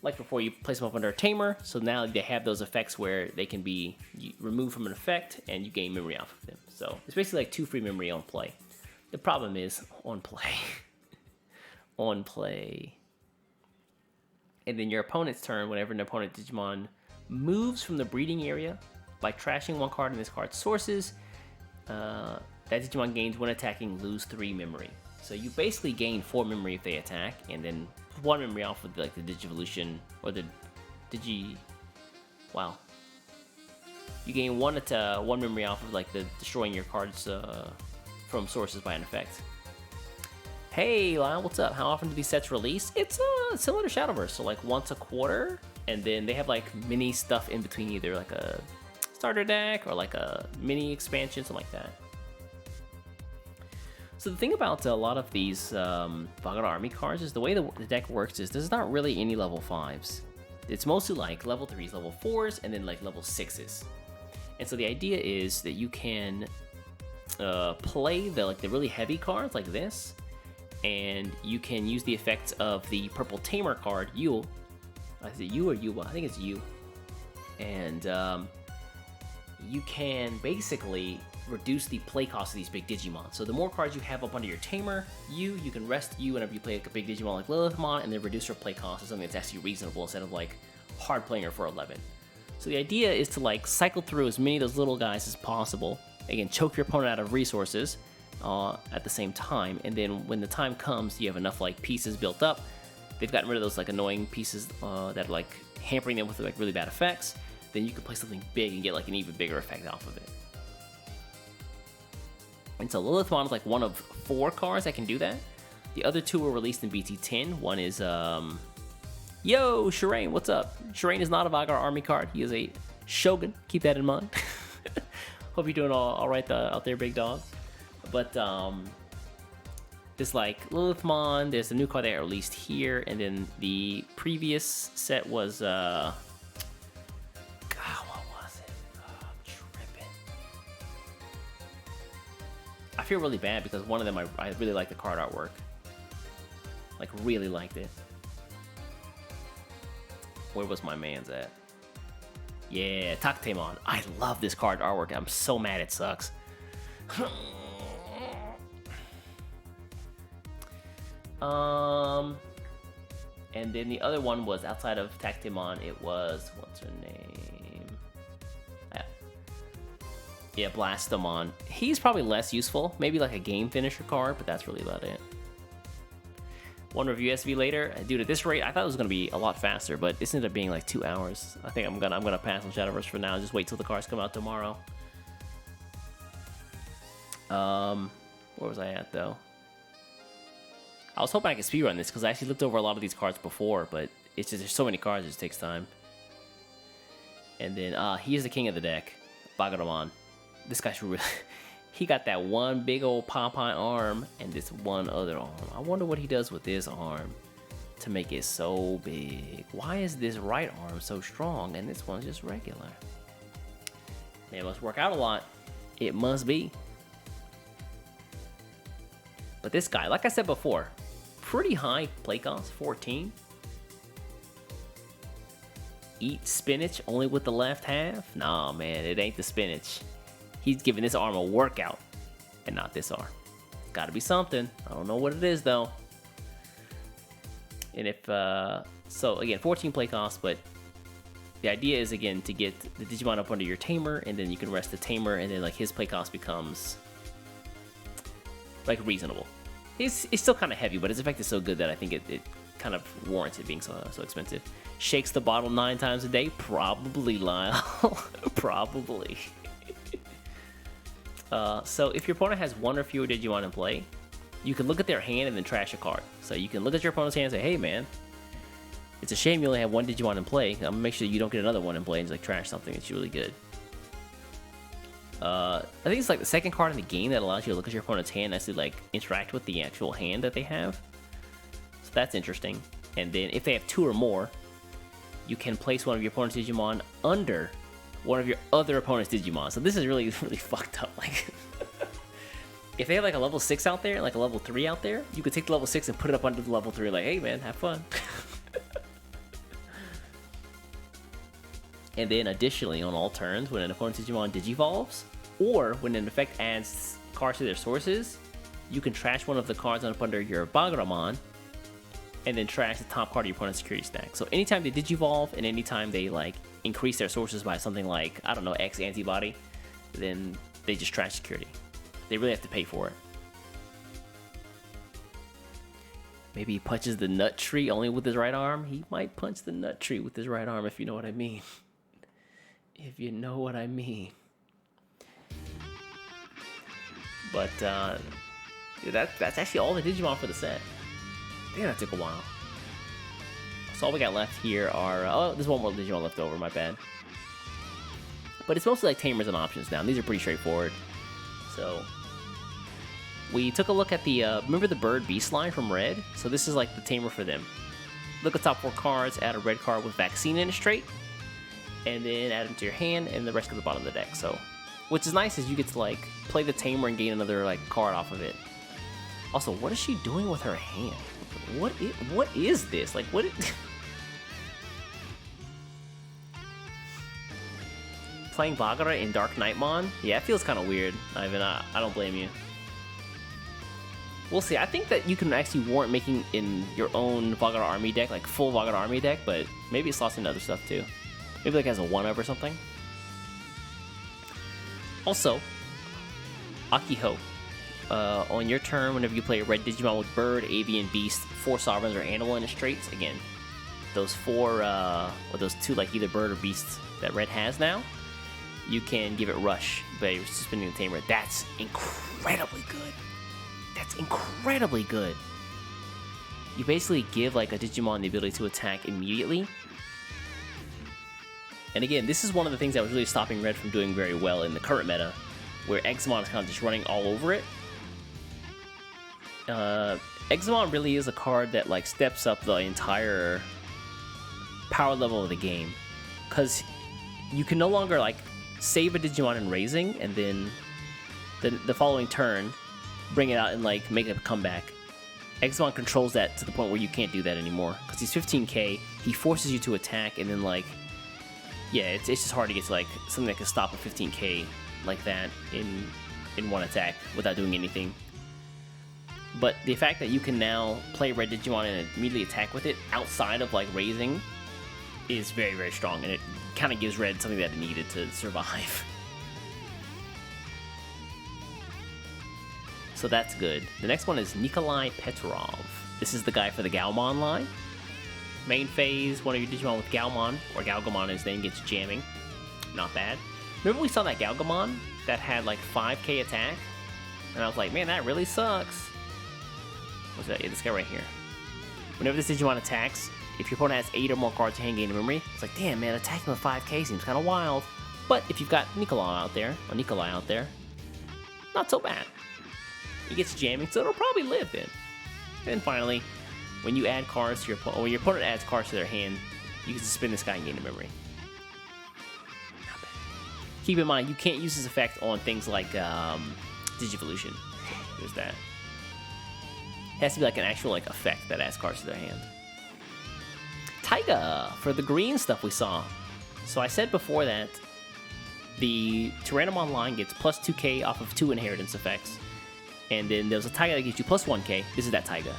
like before, you place them up under a Tamer, so now they have those effects where they can be removed from an effect, and you gain memory off of them. So it's basically like 2 free memory on play. The problem is, on play. On play. And then your opponent's turn, whenever an opponent Digimon moves from the breeding area by trashing 1 card in this card's sources, that Digimon gains when attacking, lose 3 memory. So you basically gain 4 memory if they attack, and then 1 memory off of like the Digivolution or the Wow. You gain 1 memory off of like the destroying your cards from sources by an effect. Hey Lyle, what's up? How often do these sets release? It's similar to Shadowverse, so like once a quarter, and then they have like mini stuff in between, either like a starter deck or like a mini expansion, something like that. So the thing about a lot of these Bagara Army cards is the way the deck works is there's not really any level 5s. It's mostly like level 3s, level 4s, and then like level 6s. And so the idea is that you can play the really heavy cards like this, and you can use the effects of the purple Tamer card, Yule. Is it you or Yuwa? I think it's you. And you can basically reduce the play cost of these big Digimon. So the more cards you have up under your Tamer, you can rest you whenever you play like a big Digimon like Lilithmon, and then reduce your play cost to something that's actually reasonable instead of like hard playing her for 11. So the idea is to like cycle through as many of those little guys as possible. Again, choke your opponent out of resources at the same time, and then when the time comes, you have enough like pieces built up. They've gotten rid of those like annoying pieces that are like hampering them with like really bad effects. Then you can play something big and get like an even bigger effect off of it. And so Lilithmon is like one of 4 cards that can do that. The other 2 were released in BT10. One is Yo, Shireen, what's up? Shireen is not a Bagara Army card. He is a Shogun. Keep that in mind. Hope you're doing all right out there, big dog. But this like Lilithmon, there's a new card that got released here, and then the previous set was God, what was it? Oh, I'm tripping. I feel really bad because one of them I really like the card artwork. Like really liked it. Where was my man's at? Yeah, Tyrannomon. I love this card artwork. I'm so mad it sucks. And then the other one was outside of Tyrannomon. It was, what's her name? Yeah, Blastomon. He's probably less useful. Maybe like a game finisher card, but that's really about it. One review SV later. Dude, at this rate, I thought it was gonna be a lot faster, but this ended up being like 2 hours. I think I'm gonna pass on Shadowverse for now. Just wait till the cards come out tomorrow. Where was I at though? I was hoping I could speedrun this because I actually looked over a lot of these cards before, but it's just there's so many cards, it just takes time. And then he's the king of the deck, Bagaramon. This guy's really he got that one big old Popeye arm and this one other arm. I wonder what he does with this arm to make it so big. Why is this right arm so strong and this one's just regular? They must work out a lot. It must be. But this guy, like I said before, pretty high play cost, 14. Eat spinach only with the left half? Nah, man, it ain't the spinach. He's giving this arm a workout, and not this arm. Gotta be something. I don't know what it is, though. And if, so again, 14 play cost, but the idea is, again, to get the Digimon up under your Tamer, and then you can rest the Tamer, and then, like, his play cost becomes, like, reasonable. It's still kind of heavy, but his effect is so good that I think it kind of warrants it being so expensive. Shakes the bottle 9 times a day? Probably, Lyle. Probably. So if your opponent has 1 or fewer Digimon in play, you can look at their hand and then trash a card. So you can look at your opponent's hand and say, hey man, it's a shame you only have 1 Digimon in play. I'm gonna make sure you don't get another one in play and just like trash something that's really good. I think it's like the second card in the game that allows you to look at your opponent's hand and actually like interact with the actual hand that they have. So that's interesting. And then if they have 2 or more, you can place one of your opponent's Digimon under one of your other opponent's Digimon. So this is really, really fucked up. Like, if they have like a level 6 out there, like a level 3 out there, you could take the level 6 and put it up under the level 3, like, hey man, have fun. And then additionally, on all turns, when an opponent's Digimon digivolves, or when an effect adds cards to their sources, you can trash one of the cards up under your BlackWarGreymon, and then trash the top card of your opponent's security stack. So anytime they digivolve, and anytime they like increase their sources by something like, I don't know, X-Antibody, then they just trash security. They really have to pay for it. Maybe he punches the nut tree only with his right arm. He might punch the nut tree with his right arm, if you know what I mean. If you know what I mean. But that's actually all the Digimon for the set. Damn, that took a while. So all we got left here are... oh, there's one more Digimon left over, my bad. But it's mostly like tamers and options now. These are pretty straightforward. So we took a look at the... remember the bird beast line from Red? So this is like the tamer for them. Look at top 4 cards, add a red card with vaccine in it straight, and then add them to your hand, and the rest to the bottom of the deck. So, which is nice is you get to like play the tamer and gain another like card off of it. Also, what is she doing with her hand? What is this? Like, what? Playing Bagara in Dark Knightmon? Yeah, it feels kind of weird, Ivan. I don't blame you. We'll see. I think that you can actually warrant making in your own Bagara army deck, like full Bagara army deck, but maybe it slots into other stuff too. Maybe like has a 1-of or something. Also, Yugioh. On your turn, whenever you play a red Digimon with Bird, Avian, Beast, 4 Sovereigns, or Animal in its traits, again, those 4, or those 2, like either Bird or Beast that Red has now, you can give it Rush by suspending the Tamer. That's incredibly good. That's incredibly good. You basically give like a Digimon the ability to attack immediately. And again, this is one of the things that was really stopping Red from doing very well in the current meta, where Examon is kind of just running all over it. Examon really is a card that like steps up the entire power level of the game, because you can no longer like save a Digimon in raising and then the following turn bring it out and like make a comeback. Examon controls that to the point where you can't do that anymore, because he's 15k, he forces you to attack, and then like, yeah, it's just hard to get to like something that can stop a 15k like that in one attack without doing anything. But the fact that you can now play Red Digimon and immediately attack with it outside of like raising is very, very strong, and it kind of gives Red something that it needed to survive. So that's good. The next one is Nikolai Petrov. This is the guy for the Galmon line. Main phase, one of your Digimon with Galmon, or Galgamon as his name, gets jamming. Not bad. Remember we saw that Galgamon that had like 5k attack? And I was like, man, that really sucks. What's that? Yeah, this guy right here. Whenever this Digimon attacks, if your opponent has 8 or more cards to hand gain memory, it's like, damn man, attacking with 5k seems kind of wild. But if you've got Nikolai out there, not so bad. He gets jamming, so it'll probably live then. And finally, when you add cards to your opponent, or when your opponent adds cards to their hand, you can suspend this guy and gain a memory. Not bad. Keep in mind, you can't use this effect on things like Digivolution. So there's that. It has to be like an actual like effect that adds cards to their hand. Taiga for the green stuff we saw. So I said before that the Tyrannomon line gets plus 2k off of 2 inheritance effects. And then there's a Taiga that gives you plus 1k. This is that Taiga.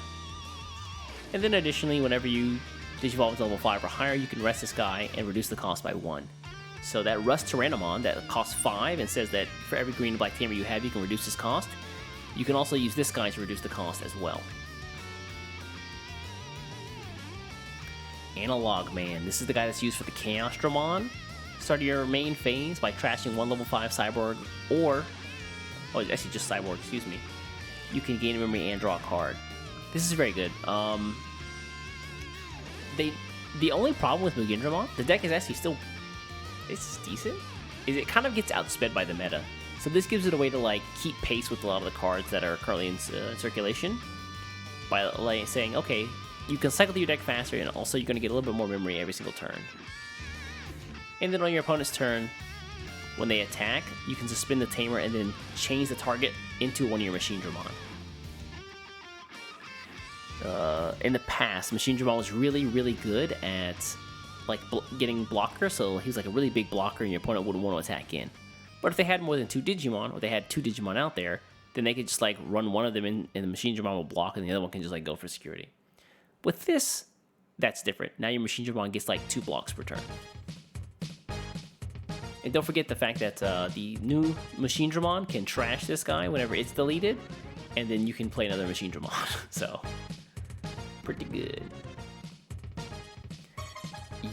And then additionally, whenever you Digivolve to level 5 or higher, you can rest this guy and reduce the cost by 1. So that Rust Tyrannomon that costs 5 and says that for every green and black tamer you have, you can reduce his cost. You can also use this guy to reduce the cost as well. Analog Man. This is the guy that's used for the Chaos Dramon. Start your main phase by trashing 1 level 5 Cyborg, or... oh, it's actually just Cyborg, excuse me. You can gain a memory and draw a card. This is very good. The only problem with Yugioh, the deck is actually still... it's decent. Is it kind of gets outsped by the meta. So this gives it a way to like keep pace with a lot of the cards that are currently in circulation by like saying, okay, you can cycle through your deck faster, and also you're going to get a little bit more memory every single turn. And then on your opponent's turn, when they attack, you can suspend the Tamer and then change the target into one of your Machinedramon. In the past, Machinedramon was really, really good at like getting blocker, so he was like a really big blocker and your opponent wouldn't want to attack in. But if they had more than 2 Digimon, or they had 2 Digimon out there, then they could just like run one of them in and the Machinedramon will block and the other one can just like go for security. With this, that's different. Now your Machinedramon gets like 2 blocks per turn. And don't forget the fact that the new Machinedramon can trash this guy whenever it's deleted, and then you can play another Machinedramon. So, pretty good.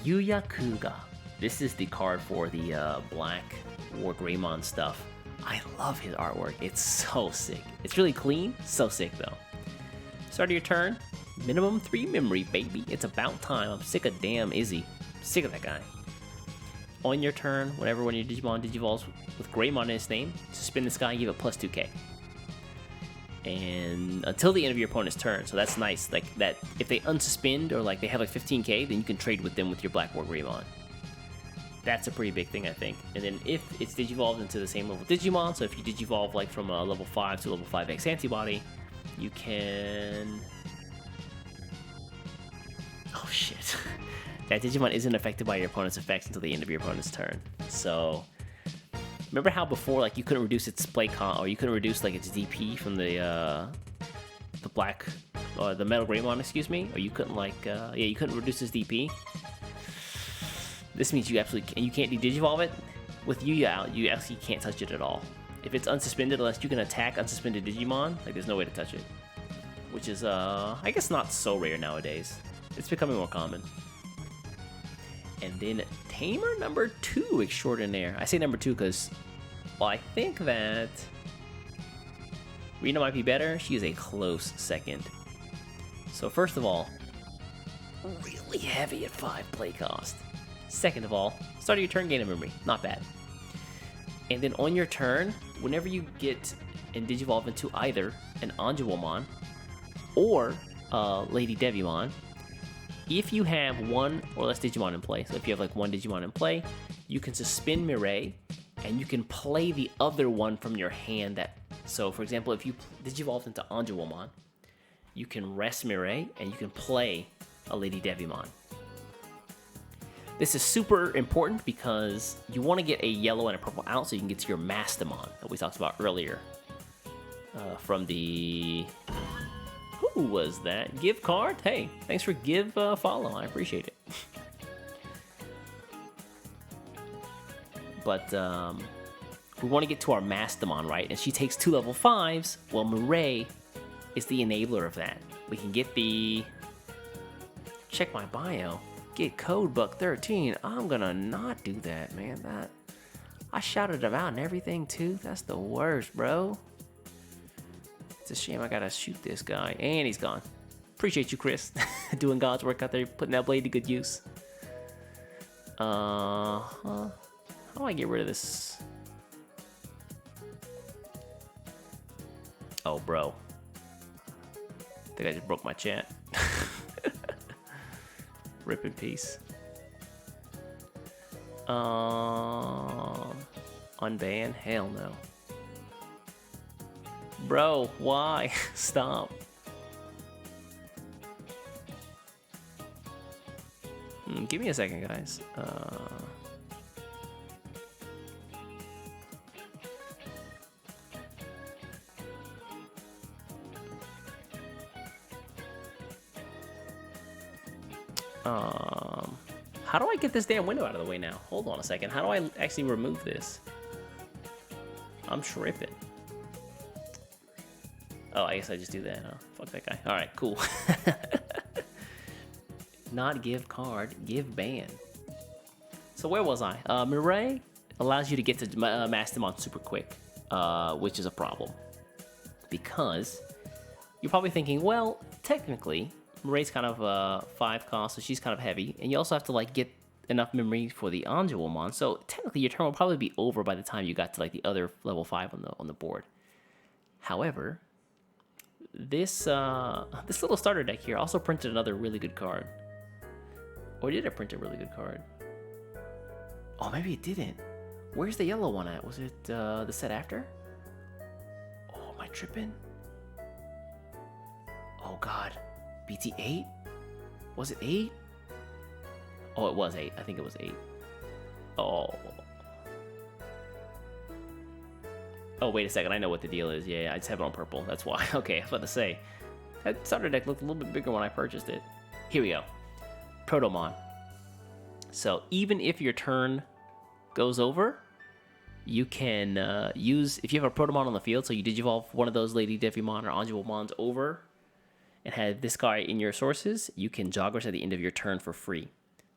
Yugioh. This is the card for the BlackWarGreymon stuff. I love his artwork. It's so sick. It's really clean. So sick, though. Start of your turn. Minimum 3 memory, baby. It's about time. I'm sick of damn Izzy. Sick of that guy. On your turn, whenever one of your Digimon digivolves with Greymon in its name, suspend this guy and give it plus 2k. And until the end of your opponent's turn, so that's nice. Like that, if they unsuspend or like they have like 15k, then you can trade with them with your BlackWarGreymon. That's a pretty big thing, I think. And then if it's digivolved into the same level Digimon, so if you digivolve like from a level 5 to level 5 X-Antibody, you can... Oh shit. That Digimon isn't affected by your opponent's effects until the end of your opponent's turn. So, remember how before, like, you couldn't reduce its play con, or you couldn't reduce like its DP from the Metal Greymon, excuse me, or you couldn't like, you couldn't reduce its DP. This means you absolutely you can't de-digivolve it. With Yugioh out, you actually can't touch it at all. If it's unsuspended, unless you can attack unsuspended Digimon, like there's no way to touch it. Which is, I guess not so rare nowadays. It's becoming more common. And then Tamer number 2 extraordinaire. I say number 2 because, well, I think that Rena might be better. She is a close second. So first of all, really heavy at 5 play cost. Second of all, start of your turn, gain a memory. Not bad. And then on your turn, whenever you get and digivolve into either an Anjouamon or Lady Devimon, if you have 1 or less Digimon in play, so if you have like 1 Digimon in play, you can suspend Mireille, and you can play the other one from your hand. So for example, if you digivolve into Anjouamon, you can rest Mireille, and you can play a Lady Devimon. This is super important because you want to get a yellow and a purple out so you can get to your Mastamon that we talked about earlier. From the... Who was that? Give card? Hey, thanks for give follow. I appreciate it. But we want to get to our Mastamon, right? And she takes 2 level 5s. Well, Mireille is the enabler of that. We can get the... Check my bio. Get code Buck13. I'm gonna not do that, man. I shouted him out and everything too. That's the worst, bro. It's a shame I gotta shoot this guy. And he's gone. Appreciate you, Chris. Doing God's work out there, putting that blade to good use. How do I get rid of this? Oh, bro. I think I just broke my chat. Rip in peace. Unban? Hell no. Bro, why? Stop. Give me a second, guys. How do I get this damn window out of the way now? Hold on a second. How do I actually remove this? I'm tripping. Oh, I guess I just do that, huh? Fuck that guy. Alright, cool. Not give card, give ban. So where was I? Mireille allows you to get to Mastamon super quick, which is a problem. Because you're probably thinking, well, technically, Mireille's kind of 5 cost, so she's kind of heavy, and you also have to like get enough memory for the Angelomon, so technically your turn will probably be over by the time you got to like the other level 5 on the board. However, this little starter deck here also printed another really good card. Or did it print a really good card? Oh, maybe it didn't. Where's the yellow one at? Was it the set after? Oh, am I tripping? Oh god, BT8? Was it 8? Oh, it was 8. I think it was 8. Oh. Oh, wait a second. I know what the deal is. Yeah, I just have it on purple. That's why. Okay, I was about to say. That starter deck looked a little bit bigger when I purchased it. Here we go. Protomon. So, even if your turn goes over, you can use... If you have a Protomon on the field, so you Digivolve one of those Lady Devimon or Angelomons over and have this guy in your sources, you can Joggers at the end of your turn for free.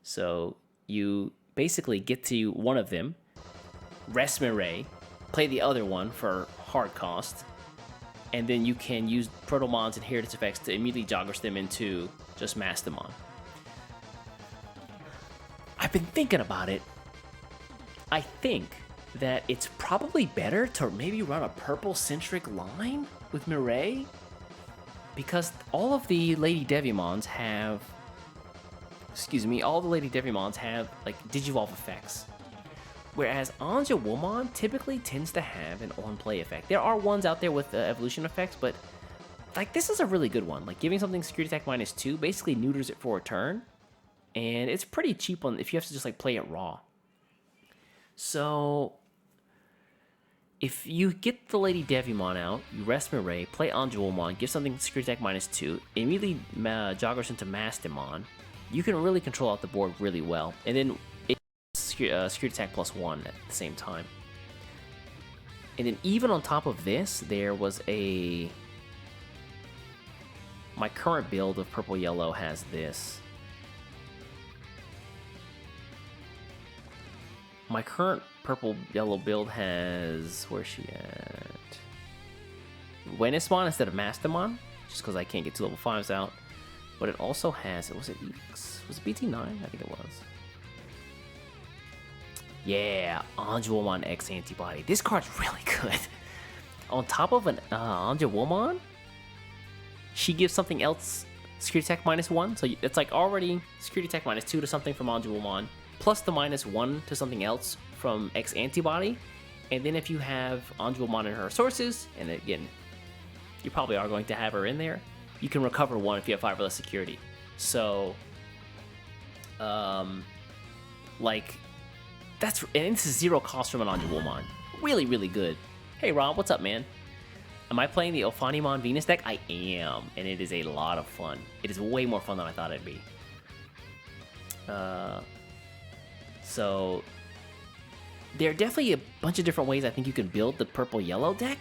So you basically get to one of them, rest Mireille, play the other one for hard cost, and then you can use Protomon's inheritance effects to immediately Joggers them into just Mastamon. I've been thinking about it. I think that it's probably better to maybe run a purple-centric line with Mireille, because all of the Lady Devimons have... all the Lady Devimons have, like, Digivolve effects. Whereas Angelomon typically tends to have an on-play effect. There are ones out there with evolution effects, but, like, this is a really good one. Like, giving something security attack -2 basically neuters it for a turn. And it's pretty cheap on if you have to just, like, play it raw. So... if you get the Lady Devimon out, you rest Mireille, play Angelomon, give something security attack -2, immediately Joggers into Mastamon, you can really control out the board really well. And then security attack +1 at the same time. And then even on top of this, there was a... My current build of purple-yellow has this. My current purple-yellow build has... Where's she at? Wenismon instead of Mastamon, just because I can't get 2 level 5s out. But it also has... Was it BT9? I think it was. Yeah, Angelomon X-Antibody. This card's really good. On top of an Angelomon, she gives something else security attack -1. So it's like already security attack -2 to something from Angelomon, plus the -1 to something else from X-Antibody. And then if you have Angelomon in her sources, and again, you probably are going to have her in there, you can recover 1 if you have 5 or less security. So, like, and this is 0 cost from an Angelomon. Really, really good. Hey Rob, what's up, man? Am I playing the Ophanimon Venus deck? I am, and it is a lot of fun. It is way more fun than I thought it'd be. So, there are definitely a bunch of different ways I think you can build the purple-yellow deck.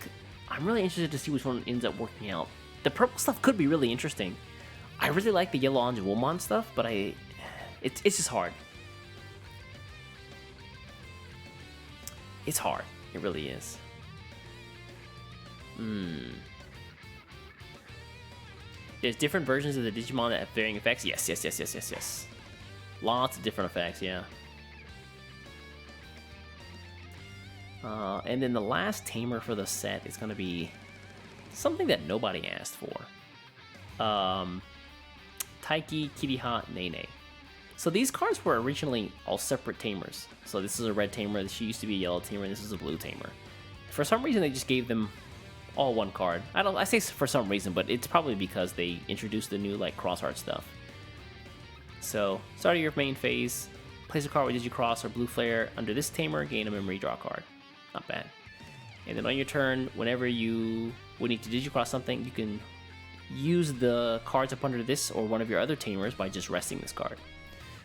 I'm really interested to see which one ends up working out. The purple stuff could be really interesting. I really like the yellow Angelomon stuff, but it's just hard. It's hard. It really is. There's different versions of the Digimon that have varying effects. Yes. Lots of different effects, yeah. And then the last tamer for the set is going to be something that nobody asked for. Taiki, Kiriha, Nene. So these cards were originally all separate tamers. So this is a red tamer, she used to be a yellow tamer, and this is a blue tamer. For some reason, they just gave them all one card. I say for some reason, but it's probably because they introduced the new, like, Xros Heart stuff. So, start of your main phase, place a card with Digicross or Blue Flare under this tamer, gain a memory, draw a card. Not bad. And then on your turn, whenever you would need to Digicross something, you can use the cards up under this or one of your other tamers by just resting this card.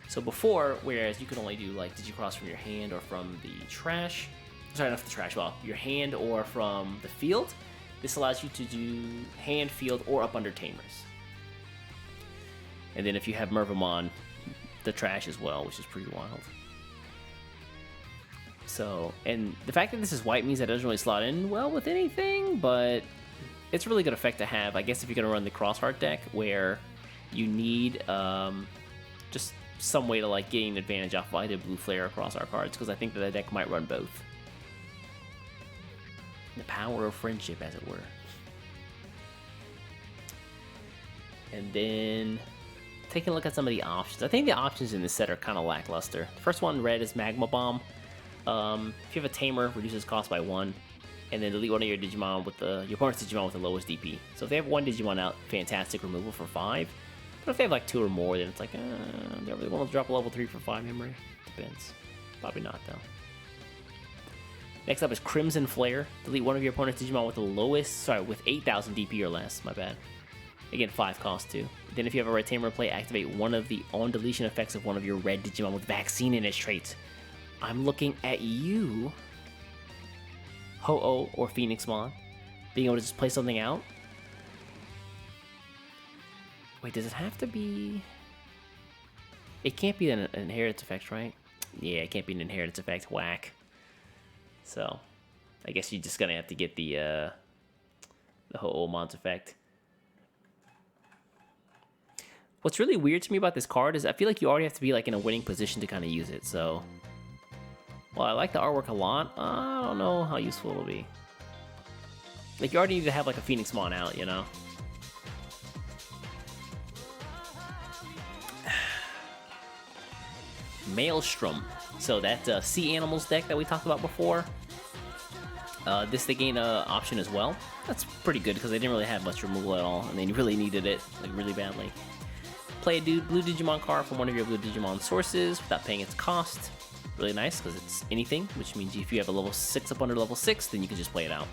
So before, whereas you could only do, like, Digicross from your hand or from the trash, sorry, not the trash, well, your hand or from the field, this allows you to do hand, field, or up under tamers. And then if you have Mervamon, the trash as well, which is pretty wild. So, and the fact that this is white means that it doesn't really slot in well with anything, but it's a really good effect to have, I guess, if you're going to run the Xros Heart deck, where you need just some way to like gain advantage off either blue flare across our cards, because I think that the deck might run both. The power of friendship, as it were. And then taking a look at some of the options. I think the options in this set are kind of lackluster. The first one, red, is Magma Bomb. If you have a Tamer, reduces cost by 1. And then delete one of your Digimon with your opponent's Digimon with the lowest DP. So if they have one Digimon out, fantastic removal for 5. But if they have like 2 or more, then it's like, they really want to drop a level 3 for 5 memory. Depends. Probably not, though. Next up is Crimson Flare. Delete one of your opponent's Digimon with the lowest, sorry, with 8,000 DP or less. My bad. Again, 5 cost too. Then if you have a red Tamer in play, activate one of the on-deletion effects of one of your red Digimon with Vaccine in its traits. I'm looking at you, Ho-Oh or Phoenixmon, being able to just play something out. Wait, does it have to be... It can't be an inheritance effect, right? Yeah, it can't be an inheritance effect. Whack. So, I guess you're just gonna have to get the Ho-Oh-Mon's effect. What's really weird to me about this card is I feel like you already have to be like in a winning position to kind of use it, so... Well, I like the artwork a lot. I don't know how useful it'll be. Like, you already need to have like a Phoenixmon out, you know? Maelstrom. So that Sea Animals deck that we talked about before, they gain an option as well. That's pretty good because they didn't really have much removal at all, and they really needed it like really badly. Play a blue Digimon card from one of your blue Digimon sources without paying its cost. Really nice because it's anything, which means if you have a level 6 up under level 6, then you can just play it out.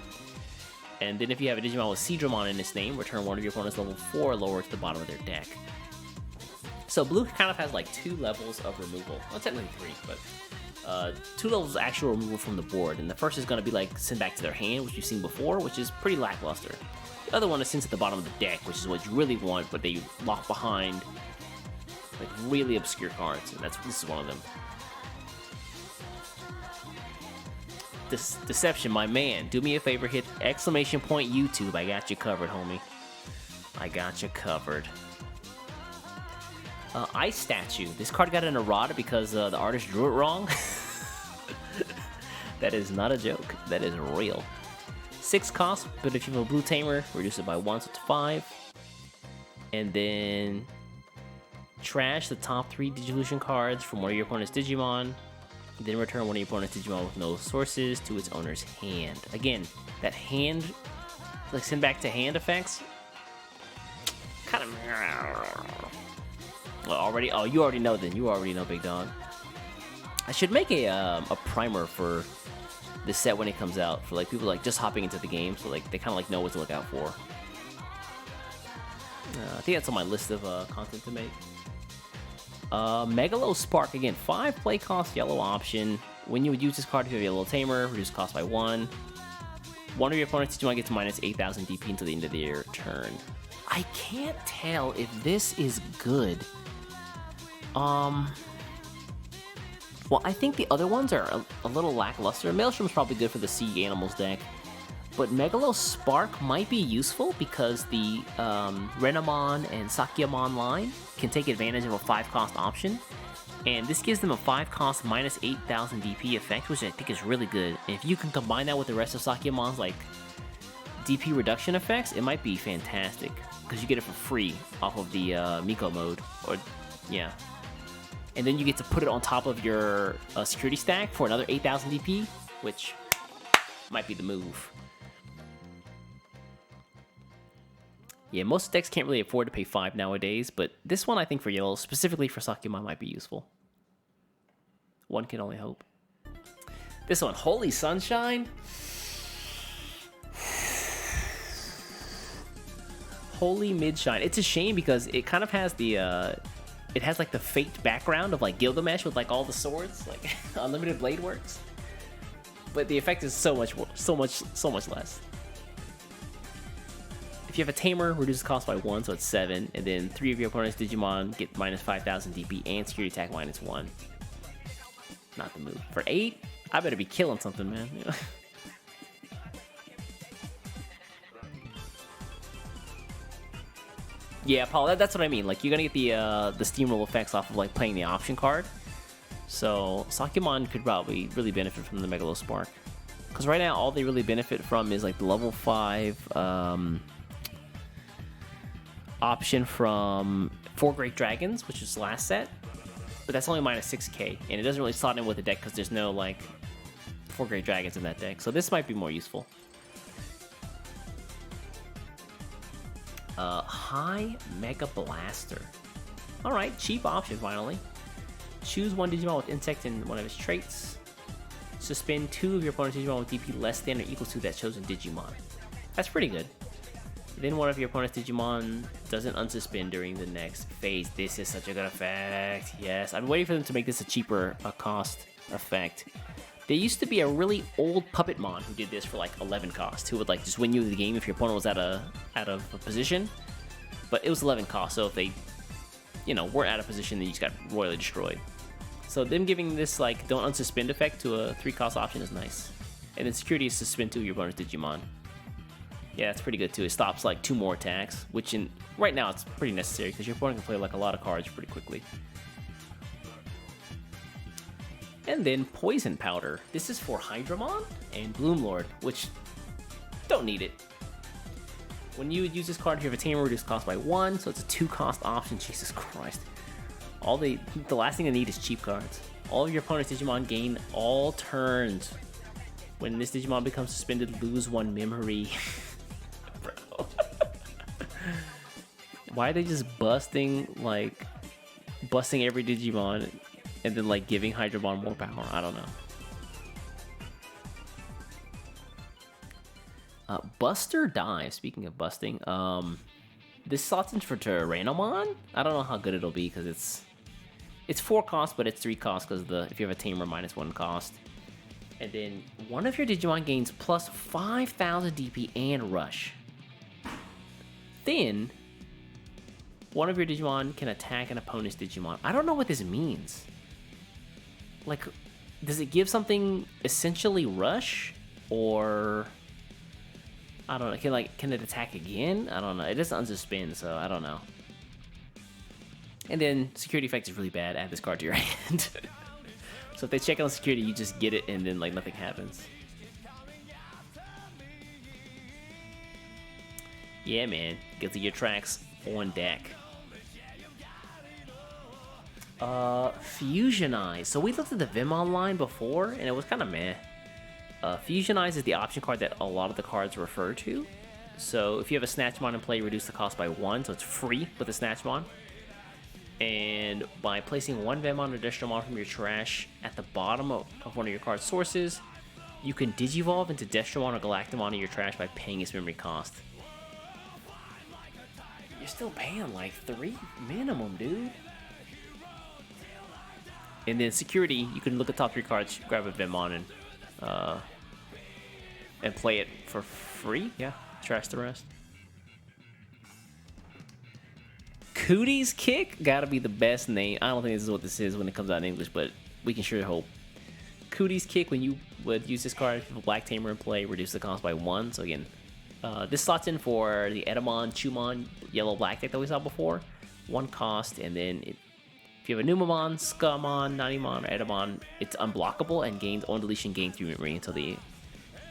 And then if you have a Digimon with Hydramon in its name, return one of your opponent's level 4 or lower to the bottom of their deck. So blue kind of has like 2 levels of removal. Well, technically 3, but 2 levels of actual removal from the board. And the first is going to be like send back to their hand, which you've seen before, which is pretty lackluster. The other one is sent at the bottom of the deck, which is what you really want, but they lock behind like really obscure cards, and this is one of them. Deception, my man. Do me a favor, hit exclamation point YouTube. I got you covered, homie. I got you covered. Ice Statue. This card got an errata because the artist drew it wrong. That is not a joke. That is real. 6 cost, but if you have a blue Tamer, reduce it by 1, so it's 5. And then trash the top 3 Digivolution cards from one of your opponent's Digimon. Then return one of your opponent's Digimon with no sources to its owner's hand. Again, that hand, like send back to hand effects, kind of... Well, already? Oh, you already know then. You already know, big dog. I should make a primer for this set when it comes out, for like people like just hopping into the game, so like they kind of like know what to look out for. I think that's on my list of content to make. Megalo Spark, again, 5 play cost, yellow option. When you would use this card, if you have a yellow Tamer, reduce cost by 1. One of your opponent's Digimon gets minus 8,000 DP until the end of their turn. I can't tell if this is good. Well, I think the other ones are a little lackluster. Maelstrom's probably good for the Sea Animals deck. But Megalo Spark might be useful because the Renamon and Sakyamon line can take advantage of a 5-cost option. And this gives them a 5-cost minus 8,000 DP effect, which I think is really good. And if you can combine that with the rest of Sakyamon's like DP reduction effects, it might be fantastic. Because you get it for free off of the Miko mode. Or, yeah. And then you get to put it on top of your security stack for another 8,000 DP, which might be the move. Yeah, most decks can't really afford to pay 5 nowadays, but this one I think for yellow, specifically for Sakyamon, might be useful. One can only hope. This one, Holy Sunshine? Holy Midshine. It's a shame because it kind of has the, it has like the faked background of like Gilgamesh with like all the swords, like Unlimited Blade Works. But the effect is so much less. If you have a Tamer, reduce the cost by 1, so it's 7. And then 3 of your opponent's Digimon get minus 5,000 DP and security attack minus 1. Not the move. For 8, I better be killing something, man. Yeah, Paul, that's what I mean. Like, you're gonna get the steamroll effects off of like playing the option card. So Sukamon could probably really benefit from the Megalospark. Because right now, all they really benefit from is like the level 5 option from 4 Great Dragons, which is the last set. But that's only minus 6k, and it doesn't really slot in with the deck because there's no like 4 Great Dragons in that deck. So this might be more useful. High Mega Blaster. Alright, cheap option finally. Choose one Digimon with Insect in one of its traits. Suspend 2 of your opponent's Digimon with DP less than or equal to that chosen Digimon. That's pretty good. Then one of your opponent's Digimon doesn't unsuspend during the next phase. This is such a good effect. Yes, I'm waiting for them to make this a cheaper cost effect. There used to be a really old Puppetmon who did this for like 11 cost, who would like just win you the game if your opponent was out of a position. But it was 11 cost, so if they, weren't out of position, then you just got royally destroyed. So them giving this like don't unsuspend effect to a 3 cost option is nice. And then security is suspend 2 of your opponent's Digimon. Yeah, that's pretty good too. It stops like 2 more attacks, which right now it's pretty necessary because your opponent can play like a lot of cards pretty quickly. And then Poison Powder. This is for Hydramon and Bloomlord, which don't need it. When you would use this card, you have a tamer reduced cost by 1, so it's a 2 cost option. Jesus Christ. The last thing I need is cheap cards. All of your opponent's Digimon gain all turns. When this Digimon becomes suspended, lose 1 memory. Bro. Why are they just busting every Digimon and then like giving Hydramon more power? I don't know. Buster Dive. Speaking of busting, this slots in for Tyrannomon. I don't know how good it'll be because it's 4 cost, but it's 3 cost because if you have a tamer, minus 1 cost. And then one of your Digimon gains plus 5,000 DP and Rush. Then one of your Digimon can attack an opponent's Digimon. I don't know what this means. Like, does it give something essentially Rush, or I don't know? Can it attack again? I don't know. It doesn't unsuspend, so I don't know. And then security effect is really bad. Add this card to your hand. So if they check on security, you just get it, and then like nothing happens. Yeah, man. Get to your tracks on deck. Fusionize. So we looked at the Vimon line before, and it was kind of meh. Fusionize is the option card that a lot of the cards refer to. So if you have a Snatchmon in play, reduce the cost by 1, so it's free with a Snatchmon. And by placing 1 Vemon or Destramon from your trash at the bottom of one of your card sources, you can Digivolve into Destramon or Galactamon in your trash by paying its memory cost. You're still paying like 3 minimum, dude. And then security, you can look at top 3 cards, grab a Vemon, and play it for free. Yeah, trash the rest. Cooties Kick, gotta be the best name. I don't think this is what this is when it comes out in English, but we can sure hope. Cooties Kick, when you would use this card, if you have a Black Tamer in play, reduce the cost by 1. So again, this slots in for the Edamon, Chumon, Yellow-Black deck that we saw before. 1 cost, and then if you have a Numamon, Sukamon, Nanimon, or Edamon, it's unblockable and gains on deletion, gain 3 memory until the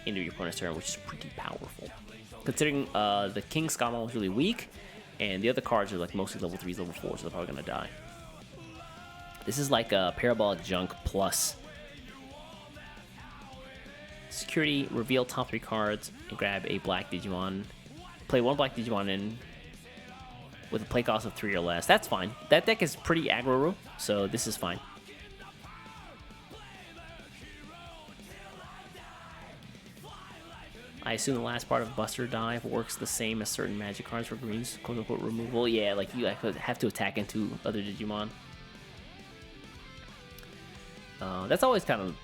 end of your opponent's turn, which is pretty powerful. Considering the King Sukamon was really weak, and the other cards are like mostly level 3s, level 4s, so they're probably gonna die. This is like a Parabolic Junk plus. Security, reveal top 3 cards and grab a Black Digimon. Play 1 Black Digimon in with a play cost of 3 or less. That's fine. That deck is pretty aggro, so this is fine. I assume the last part of Buster Dive works the same as certain magic cards for Green's quote-unquote removal. Yeah, like you have to attack into other Digimon. That's always kind of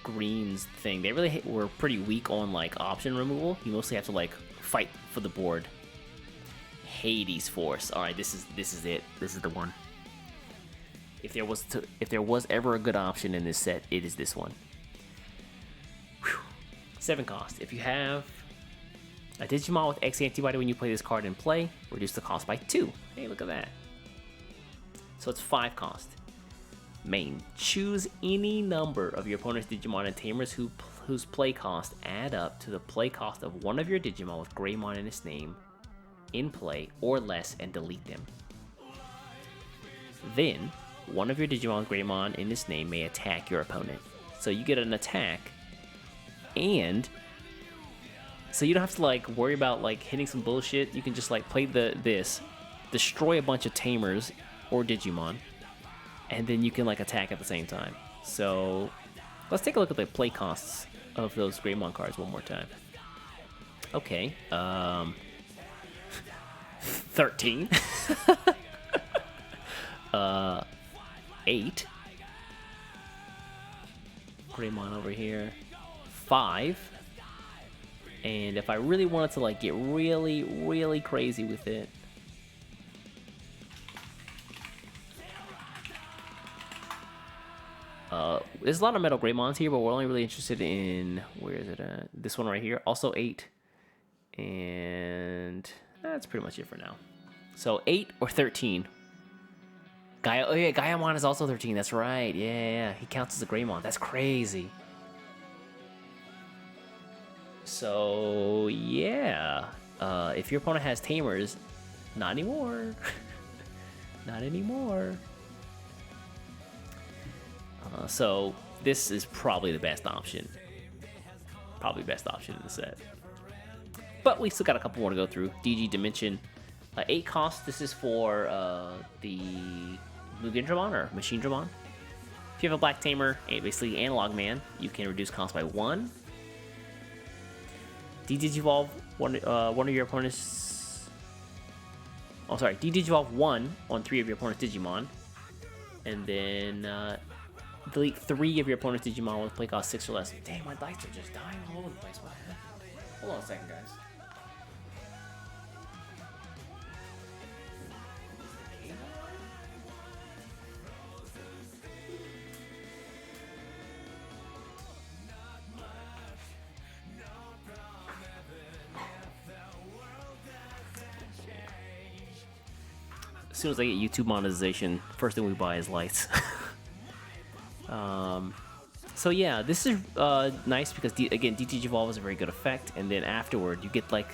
Green's thing. They really were pretty weak on like option removal. You mostly have to like fight for the board. Hades Force. All right, this is it. This is the one. If there was ever a good option in this set, it is this one. Whew. 7 cost. If you have A Digimon with X-Antibody when you play this card in play, reduce the cost by 2. Hey, look at that. So it's 5 cost. Main. Choose any number of your opponent's Digimon and Tamers whose play cost add up to the play cost of one of your Digimon with Greymon in its name in play or less and delete them. Then, one of your Digimon with Greymon in its name may attack your opponent. So you get an attack, and so you don't have to like worry about like hitting some bullshit. You can just like play this, destroy a bunch of Tamers or Digimon, and then you can like attack at the same time. So let's take a look at the play costs of those Greymon cards one more time. Okay, 13. 8. Greymon over here. 5. And if I really wanted to like get really crazy with it, there's a lot of Metal Greymons here, but we're only really interested in, where is it at? This one right here, also 8. And that's pretty much it for now. So 8 or 13. Gaia, oh yeah, Gaiamon is also 13, that's right. Yeah, he counts as a Greymon. That's crazy. So, yeah. If your opponent has Tamers, not anymore. Not anymore. So, this is probably the best option. Probably best option in the set. But we still got a couple more to go through. DG Dimension. 8 cost. This is for the Mugendramon or Machine Dramon. If you have a Black Tamer, basically Analog Man, you can reduce cost by 1. De-Digivolve one of your opponent's... Oh, sorry. De-Digivolve 1 on 3 of your opponent's Digimon. And then delete 3 of your opponent's Digimon with play cost 6 or less. Dang, my dice are just dying all over the place. What happened? Hold on a second, guys. As soon as I get YouTube monetization, first thing we buy is lights. So yeah, this is nice because again, DTG Evolve is a very good effect, and then afterward you get like,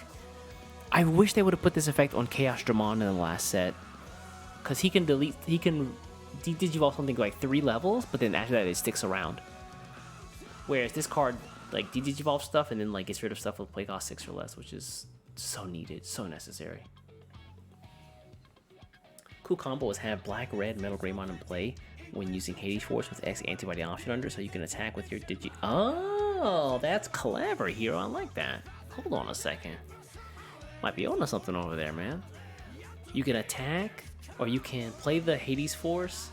I wish they would have put this effect on Chaos Dramon in the last set, because he can DTG Evolve something like 3 levels, but then after that it sticks around. Whereas this card like DTG Evolve stuff and then like gets rid of stuff with play cost 6 or less, which is so needed, so necessary. Cool combo is have Black Red Metal Greymon in play when using Hades Force with X-Antibody option under, so you can attack with your Digi... Oh, that's clever, Hero. I like that. Hold on a second. Might be onto something over there, man. You can attack, or you can play the Hades Force,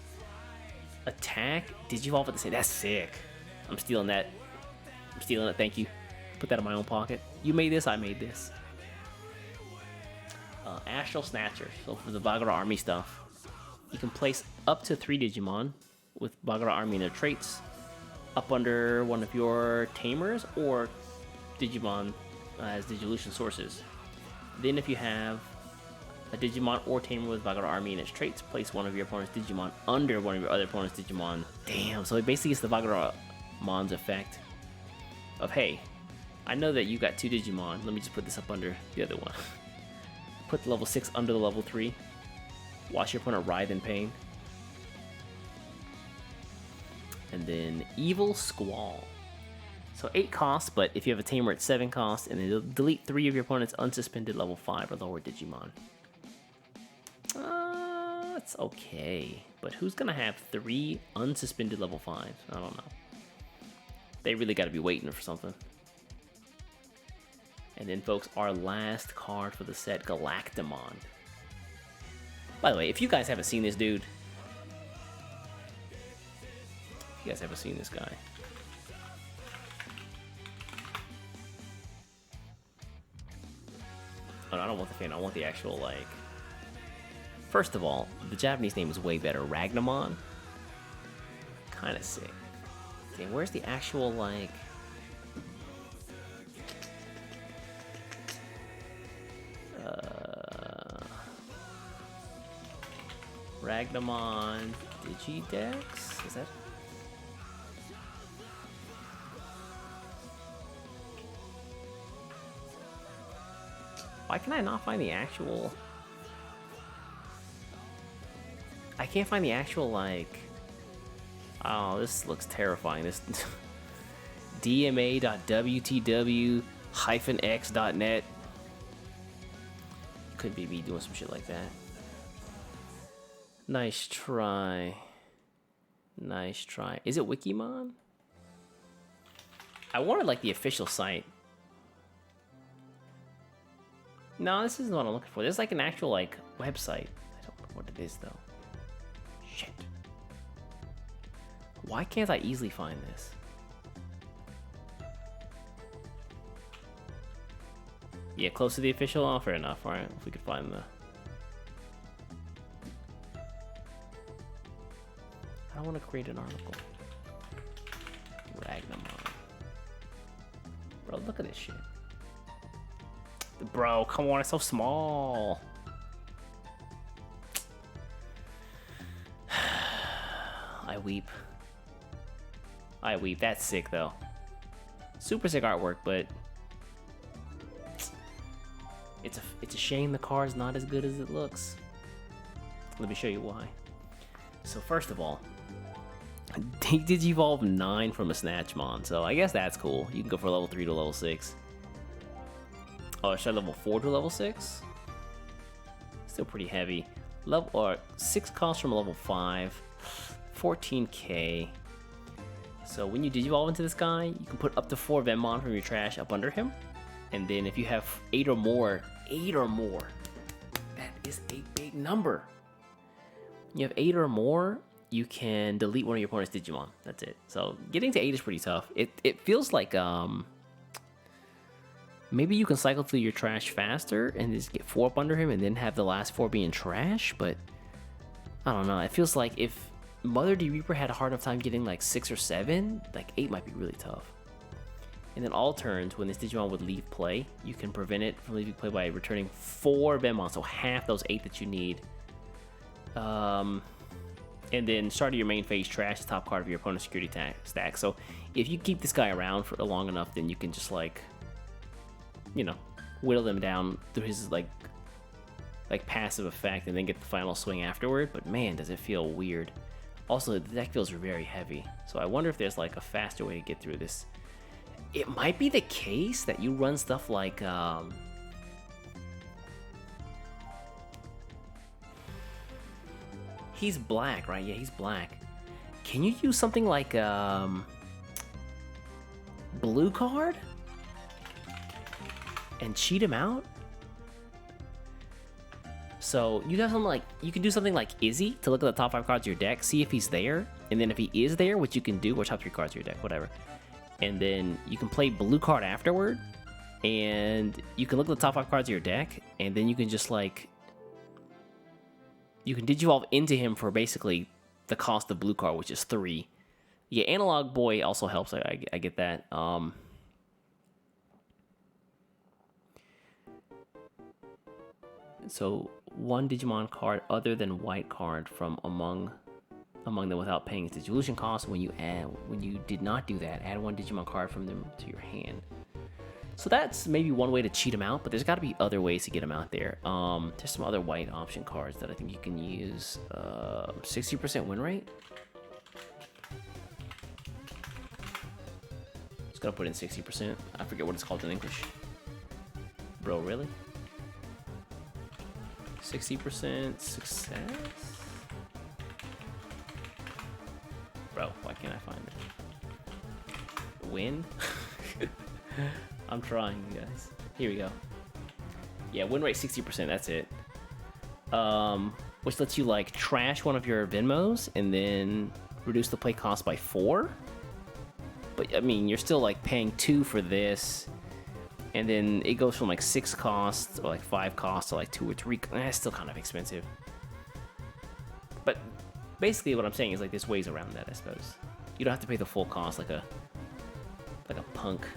attack, Digivolve at the same... That's sick. I'm stealing that. I'm stealing it, thank you. Put that in my own pocket. You made this, I made this. Astral Snatcher. So for the Bagara Army stuff, you can place up to 3 Digimon with Bagara Army and their traits up under one of your Tamers or Digimon as Digivolution sources. Then if you have a Digimon or Tamer with Bagara Army and its traits, place one of your opponent's Digimon under one of your other opponent's Digimon. Damn, so it basically is the Bagaramon's effect of, hey, I know that you got 2 Digimon, let me just put this up under the other one. Put the level 6 under the level 3. Watch your opponent writhe in pain. And then Evil Squall. So 8 costs, but if you have a Tamer, it's 7 costs, and then delete 3 of your opponent's unsuspended level 5 or lower Digimon. It's okay. But who's gonna have 3 unsuspended level 5s? I don't know. They really gotta be waiting for something. And then, folks, our last card for the set, Galactamon. By the way, if you guys haven't seen this dude, if you guys haven't seen this guy, oh, no, I don't want the fan, I want the actual, like, first of all, the Japanese name is way better, Ragnamon. Kinda sick. Okay, where's the actual, like, Ragdamon Digidex? Is that? Why can I not find the actual? I can't find the actual, like... Oh, this looks terrifying. This dma.wtw-x.net. Could be me doing some shit like that. Nice try. Nice try. Is it Wikimon? I wanted, like, the official site. No, this isn't what I'm looking for. There's, like, an actual, like, website. I don't know what it is, though. Shit. Why can't I easily find this? Yeah, close to the official? Oh, fair enough. Alright, if we could find the... I don't want to create an article. Ragdamon. Bro, look at this shit. Bro, come on, it's so small. I weep. I weep. That's sick, though. Super sick artwork, but it's a shame the card's not as good as it looks. Let me show you why. So first of all, he Digivolve 9 from a Snatchmon, so I guess that's cool. You can go from level 3 to level 6. Oh, should I level 4 to level 6? Still pretty heavy. Level or 6 costs from level 5, 14k. So when you Digivolve into this guy, you can put up to 4 Venmon from your trash up under him. And then if you have 8 or more, that is a big number. You have 8 or more, you can delete one of your opponent's Digimon. That's it. So getting to 8 is pretty tough. It feels like maybe you can cycle through your trash faster and just get 4 up under him and then have the last 4 being trash, but I don't know. It feels like if Mother D Reaper had a hard enough time getting like 6 or 7, like 8 might be really tough. And then all turns, when this Digimon would leave play, you can prevent it from leaving play by returning 4 Venmon, so half those 8 that you need. And then start of your main phase, trash the top card of your opponent's security stack. So if you keep this guy around for long enough, then you can just like, you know, whittle them down through his like passive effect and then get the final swing afterward. But man, does it feel weird. Also, the deck feels very heavy. So I wonder if there's like a faster way to get through this. It might be the case that you run stuff like he's black, right? Yeah, he's black. Can you use something like blue card and cheat him out? So you have something like, you can do something like Izzy to look at the top 5 cards of your deck, see if he's there, and then if he is there, which you can do, or top 3 cards of your deck, whatever. And then you can play blue card afterward, and you can look at the top 5 cards of your deck, and then you can just like, you can Digivolve into him for basically the cost of blue card, which is 3. Yeah, Analog Boy also helps, I get that. So 1 Digimon card other than white card from among them without paying its dissolution cost. When you did not do that, add 1 Digimon card from them to your hand. So that's maybe one way to cheat them out, but there's got to be other ways to get them out there. There's some other white option cards that I think you can use. 60% win rate. Just gonna put in 60%. I forget what it's called in English. Bro, really? 60% success? Bro, why can't I find it? Win? I'm trying, you guys. Here we go. Yeah, win rate 60%, that's it. Which lets you like trash one of your Venmos and then reduce the play cost by 4. But I mean, you're still like paying 2 for this. And then it goes from like 6 costs or like 5 costs to like 2 or 3. It's still kind of expensive. But basically what I'm saying is like there's ways around that, I suppose. You don't have to pay the full cost like a punk.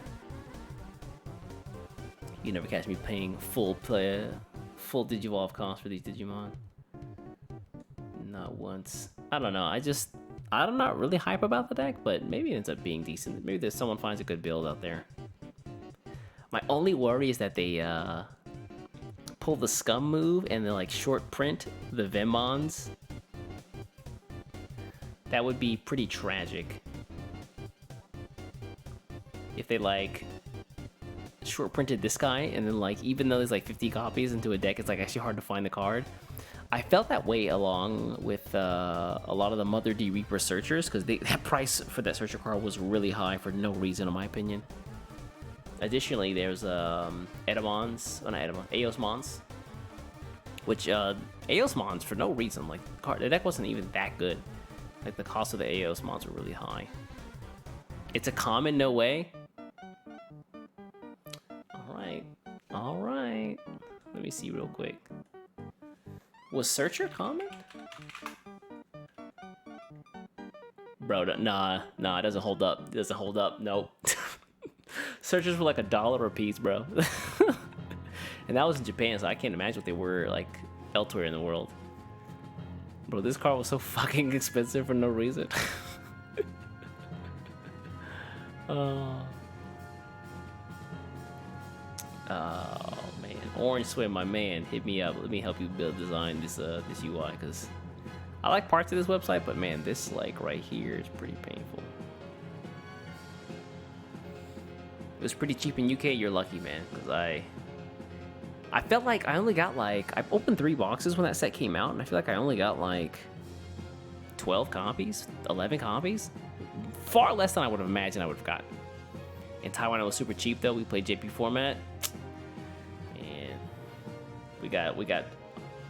You never catch me paying full Digivolve cost for these Digimon. once. I don't know. I'm not really hype about the deck, but maybe it ends up being decent. Maybe there's someone finds a good build out there. My only worry is that they pull the scum move and they like short print the Vemons. That would be pretty tragic. If they like short printed this guy and then like even though there's like 50 copies into a deck, it's like actually hard to find the card. I felt that way along with a lot of the Mother D Reaper searchers because that price for that searcher card was really high for no reason in my opinion. Additionally, there's Edamons, not Edamon, Eosmons, which Eosmons for no reason, like the deck wasn't even that good. Like the cost of the Eosmons were really high. It's a common, no way. All right. Let me see real quick. Was Searcher common? Bro, nah, it doesn't hold up. It doesn't hold up. Nope. Searchers were like $1 a piece, bro. And that was in Japan, so I can't imagine what they were like elsewhere in the world. Bro, this card was so fucking expensive for no reason. Oh man, Orange Swim, my man, hit me up. Let me help you design this this UI because I like parts of this website, but man, this like right here is pretty painful. It was pretty cheap in UK. You're lucky, man, because I felt like I only got like I opened 3 boxes when that set came out, and I feel like I only got like 12 copies, 11 copies, far less than I would have imagined I would have gotten. In Taiwan, it was super cheap though. We played JP format, and we got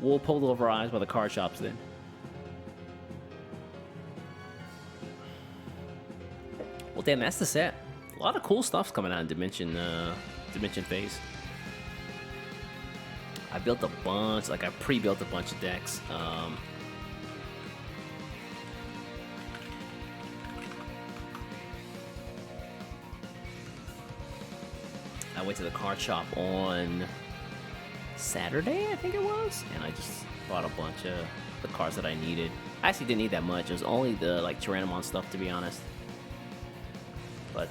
wool pulled over our eyes by the card shops then. Well, damn, that's the set. A lot of cool stuff's coming out in Dimension phase. I built a bunch, like I pre-built a bunch of decks. I went to the card shop on Saturday, I think it was, and I just bought a bunch of the cards that I needed. I actually didn't need that much. It was only the like Tyrannomon stuff, to be honest. But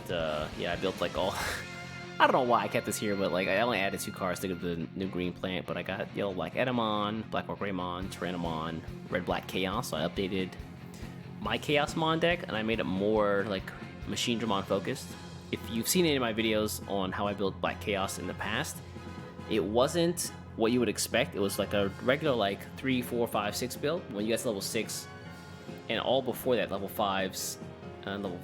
yeah, I built like all. I don't know why I kept this here, but like I only added 2 cards to get the new green plant. But I got yellow black Edamon, BlackWarGreymon, Tyrannomon, red black Chaos. So I updated my Chaosmon deck and I made it more like Machinedramon focused. If you've seen any of my videos on how I built Black Chaos in the past, it wasn't what you would expect. It was like a regular like 3, 4, 5, 6 build. When you guys level 6, and all before that level 5s, and level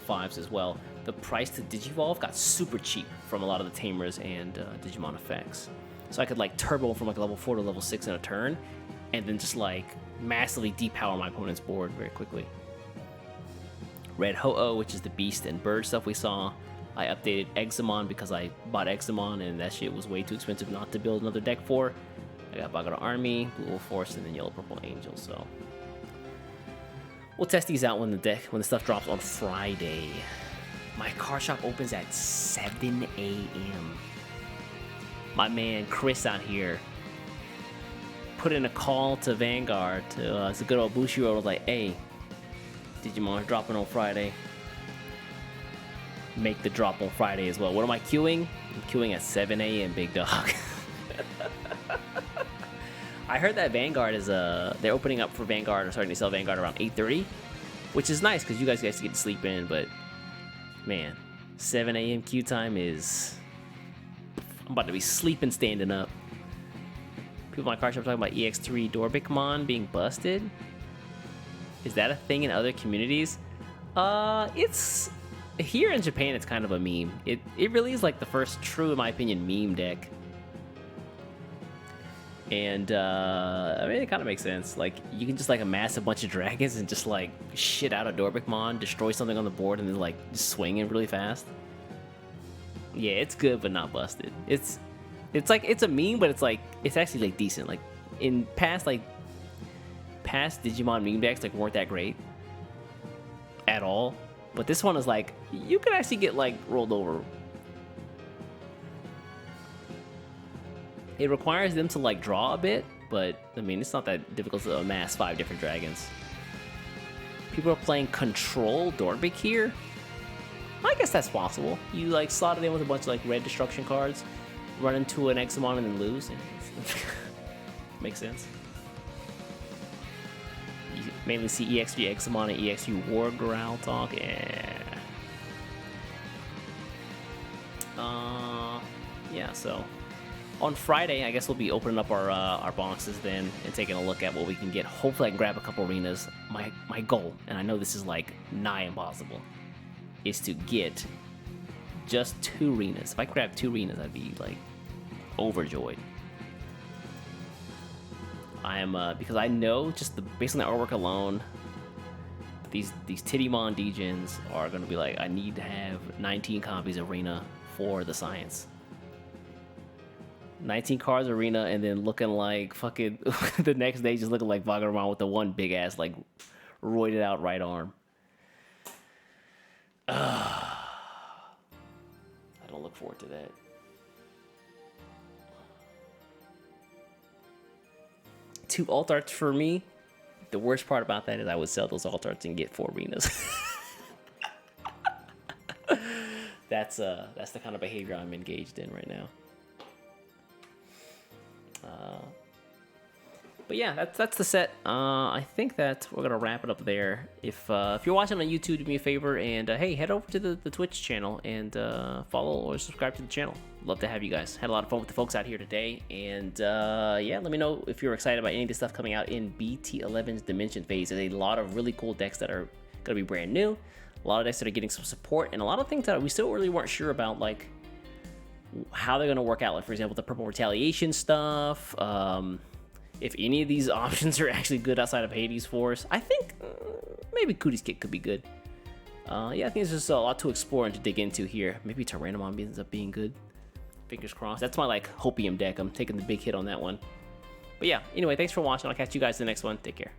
5s as well. The price to Digivolve got super cheap from a lot of the Tamers and Digimon effects. So I could like turbo from like level 4 to level 6 in a turn, and then just like massively depower my opponent's board very quickly. Red Ho-Oh, which is the beast and bird stuff we saw. I updated Examon because I bought Examon and that shit was way too expensive not to build another deck for. I got Bagada Army, Blue Wolf Force, and then Yellow Purple Angel, so. We'll test these out when the stuff drops on Friday. My card shop opens at 7 a.m. My man Chris out here put in a call to Vanguard to it's a good old Bushiroad was like, hey, Digimon dropping on Friday. Make the drop on Friday as well. What am I queuing? I'm queuing at 7 a.m. big dog. I heard that Vanguard is they're opening up for Vanguard or starting to sell Vanguard around 8:30, which is nice because you guys get to sleep in. But man, 7 a.m. queue time is I'm about to be sleeping standing up. People in my card shop talking about EX3 Dorbikmon being busted. Is that a thing in other communities? It's here in Japan. It's kind of a meme. It really is like the first true, in my opinion, meme deck. And I mean, it kind of makes sense. Like you can just like amass a bunch of dragons and just like shit out a Dorbikmon, destroy something on the board, and then like just swing it really fast. Yeah, it's good, but not busted. It's like it's a meme, but it's like it's actually like decent. Like in past Digimon meme decks like weren't that great at all, but this one is like you could actually get like rolled over. It requires them to like draw a bit, but I mean, it's not that difficult to amass 5 different dragons. People are playing Control Dorbik here? I guess that's possible. You like slot it in with a bunch of like red destruction cards, run into an Examon and then lose. Makes sense. You mainly see EX3 Examon and EX3 War Growl talk. Yeah, so on Friday, I guess we'll be opening up our boxes then and taking a look at what we can get. Hopefully I can grab a couple arenas. My goal, and I know this is like nigh impossible, is to get just 2 arenas. If I grab 2 arenas, I'd be like overjoyed. I am because I know just based on the artwork alone, these Digimon Degens are gonna be like, I need to have 19 copies arena for the science. 19 cards arena, and then looking like fucking the next day just looking like Vagramon with the one big ass like roided out right arm. I don't look forward to that. Two alt arts for me. The worst part about that is I would sell those alt arts and get 4 arenas. That's the kind of behavior I'm engaged in right now. But yeah, that's the set. I think that we're gonna wrap it up there. If you're watching on YouTube, do me a favor and hey, head over to the Twitch channel and follow or subscribe to the channel. Love to have you guys. Had a lot of fun with the folks out here today, and yeah, let me know if you're excited about any of the stuff coming out in BT11's Dimension Phase. There's a lot of really cool decks that are gonna be brand new. A lot of decks that are getting some support, and a lot of things that we still really weren't sure about, like how they're gonna work out. Like for example, the Purple Retaliation stuff. If any of these options are actually good outside of Hades Force, I think maybe Cootie's Kit could be good. Yeah, I think there's just a lot to explore and to dig into here. Maybe Tyrannomon ends up being good. Fingers crossed. That's my like Hopium deck. I'm taking the big hit on that one. But yeah, anyway, thanks for watching. I'll catch you guys in the next one. Take care.